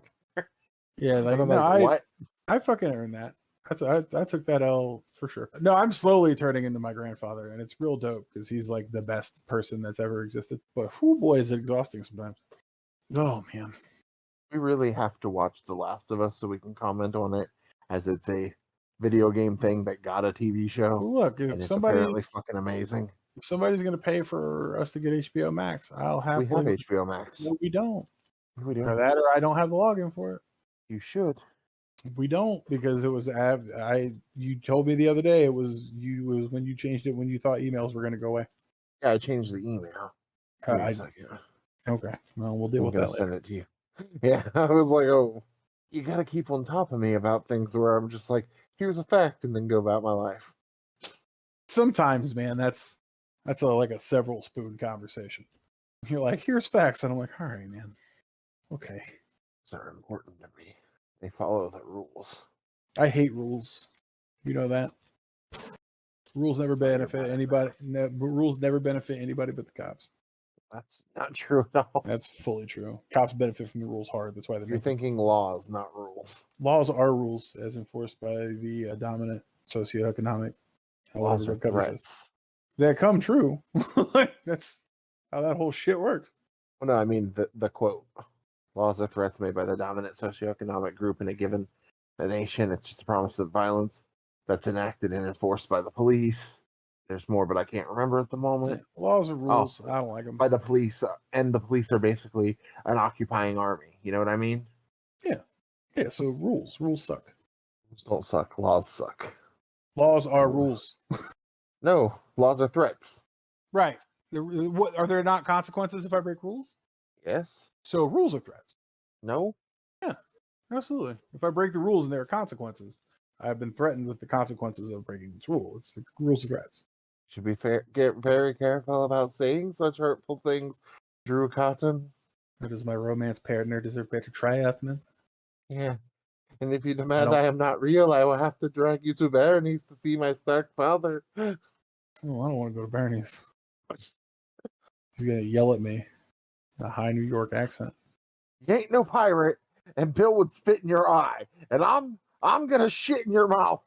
Yeah, like, what? I fucking earned that. I took that L for sure. No, I'm slowly turning into my grandfather, and it's real dope because he's like the best person that's ever existed. But whoo boy, is it exhausting sometimes. Oh man. We really have to watch The Last of Us so we can comment on it, as it's a video game thing that got a TV show. Look, if somebody apparently fucking amazing. If somebody's gonna pay for us to get HBO Max, I'll have. We have HBO Max. No, we don't. We do. Or that, or I don't have the login for it. You should. We don't, because it was you told me the other day it was when you changed it when you thought emails were gonna go away. Yeah, I changed the email. Okay. Well, we'll deal with that later. Send it to you. Yeah, I was like, oh, you got to keep on top of me about things where I'm just like, here's a fact, and then go about my life. Sometimes, man, that's like a several spoon conversation. You're like, here's facts, and I'm like, all right, man, okay. These are important to me. They follow the rules. I hate rules. You know that. Rules never benefit anybody. Rules never benefit anybody but the cops. That's not true at all. That's fully true. Cops benefit from the rules hard. That's why you're thinking laws, not rules. Laws are rules as enforced by the dominant socioeconomic. Laws are threats that come true. That's how that whole shit works. Well, no, I mean the quote. Laws are threats made by the dominant socioeconomic group in a given nation. It's just a promise of violence that's enacted and enforced by the police. There's more, but I can't remember at the moment. Laws or rules, I don't like them. By the police, and the police are basically an occupying army. You know what I mean? Yeah, so rules suck. Rules don't suck. Laws suck. Laws are rules. No, laws are threats. Right. What are there not consequences if I break rules? Yes. So rules are threats. No. Yeah, absolutely. If I break the rules and there are consequences, I've been threatened with the consequences of breaking this rule. It's the rules of threats. Should be fair. Get very careful about saying such hurtful things, Drew Cotton. Does my romance partner deserve better triathlon? Yeah. And if you demand I am not real, I will have to drag you to Berenice to see my Stark father. Oh, I don't want to go to Bernie's. He's gonna yell at me in a high New York accent. You ain't no pirate, and Bill would spit in your eye, and I'm gonna shit in your mouth.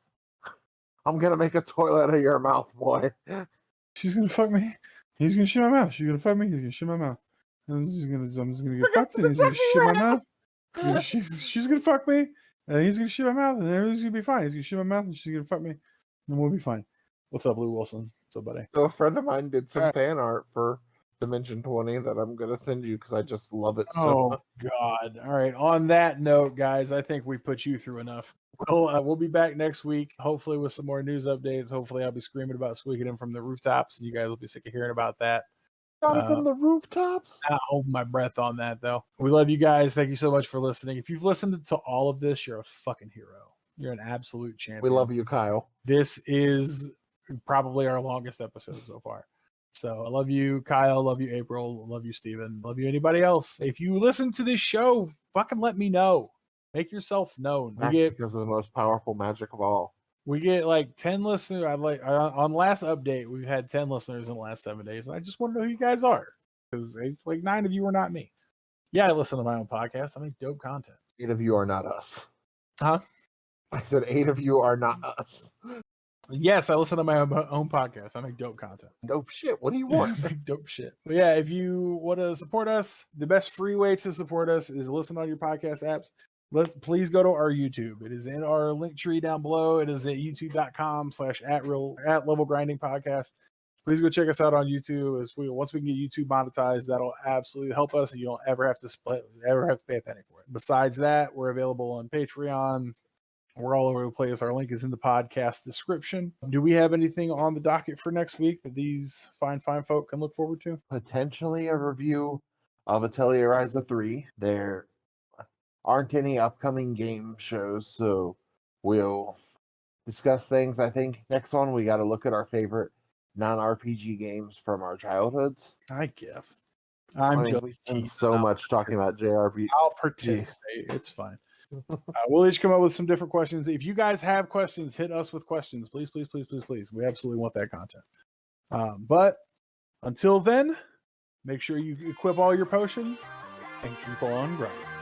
I'm gonna make a toilet out of your mouth, boy. She's gonna fuck me. He's gonna shit my mouth. She's gonna fuck me. He's gonna shit my mouth. I'm just gonna get fucked, and he's gonna shit my mouth. She's gonna fuck me, and he's gonna shit my mouth, and everything's gonna be fine. He's gonna shit my mouth, and she's gonna fuck me, and we'll be fine. What's up, Lou Wilson? What's up, buddy? So a friend of mine did some fan art for Dimension 20 that I'm gonna send you because I just love it so much. God. All right. On that note, guys, I think we put you through enough. We'll be back next week, hopefully with some more news updates. Hopefully I'll be screaming about squeaking in from the rooftops, and you guys will be sick of hearing about that. From the rooftops? I'll hold my breath on that, though. We love you guys. Thank you so much for listening. If you've listened to all of this, you're a fucking hero. You're an absolute champion. We love you, Kyle. This is probably our longest episode so far. So I love you, Kyle. Love you, April. Love you, Steven. Love you, anybody else. If you listen to this show, fucking let me know. Make yourself known. Because of the most powerful magic of all. We get like 10 listeners. On last update, we've had 10 listeners in the last 7 days. And I just want to know who you guys are. Because it's like 9 of you are not me. Yeah, I listen to my own podcast. I make dope content. 8 of you are not us. Huh? I said 8 of you are not us. Yes, I listen to my own podcast. I make dope content. Dope shit. What do you want? I make dope shit. But yeah, if you want to support us, the best free way to support us is listen on your podcast apps. Please go to our YouTube. It is in our link tree down below. It is at youtube.com/@levelgrindingpodcast. Please go check us out on YouTube. Once we can get YouTube monetized, that'll absolutely help us, and you don't ever have to pay a penny for it. Besides that, we're available on Patreon. We're all over the place. Our link is in the podcast description. Do we have anything on the docket for next week that these fine folk can look forward to? Potentially a review of Atelier Ryza 3. There aren't any upcoming game shows, so we'll discuss things. I think next one we got to look at our favorite non-RPG games from our childhoods. I guess. We spend so much talking about JRPG. I'll participate. It's fine. We'll each come up with some different questions. If you guys have questions, hit us with questions. Please. We absolutely want that content. But until then, make sure you equip all your potions and keep on grinding.